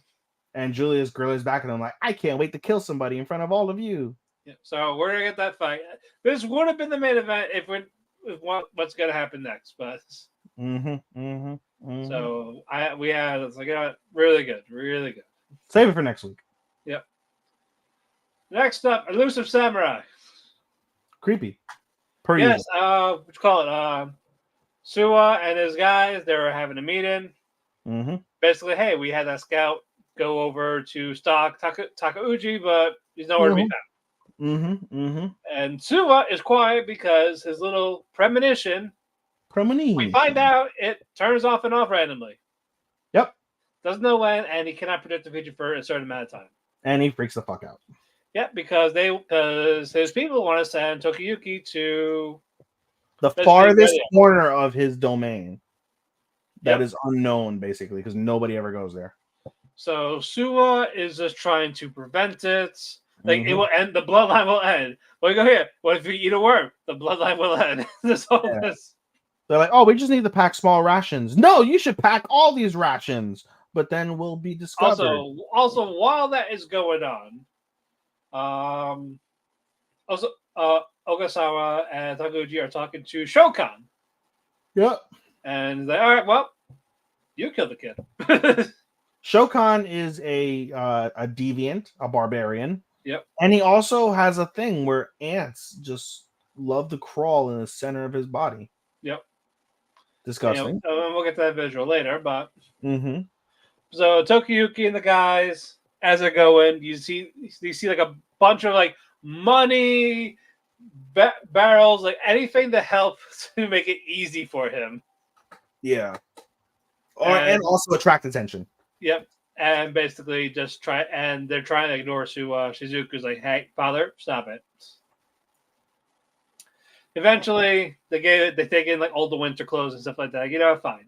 And Julius grills back at him like, I can't wait to kill somebody in front of all of you. Yeah, so we're gonna get that fight. This would have been the main event if what's gonna happen next, but. So we had it's like really good. Save it for next week. Yep. Next up, Elusive Samurai. Creepy. Yes. What you call it? Suwa and his guys. They were having a meeting. Basically, hey, we had that scout go over to stalk Takauji, but he's nowhere to be found. And Suwa is quiet because his little premonition. We find out it turns off and off randomly. Yep. Doesn't know when, and he cannot predict the future for a certain amount of time. And he freaks the fuck out. Yep, because his people want to send Tokiyuki to the farthest corner of his domain that is unknown, basically, because nobody ever goes there. So Suwa is just trying to prevent it. Like it will end. The bloodline will end. Well, you go here. What if you eat a worm? The bloodline will end. This. They're like, oh, we just need to pack small rations. No, you should pack all these rations, but then we'll be discovered. Also, while that is going on, Ogasawa and Takuji are talking to Shokan. Yep. And they're all right. Well, you killed the kid. Shokan is a deviant, a barbarian. Yep. And he also has a thing where ants just love to crawl in the center of his body. Yep. Disgusting. We'll get to that visual later, but so Tokiyuki and the guys, as they're going, you see like a bunch of like money barrels, like anything to help to make it easy for him. Yeah. And also attract attention. Yep. And basically just they're trying to ignore Shizuku's like, hey, father, stop it. Eventually, they take in like all the winter clothes and stuff like that. You know, fine.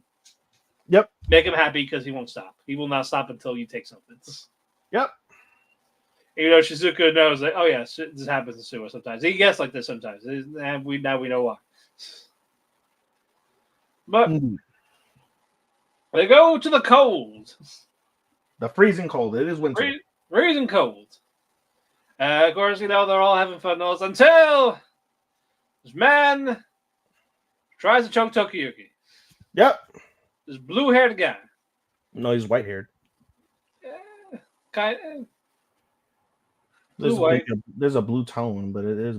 Yep. Make him happy because he won't stop. He will not stop until you take something. Yep. You know, Shizuku knows that. Oh yes, this happens to Suwa sometimes. He gets like this sometimes, and we know why. But they go to the cold, the freezing cold. It is winter. Freezing cold. Of course, you know they're all having fun until this man tries to choke Tokiyuki. Yep. This blue-haired guy. No, he's white-haired. Kind of. There's a blue tone, but it is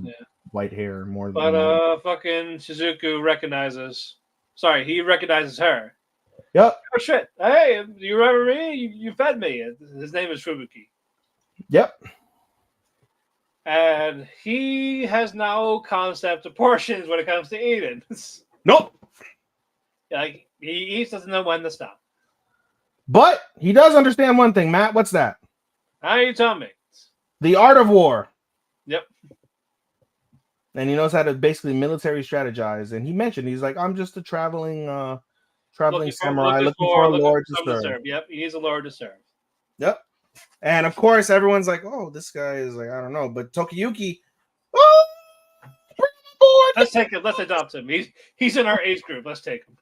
white hair more than. But fucking Shizuku recognizes. Sorry, he recognizes her. Yep. Oh shit! Hey, you remember me? You fed me. His name is Fubuki. Yep. And he has no concept of portions when it comes to eating. Nope. Like he eats, doesn't know when to stop. But he does understand one thing, Matt. What's that? How you tell me? The art of war. Yep. And he knows how to basically military strategize. And he mentioned he's like, I'm just a traveling samurai looking for a lord to serve. Yep, he needs a lord to serve. Yep. And of course, everyone's like, "Oh, this guy is like, I don't know." But Tokiyuki, bring him aboard. Let's take him. Let's adopt him. He's in our age group. Let's take him.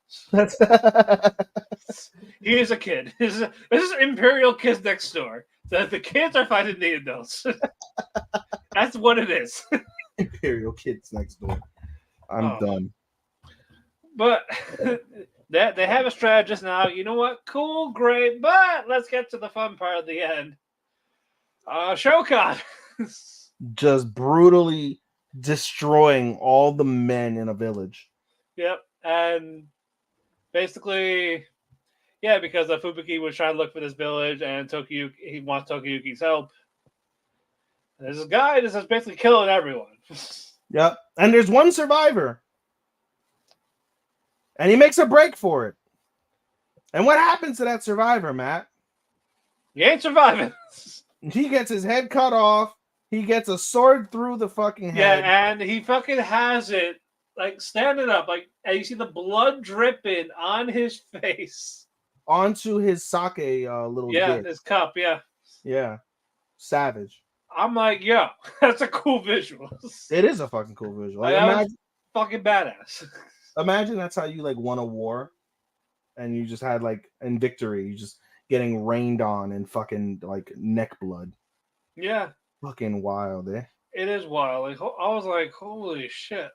He is a kid. This is Imperial Kids Next Door. The kids are fighting the adults. That's what it is. Imperial Kids Next Door. I'm done. But they have a strategist now. You know what? Cool, great. But let's get to the fun part at the end. Shokan. Just brutally destroying all the men in a village. Yep. And basically, yeah, because Fubuki was trying to look for this village and he wants Tokiyuki's help. And there's this guy that's just basically killing everyone. Yep. And there's one survivor. And he makes a break for it. And what happens to that survivor, Matt? He ain't surviving. He gets his head cut off. He gets a sword through the fucking head. Yeah, and he fucking has it, like, standing up. Like, and you see the blood dripping on his face. onto his sake little Yeah, dick. his cup. Yeah. Yeah, savage. I'm like, yo, that's a cool visual. It is a fucking cool visual. Like That was fucking badass. imagine that's how you like won a war, and you just had like in victory, you just getting rained on in fucking like neck blood. Yeah, Fucking wild, eh? it is wild. Like I was like, holy shit.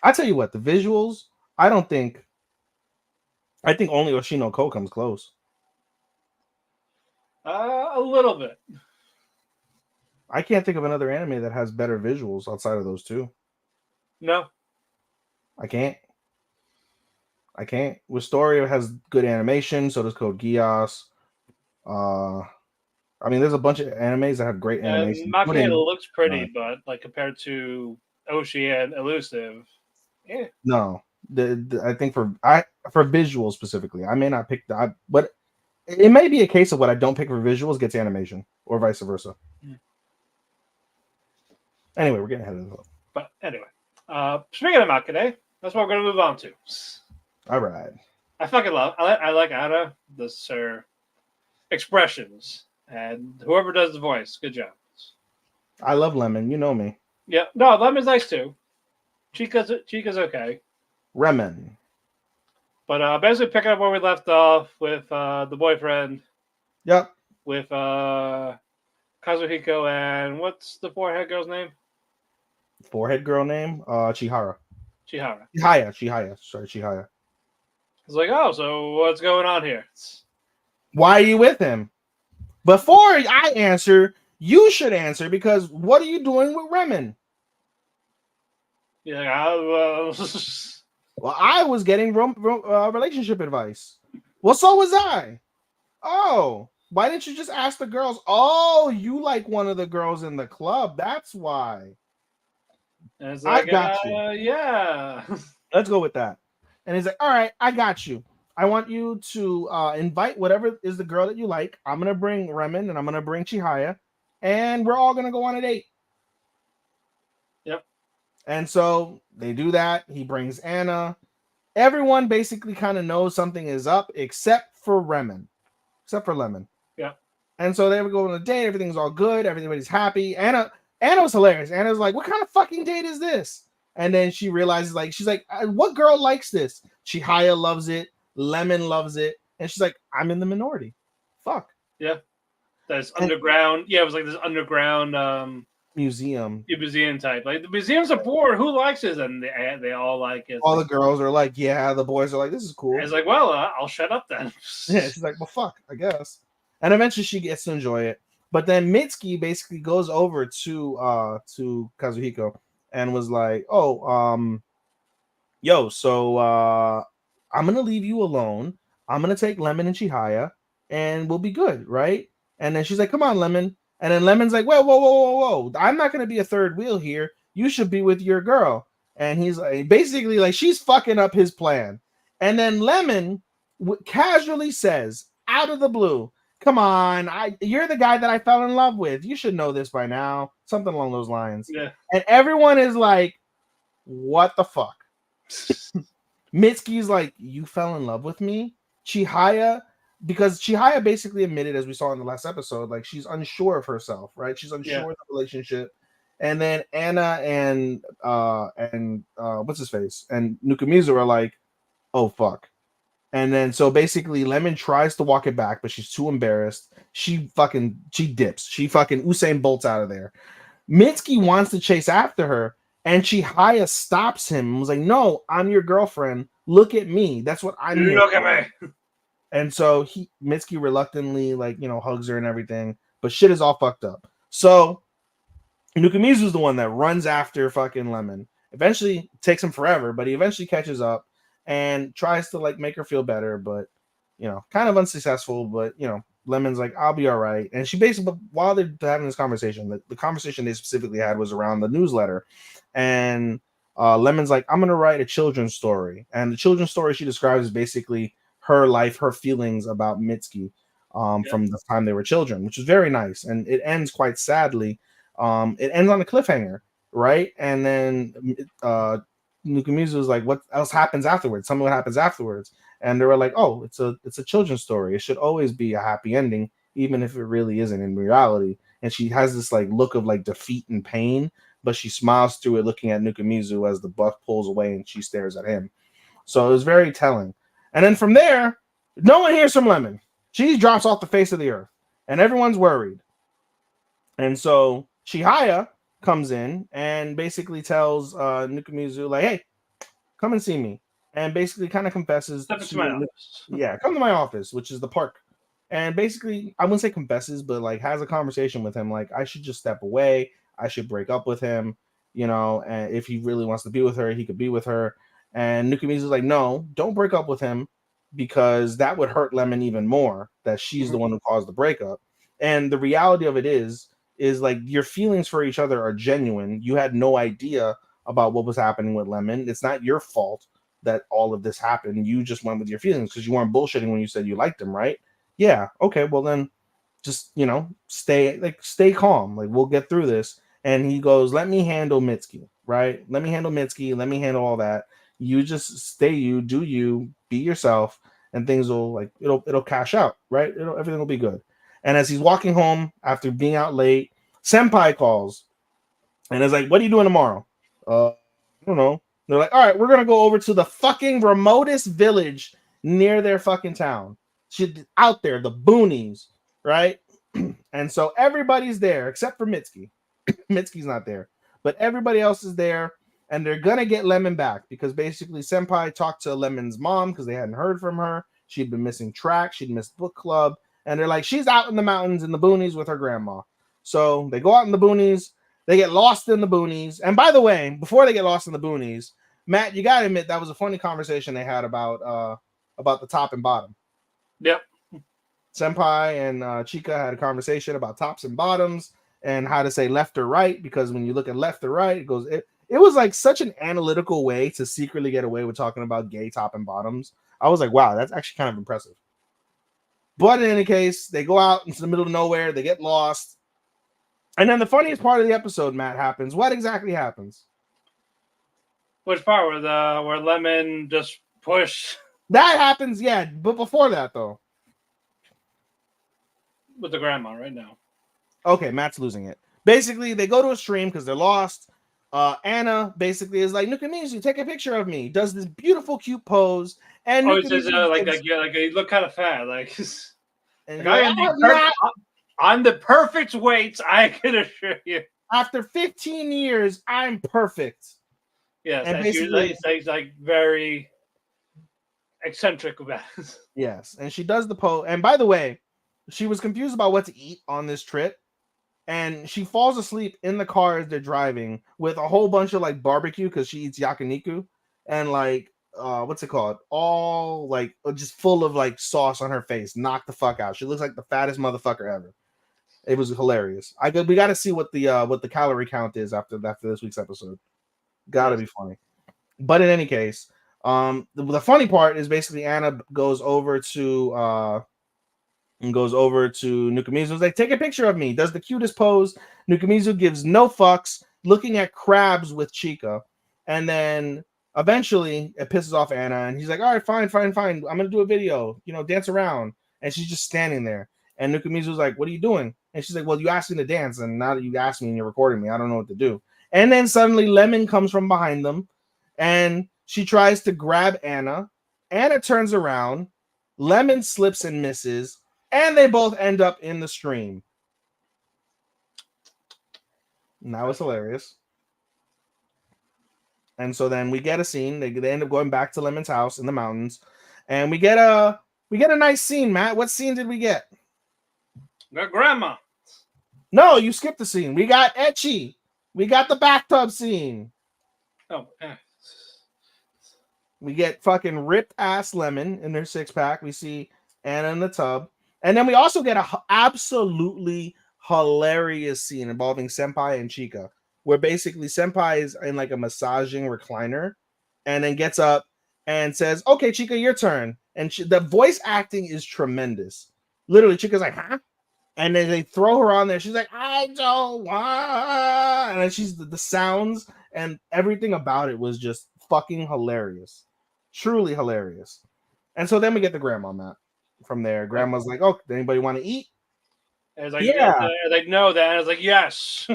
I tell you what, the visuals. I don't think. I think only Oshino Ko comes close. A little bit. I can't think of another anime that has better visuals outside of those two. No. I can't. Wistoria has good animation, so does Code Geass. I mean, there's a bunch of animes that have great animation. Machina looks pretty, but like compared to Oshi and Elusive, yeah. No, I think for visuals specifically, I may not pick that, but it may be a case of what I don't pick for visuals gets animation, or vice versa. Yeah. Anyway, we're getting ahead of it. But anyway, speaking of Machina, that's what we're gonna move on to. All right. I fucking love. I like Anna. This her expressions, and whoever does the voice, good job. I love Lemon. You know me. Yeah, no, Lemon's nice too. Chica's okay. Remen. But basically picking up where we left off with the boyfriend. Yep. With Kazuhiko and what's the forehead girl's name? Forehead girl name? Chihara. Chihaya. Sorry, Chihaya. It's like, oh, so what's going on here? Why are you with him? Before I answer, you should answer because what are you doing with Remen? Yeah, well, I was getting relationship advice. Well, so was I. Oh, why didn't you just ask the girls? Oh, you like one of the girls in the club. That's why. And it's like, I got you. Yeah. Let's go with that. And he's like, all right, I got you. I want you to invite whatever is the girl that you like. I'm going to bring Remen and I'm going to bring Chihaya. And we're all going to go on a date. Yep. And so they do that. He brings Anna. Everyone basically kind of knows something is up except for Lemon. Yeah. And so they would go on a date. Everything's all good. Everybody's happy. Anna was hilarious. Anna's like, what kind of fucking date is this? And then she realizes, like, she's like, what girl likes this? Chihaya loves it. Lemon loves it. And she's like, I'm in the minority. Fuck. Yeah. That's underground. Yeah, it was like this underground museum type. Like the museums are bored. Who likes this? And they all like it. All the girls are like, yeah. The boys are like, this is cool. And it's like, well, I'll shut up then. Yeah, she's like, well, fuck, I guess. And eventually she gets to enjoy it. But then Mitsuki basically goes over to Kazuhiko and was like, oh, yo, so I'm gonna leave you alone. I'm gonna take Lemon and Chihaya, and we'll be good, right? And then she's like, come on, Lemon. And then Lemon's like, whoa. I'm not gonna be a third wheel here. You should be with your girl. And he's like, basically, like, she's fucking up his plan. And then Lemon casually says, out of the blue, come on, you're the guy that I fell in love with. You should know this by now. Something along those lines. Yeah. And everyone is like, what the fuck? Mitsuki's like, you fell in love with me? Chihaya, because Chihaya basically admitted, as we saw in the last episode, like she's unsure of herself, right? She's unsure of the relationship. And then Anna and what's his face? And Nukumizu are like, oh fuck. And then so basically Lemon tries to walk it back, but she's too embarrassed. She dips. She fucking Usain Bolts out of there. Mitsuki wants to chase after her, and Chihaya stops him and was like, no, I'm your girlfriend. Look at me. That's what I'm here. Look at me. And so Mitsuki reluctantly, like, you know, hugs her and everything, but shit is all fucked up. So Nukumizu's the one that runs after fucking Lemon. Eventually takes him forever, but he eventually catches up and tries to like make her feel better, but you know, kind of unsuccessful. But you know, Lemon's like, I'll be all right. And she basically, while they're having this conversation, the conversation they specifically had was around the newsletter. And Lemon's like, I'm gonna write a children's story. And the children's story she describes is basically her life, her feelings about Mitsuki from the time they were children, which is very nice. And it ends quite sadly. It ends on a cliffhanger, right? And then Nukumizu was like, what else happens afterwards? Tell me what happens afterwards. And they were like, oh, it's a children's story. It should always be a happy ending, even if it really isn't in reality. And she has this like look of like defeat and pain, but she smiles through it, looking at Nukumizu as the buck pulls away and she stares at him. So it was very telling. And then from there, no one hears from Lemon. She drops off the face of the earth, and everyone's worried. And so Chihaya comes in and basically tells Nukumizu, like, hey, come and see me. And basically kind of confesses to my office. Yeah, come to my office, which is the park. And basically, I wouldn't say confesses, but like has a conversation with him, like I should just step away. I should break up with him, and if he really wants to be with her, he could be with her. And Nukumizu's like, no, don't break up with him, because that would hurt Lemon even more, that she's the one who caused the breakup. And the reality of it is like your feelings for each other are genuine. You had no idea about what was happening with Lemon. It's not your fault that all of this happened. You just went with your feelings because you weren't bullshitting when you said you liked him, right? Yeah. Okay. Well, then just, stay calm. Like, we'll get through this. And he goes, let me handle Mitsuki, right? Let me handle Mitsuki. Let me handle all that. You just stay you, do you, be yourself, and things will it'll cash out, right? Everything will be good. And as he's walking home after being out late, Senpai calls and is like, what are you doing tomorrow? I don't know. They're like, all right, we're gonna go over to the fucking remotest village near their fucking town. She's out there, the boonies, right? And so everybody's there except for Mitsuki. Mitsuki's not there, but everybody else is there, and they're gonna get Lemon back because basically Senpai talked to Lemon's mom because they hadn't heard from her. She'd been missing track, she'd missed book club, and they're like, she's out in the mountains in the boonies with her grandma. So they go out in the boonies. They get lost in the boonies. And by the way, before they get lost in the boonies, Matt, you gotta admit that was a funny conversation they had about the top and bottom. Yep. Senpai and Chika had a conversation about tops and bottoms and how to say left or right, because when you look at left or right, it was like such an analytical way to secretly get away with talking about gay top and bottoms. I was like, wow, that's actually kind of impressive. But in any case, they go out into the middle of nowhere, they get lost. And then the funniest part of the episode, Matt, happens. What exactly happens? Which part? Where Lemon just push? That happens, yeah. But before that, though. With the grandma right now. Okay, Matt's losing it. Basically, they go to a stream because they're lost. Anna basically is like, Nukumizu, take a picture of me. Does this beautiful, cute pose. And he says, you look kind of fat. And I'm the perfect weight, I can assure you. After 15 years, I'm perfect. Yes, and he's like very eccentric about it. Yes, and she does the pose. And by the way, she was confused about what to eat on this trip, and she falls asleep in the car as they're driving with a whole bunch of like barbecue because she eats yakiniku and like what's it called? All like just full of like sauce on her face. Knock the fuck out. She looks like the fattest motherfucker ever. It was hilarious. We got to see what the calorie count is after this week's episode. Got to be funny. But in any case, the funny part is basically Anna goes over to Nukumizu. Like, take a picture of me. Does the cutest pose. Nukumizu gives no fucks, looking at crabs with Chika, and then eventually it pisses off Anna, and he's like, all right, fine. I'm gonna do a video. Dance around. And she's just standing there. And Nukumizu's like, what are you doing? And she's like, well, you asked me to dance, and now that you asked me and you're recording me, I don't know what to do. And then suddenly Lemon comes from behind them, and she tries to grab Anna. Anna turns around. Lemon slips and misses, and they both end up in the stream. And that was hilarious. And so then we get a scene. They end up going back to Lemon's house in the mountains, and we get a nice scene. Matt, what scene did we get? The grandma. No, you skipped the scene. We got Ecchi. We got the bathtub scene. Oh, We get fucking ripped ass Lemon in their 6-pack. We see Anna in the tub. And then we also get a absolutely hilarious scene involving Senpai and Chika, where basically Senpai is in like a massaging recliner and then gets up and says, okay, Chika, your turn. And the voice acting is tremendous. Literally, Chika's like, huh? And then they throw her on there. She's like, I don't want. And then she's the sounds and everything about it was just fucking hilarious, truly hilarious. And so then we get the grandma Matt. From there, grandma's like, "Oh, does anybody want to eat?" And it's like, Yeah. they know that. And it's like, yes.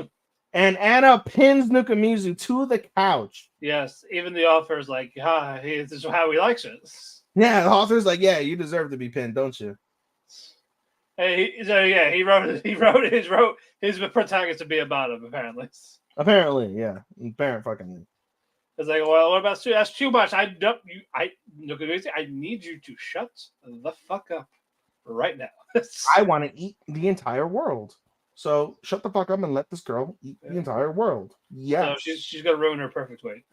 And Anna pins Nukamizu to the couch. Yes. Even the author's like, this is how he likes it. Yeah, the author's like, "Yeah, you deserve to be pinned, don't you?" He wrote his protagonist to be about him, apparently. Apparently, yeah. Apparent fucking. It's like, well, what about Sue? That's too much. I need you to shut the fuck up right now. I want to eat the entire world. So shut the fuck up and let this girl eat the entire world. Yes. So she's gonna ruin her perfect weight.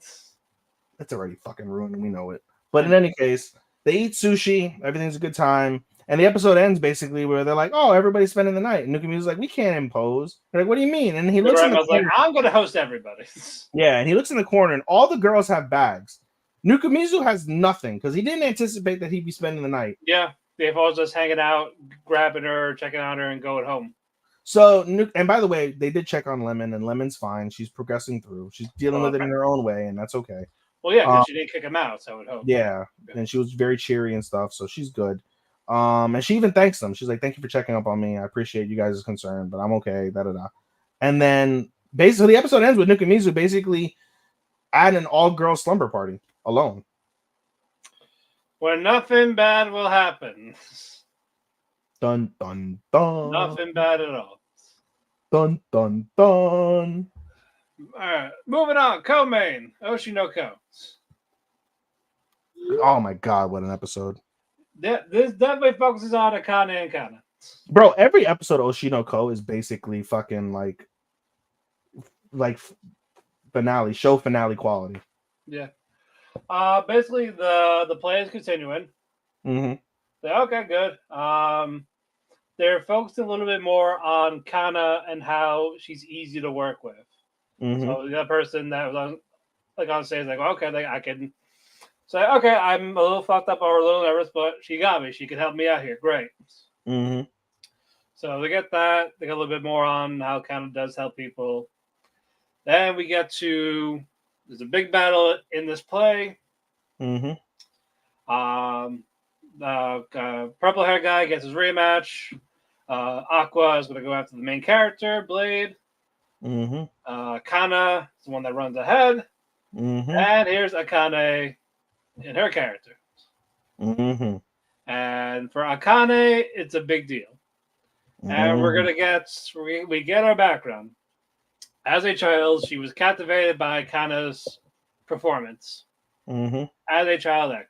It's already fucking ruined and we know it. But in any case, they eat sushi, everything's a good time. And the episode ends basically where they're like, "Oh, everybody's spending the night." And Nukamizu's like, "We can't impose." They're like, "What do you mean?" And he looks in the like, "I'm gonna host everybody." Yeah, and he looks in the corner, and all the girls have bags. Nukamizu has nothing because he didn't anticipate that he'd be spending the night. Yeah, they've all just hanging out, grabbing her, checking on her, and going home. So, and by the way, they did check on Lemon, and Lemon's fine. She's progressing through. She's dealing with it in her own way, and that's okay. Well, yeah, because she didn't kick him out, so I would hope. Yeah, and she was very cheery and stuff, so she's good. And she even thanks them. She's like, "Thank you for checking up on me. I appreciate you guys' concern, but I'm okay." Da da da. And then basically, the episode ends with Nukamizu basically at an all-girl slumber party alone. Where nothing bad will happen. Dun dun dun. Nothing bad at all. Dun dun dun. All right, moving on. Co-main Oshi no Ko. Oh my god, what an episode! This definitely focuses on Akane and Kana. Bro, every episode of Oshi no Ko is basically fucking like show finale quality. Yeah. Basically the play is continuing. Mm-hmm. Okay, good. They're focused a little bit more on Kana and how she's easy to work with. Mm-hmm. So the person that was on stage, like, okay, I can say, okay, I'm a little fucked up or a little nervous, but she got me. She can help me out here. Great. Mm-hmm. So they get that. They get a little bit more on how Kana does help people. Then we get to there's a big battle in this play. Mm-hmm. Purple hair guy gets his rematch. Aqua is going to go after the main character, Blade. Mm-hmm. Kana is the one that runs ahead. Mm-hmm. And here's Akane and her character. Mm-hmm. And for Akane, it's a big deal. Mm-hmm. And we're going to get our background. As a child, she was captivated by Kana's performance. Mm-hmm. As a child actor.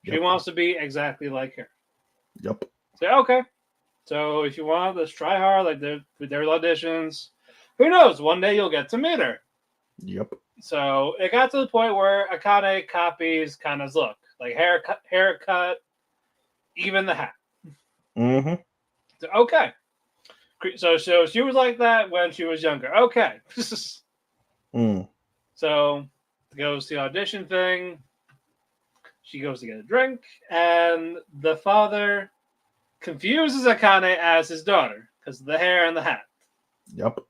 Yep. She wants to be exactly like her. Yep. So, okay. So if you want, let's try hard. Like there's auditions. Who knows? One day you'll get to meet her. Yep. So it got to the point where Akane copies Kana's look. Like haircut, even the hat. Mm-hmm. So, okay. So she was like that when she was younger. Okay. So goes the audition thing. She goes to get a drink, and the father confuses Akane as his daughter because of the hair and the hat. Yep.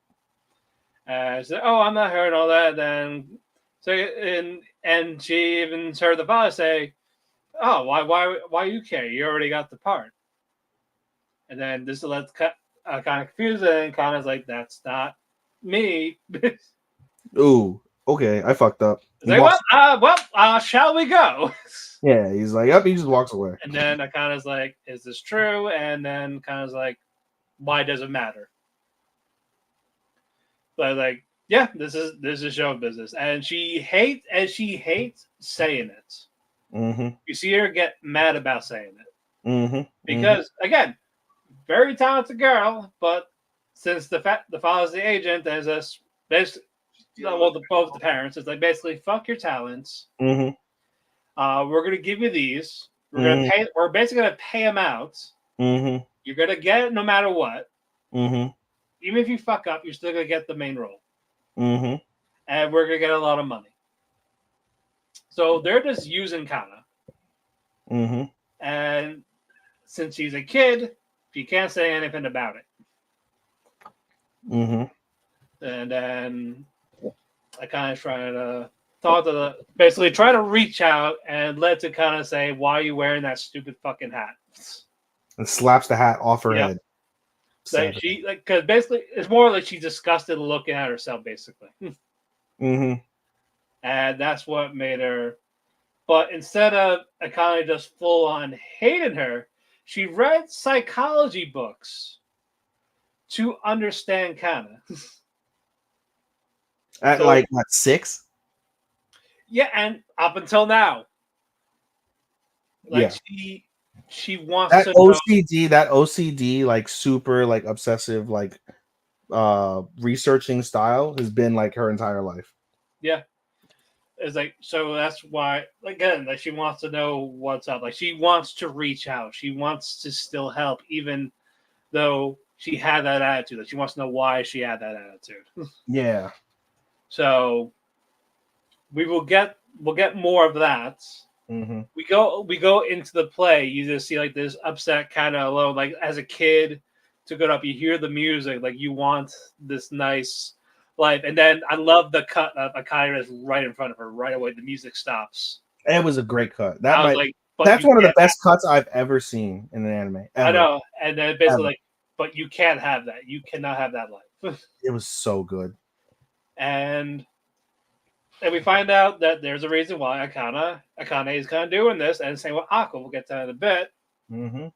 She said, "Oh, I'm not her," and all that. Then, and she even heard the father say, "Oh, why you care? You already got the part." And then this lets kind of confuse it, and Kana's like, "That's not me." Ooh. Okay, I fucked up. Like, shall we go? Yeah, he's like, yep, he just walks away. And then Akane's like, is this true? And then Kana's like, why does it matter? But like, yeah, this is show business. And she hates saying it. Mm-hmm. You see her get mad about saying it. Mm-hmm. Because again, very talented girl, but since the father's the agent, there's this basically both the parents, it's like basically fuck your talents. Mm-hmm. We're gonna give you these. We're basically gonna pay them out. Mm-hmm. You're gonna get it no matter what. Mm-hmm. Even if you fuck up, you're still gonna get the main role. Mm-hmm. And we're gonna get a lot of money. So they're just using Kana. Mm-hmm. And since she's a kid, she can't say anything about it. Mm-hmm. And then I kind of trying to thought to basically try to reach out and let to kind of say, "Why are you wearing that stupid fucking hat?" And slaps the hat off her Yep. head. Like she because basically it's more like she's disgusted looking at herself, basically. Mm-hmm. And that's what made her. But instead of Akane just full on hating her, she read psychology books to understand Kana. At So- like what, 6? Yeah, and up until now, like Yeah. she wants That to know. OCD, like super like obsessive, like researching style has been like her entire life. Yeah, it's like so that's why again, like she wants to know what's up. Like she wants to reach out. She wants to still help, even though she had that attitude. Like she wants to know why she had that attitude. Yeah. So we'll get more of that. Mm-hmm. We go into the play. You just see like this upset kind of alone. Like as a kid, to go up, you hear the music. Like you want this nice life, and then I love the cut of Akira is right in front of her. Right away, the music stops. It was a great cut. I was like, but That's you one of the can't best cuts I've ever seen in an anime. I Ever. know, and then basically Ever. like, but you can't have that. You cannot have that life. It was so good. And we find out that there's a reason why Akane is kind of doing this, and same with Aqua. We'll get to that in a bit. Mm-hmm.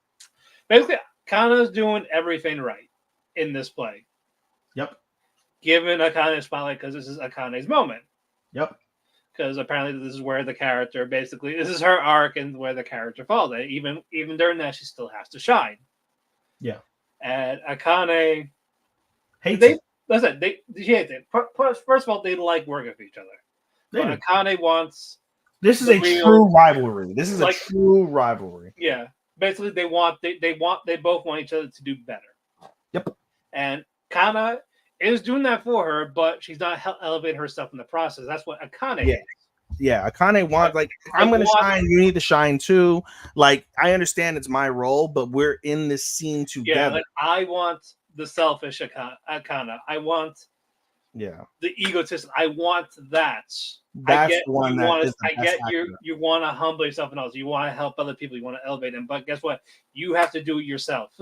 Basically, Akana's doing everything right in this play. Yep. Giving Akane a spotlight because this is Akane's moment. Yep. Because apparently this is where the character basically this is her arc and where the character falls. And even during that, she still has to shine. Yeah. And Akane Hates it. Listen, she hates it. First of all, they like working with each other. But Akane wants. This is a true rivalry. This is like, a true rivalry. Yeah, basically, they both want each other to do better. Yep. And Kana is doing that for her, but she's not elevating herself in the process. That's what Akane is. Yeah, Akane wants like I'm gonna shine. You need to shine too. Like I understand it's my role, but we're in this scene together. Yeah, like I want the selfish Akane. I want. Yeah. The egotistic. I want that. That's the one that is I get you want to humble yourself and else. You want to help other people. You want to elevate them. But guess what? You have to do it yourself.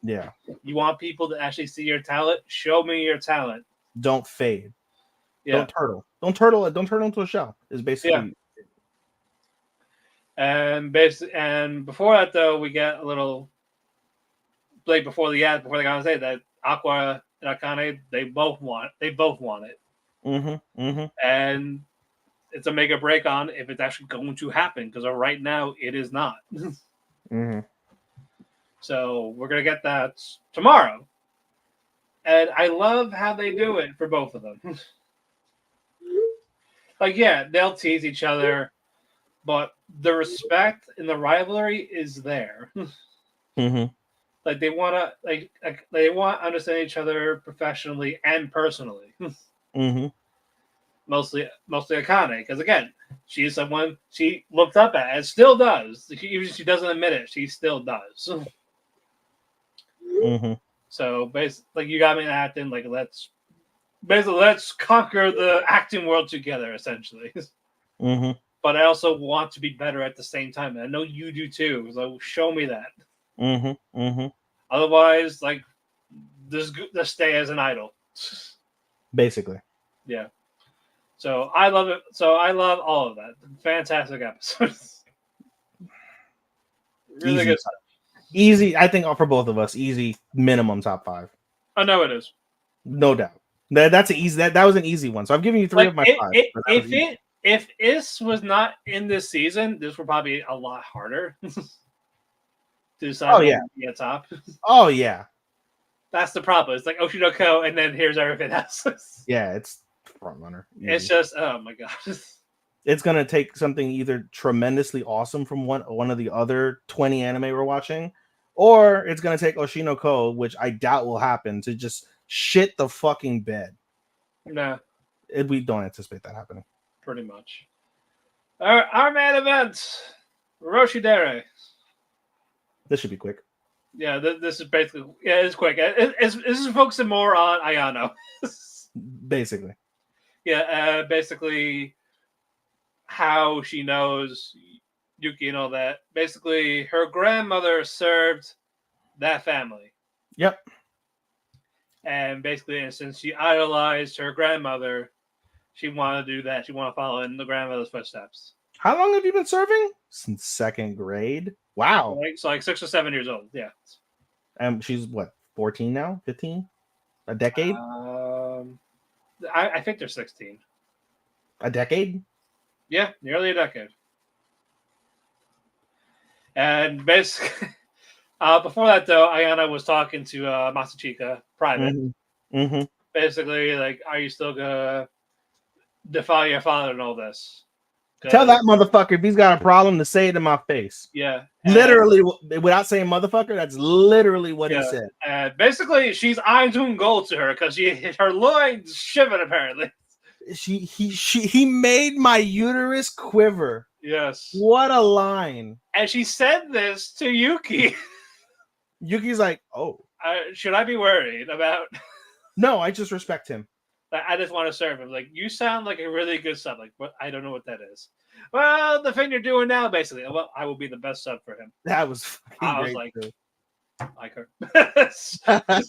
Yeah. You want people to actually see your talent? Show me your talent. Don't fade. Yeah. Don't turtle into a shell. Is basically. Yeah. And before that though, we get a little like before the guy say that Aqua and Akane, they both want it. Mm-hmm. Mm-hmm. And it's a make or break on if it's actually going to happen because right now it is not. Mm-hmm. So we're gonna get that tomorrow, and I love how they do it for both of them. Like, yeah, they'll tease each other, but the respect and the rivalry is there. Mm-hmm. Like they want to understand each other professionally and personally. Mm-hmm. Mostly Akane, because again, she is someone she looked up at and still does. Even if she doesn't admit it, she still does. Mm-hmm. So basically, like you got me in acting. Like let's conquer the acting world together, essentially. Mm-hmm. But I also want to be better at the same time, and I know you do too. So show me that. Mm-hmm. Mm-hmm. Otherwise, like just stay as an idol. Basically. Yeah. So I love it. So I love all of that. Fantastic episodes. Really good stuff. Easy, I think for both of us, easy minimum top 5. I know it is. No doubt. That's an easy. That was an easy one. So I'm giving you 3 of my 5. If Is was not in this season, this would probably be a lot harder to decide be a top. Oh yeah. That's the problem. It's like Oshi no Ko, and then here's everything else. Yeah, it's front runner. Easy. It's just oh my god. It's gonna take something either tremendously awesome from one of the other 20 anime we're watching, or it's gonna take Oshi no Ko, which I doubt will happen, to just shit the fucking bed. No, we don't anticipate that happening. Pretty much. Our main event, Roshidere. This should be quick. Yeah, this is basically it's quick. This is focusing more on Ayano. Basically. Yeah, basically, how she knows Yuki and all that. Basically, her grandmother served that family. Yep. And basically, and since she idolized her grandmother, she wanted to do that. She wanted to follow in the grandmother's footsteps. How long have you been serving? Since 2nd grade. Wow. So like 6 or 7 years old. Yeah. And she's what, 14 now? 15? A decade? I think they're 16. A decade? Yeah, nearly a decade. And basically, before that, though, Ayana was talking to Masachika private. Mm-hmm. Basically, like, are you still gonna defy your father and all this? Tell that motherfucker if he's got a problem to say it in my face. Yeah. Literally, without saying motherfucker, that's literally what he said. And basically, she's eyeing gold to her because her loins shivered apparently. He made my uterus quiver. Yes. What a line. And she said this to Yuki. Yuki's like, oh. Should I be worried about? No, I just respect him. I just want to serve him. Like, you sound like a really good sub. Like, what? I don't know what that is. Well, the thing you're doing now, basically. Well, I will be the best sub for him. That was fucking I great. was like her.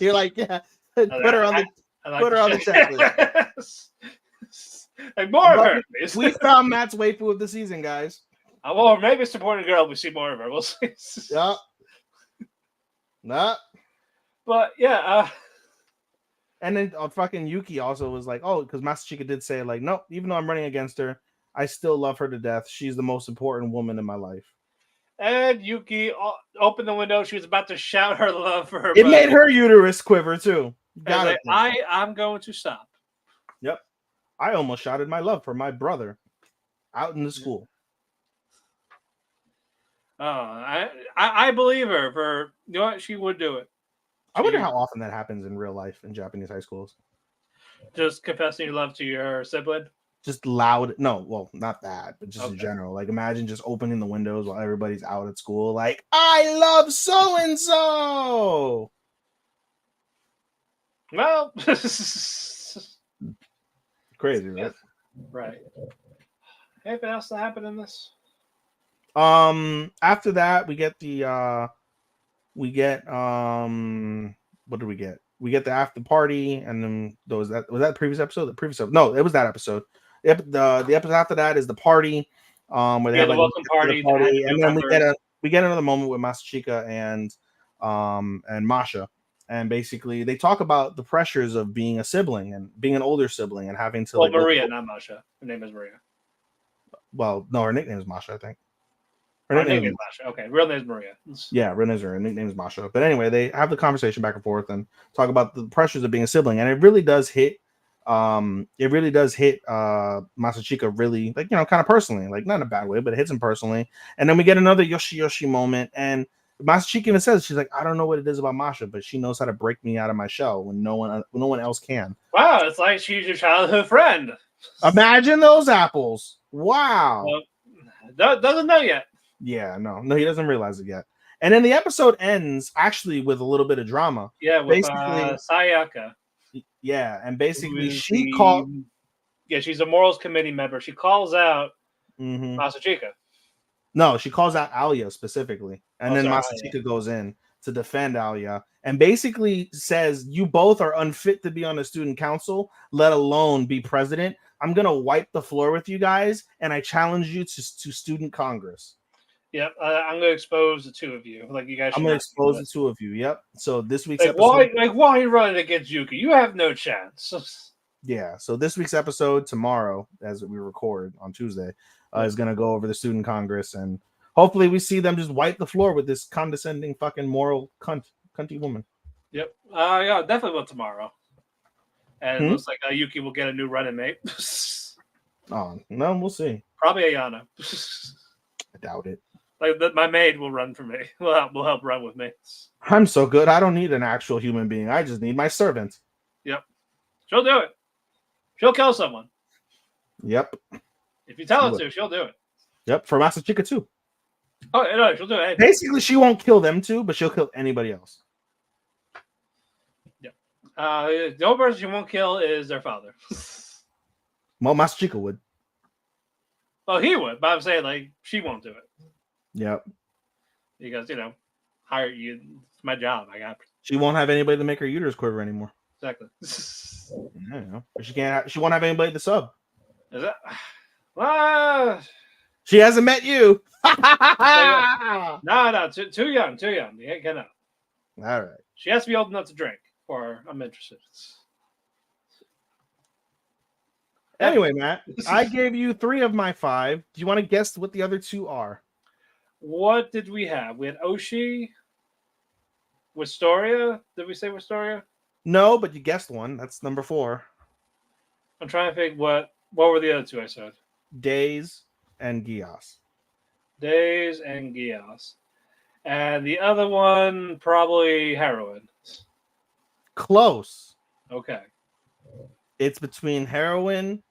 You're like, yeah. Put her on the checklist. Like, more of her, please. We found Matt's waifu of the season, guys. Well, maybe supporting girl. We see more of her. We'll see. Yeah. Nah. But yeah. And then fucking Yuki also was like, oh, because Masachika did say, like, no, even though I'm running against her, I still love her to death. She's the most important woman in my life. And Yuki opened the window. She was about to shout her love for her. It made her uterus quiver, too. I'm going to stop. Yep. I almost shouted my love for my brother out in the school. I believe her for, you know what, she would do it. I wonder how often that happens in real life in Japanese high schools. Just confessing your love to your sibling? Just loud. No, well, not that, but just in general. Like, imagine just opening the windows while everybody's out at school. Like, I love so-and-so. Well. Crazy, right? Right. Anything else that happened in this? After that, we get what did we get? We get the after party, and then was that the previous episode? The previous episode? No, it was that episode. The episode after that is the party, where they have the like welcome party, and then we get another moment with Masachika and Masha, and basically they talk about the pressures of being a sibling and being an older sibling and having to. Well, Maria, not Masha. Her name is Maria. Well, no, her nickname is Masha, I think. Her name is Masha. Okay, real name is Maria. Yeah, real name is her nickname is Masha. But anyway, they have the conversation back and forth and talk about the pressures of being a sibling, and it really does hit. Masachika really, like, kind of personally, like, not in a bad way, but it hits him personally. And then we get another Yoshi moment, and Masachika even says, she's like, I don't know what it is about Masha, but she knows how to break me out of my shell when no one else can. Wow, it's like she's your childhood friend. Imagine those apples. Wow. Well, doesn't know yet. Yeah, no, he doesn't realize it yet. And then the episode ends actually with a little bit of drama. Yeah, with Sayaka. Yeah, and basically she's a morals committee member. She calls out Masachika. No, she calls out Alia specifically. And then Masachika goes in to defend Alia and basically says, you both are unfit to be on the student council, let alone be president. I'm going to wipe the floor with you guys, and I challenge you to student congress. Yep, I'm going to expose the two of you. Like, you guys. I'm going to expose the two of you. Yep. So this week's episode, why are you running against Yuki? You have no chance. Yeah. So this week's episode tomorrow, as we record on Tuesday, is going to go over the student congress, and hopefully we see them just wipe the floor with this condescending fucking moral cunty woman. Yep. Yeah, definitely will tomorrow. And it looks like Yuki will get a new running mate. Oh no, we'll see. Probably Ayana. I doubt it. Like, my maid will run for me. Will help run with me. I'm so good. I don't need an actual human being. I just need my servant. Yep. She'll do it. She'll kill someone. Yep. If you tell her to, she'll do it. Yep. For Masachika too. Oh no, she'll do it. Basically, she won't kill them too, but she'll kill anybody else. Yep. The only person she won't kill is their father. Well, Masachika would. Well, he would, but I'm saying like she won't do it Yep. because hire you. It's my job. I got She won't have anybody to make her uterus quiver anymore. exactly. I don't know. She can't. She won't have anybody to sub. Is that? Well, She hasn't met you. no, too young. You cannot. All right. She has to be old enough to drink, or I'm interested. Anyway, Matt, I gave you 3 of my 5. Do you want to guess what the other 2 are? What did we have? We had Oshi, Wistoria. Did we say Wistoria? No, but you guessed one. That's number 4. I'm trying to think what were the other 2 I said. Days and Gios. Days and Gios. And the other one, probably Heroin. Close. Okay. It's between heroin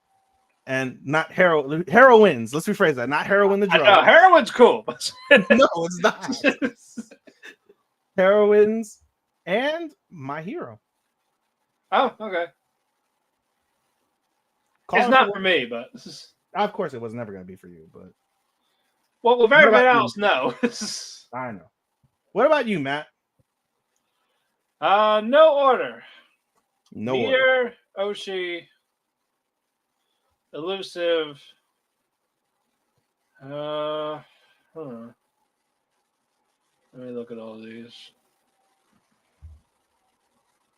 and not heroines. Let's rephrase that. Not heroin the drug. I know, heroin's cool. No, it's not. Heroines and My Hero. Oh, okay. Call it's it not for me, but of course it was never going to be for you. But well, with everybody else, no. I know. What about you, Matt? No order. No Nier, Oshi, Elusive. Let me look at all these.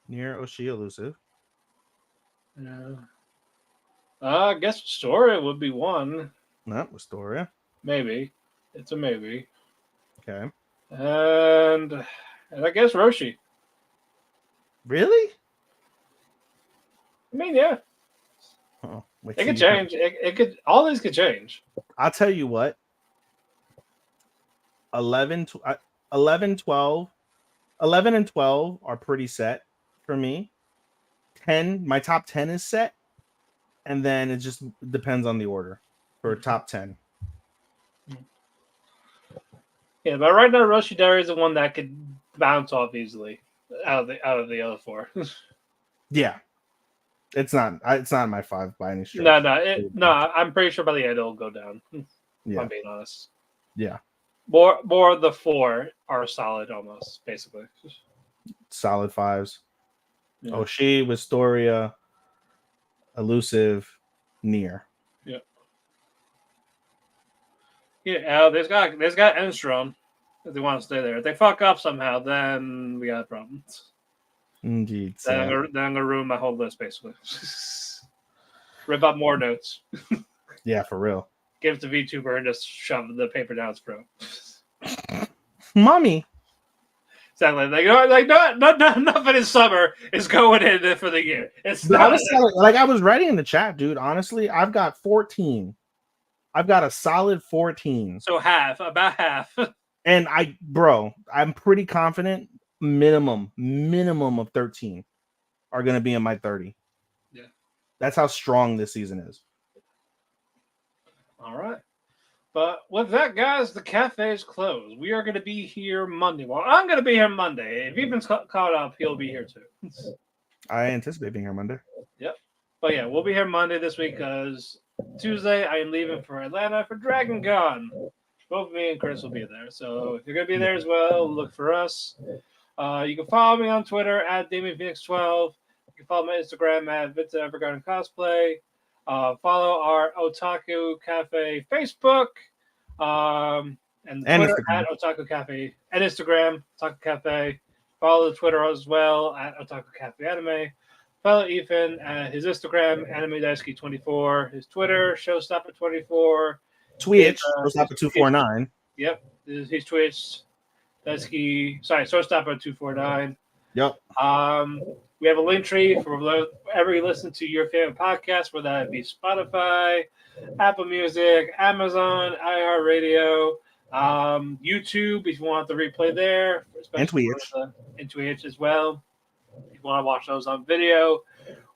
Nier, Oshi, Elusive. Yeah. I guess Story would be one. No, Wistoria. Maybe. It's a maybe. Okay. And I guess Roshi. Really? I mean, yeah. Oh, It could change. It could. All these could change. I'll tell you what. 11, 12, 11 and 12 are pretty set for me. 10, my top 10 is set. And then it just depends on the order for top 10. Yeah, but right now Roshidere is the one that could bounce off easily out of the other 4. Yeah. It's not my 5 by any stretch. No, I'm pretty sure by the end it'll go down. Yeah. If I'm being honest. Yeah. More of the 4 are solid almost, basically. Solid 5s. Yeah. Oshi, Wistoria, Elusive, Nier. Yeah, there's got Enstrom if they want to stay there. If they fuck up somehow, then we got problems. Indeed. Then I'm gonna ruin my whole list, basically. Rip up more notes. Yeah, for real. Give it to VTuber and just shove the paper down its throat. Mommy. Exactly. Nothing in summer is going in for the year. It's not. I was writing in the chat, dude. Honestly, I've got 14. I've got a solid 14. So about half. And I'm pretty confident minimum of 13 are going to be in my 30. Yeah. That's how strong this season is. All right. But with that, guys, the cafe is closed. We are going to be here Monday. Well, I'm going to be here Monday. If you've been caught up, he'll be here too. I anticipate being here Monday. Yep. But yeah, we'll be here Monday this week because Tuesday I am leaving for Atlanta for Dragon Con. Both me and Chris will be there. So if you're going to be there as well, look for us. You can follow me on Twitter at DamienPhoenix12. You can follow my Instagram at Vita Evergarden Cosplay. Follow our Otaku Cafe Facebook and Twitter Instagram. at Otaku Cafe and Instagram Otaku Cafe. Follow the Twitter as well at Otaku Cafe Anime. Follow Ethan at his Instagram Anime Daisuke 24. His Twitter Showstopper 24. Twitch Showstopper 249. Yep, his Twitch Daisuke. Sorry, Showstopper 249. Yep. We have a link tree for wherever you listen to your favorite podcast, whether that be Spotify, Apple Music, Amazon, iHeartRadio, YouTube, if you want the replay there. And Twitch. And Twitch as well. If you want to watch those on video.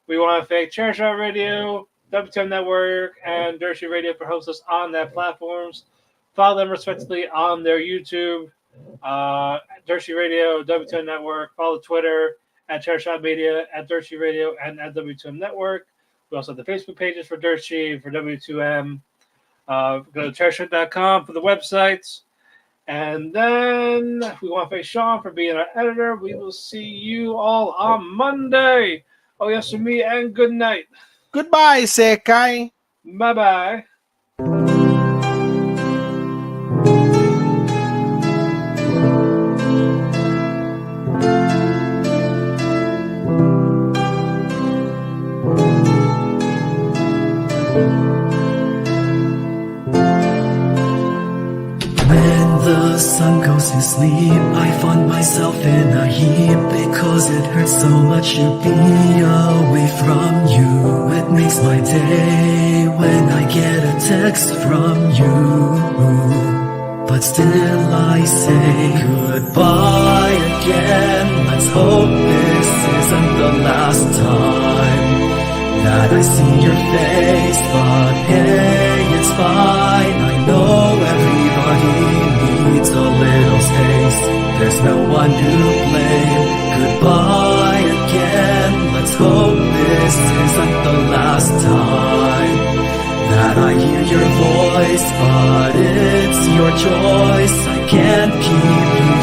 We want to thank Chair Shot Radio, WTM Network, and Dershi Radio for hosting us on their platforms. Follow them respectively on their YouTube, Dershi Radio, WTM Network. Follow Twitter at Chairshot Media, at Dershi Radio, and at W2M Network. We also have the Facebook pages for Dershi, for W2M. Go to terrorship.com for the websites. And then we want to thank Sean for being our editor. We will see you all on Monday. Oh, yes, for me, and good night. Goodbye, Sekai. Bye-bye. When the sun goes to sleep, I find myself in a heap because it hurts so much to be away from you. It makes my day when I get a text from you. But still I say goodbye again. Let's hope this isn't the last time that I see your face. But hey, it's fine. I know everybody needs a little space. There's no one to blame. Goodbye again. Let's hope this isn't the last time that I hear your voice. But it's your choice. I can't keep you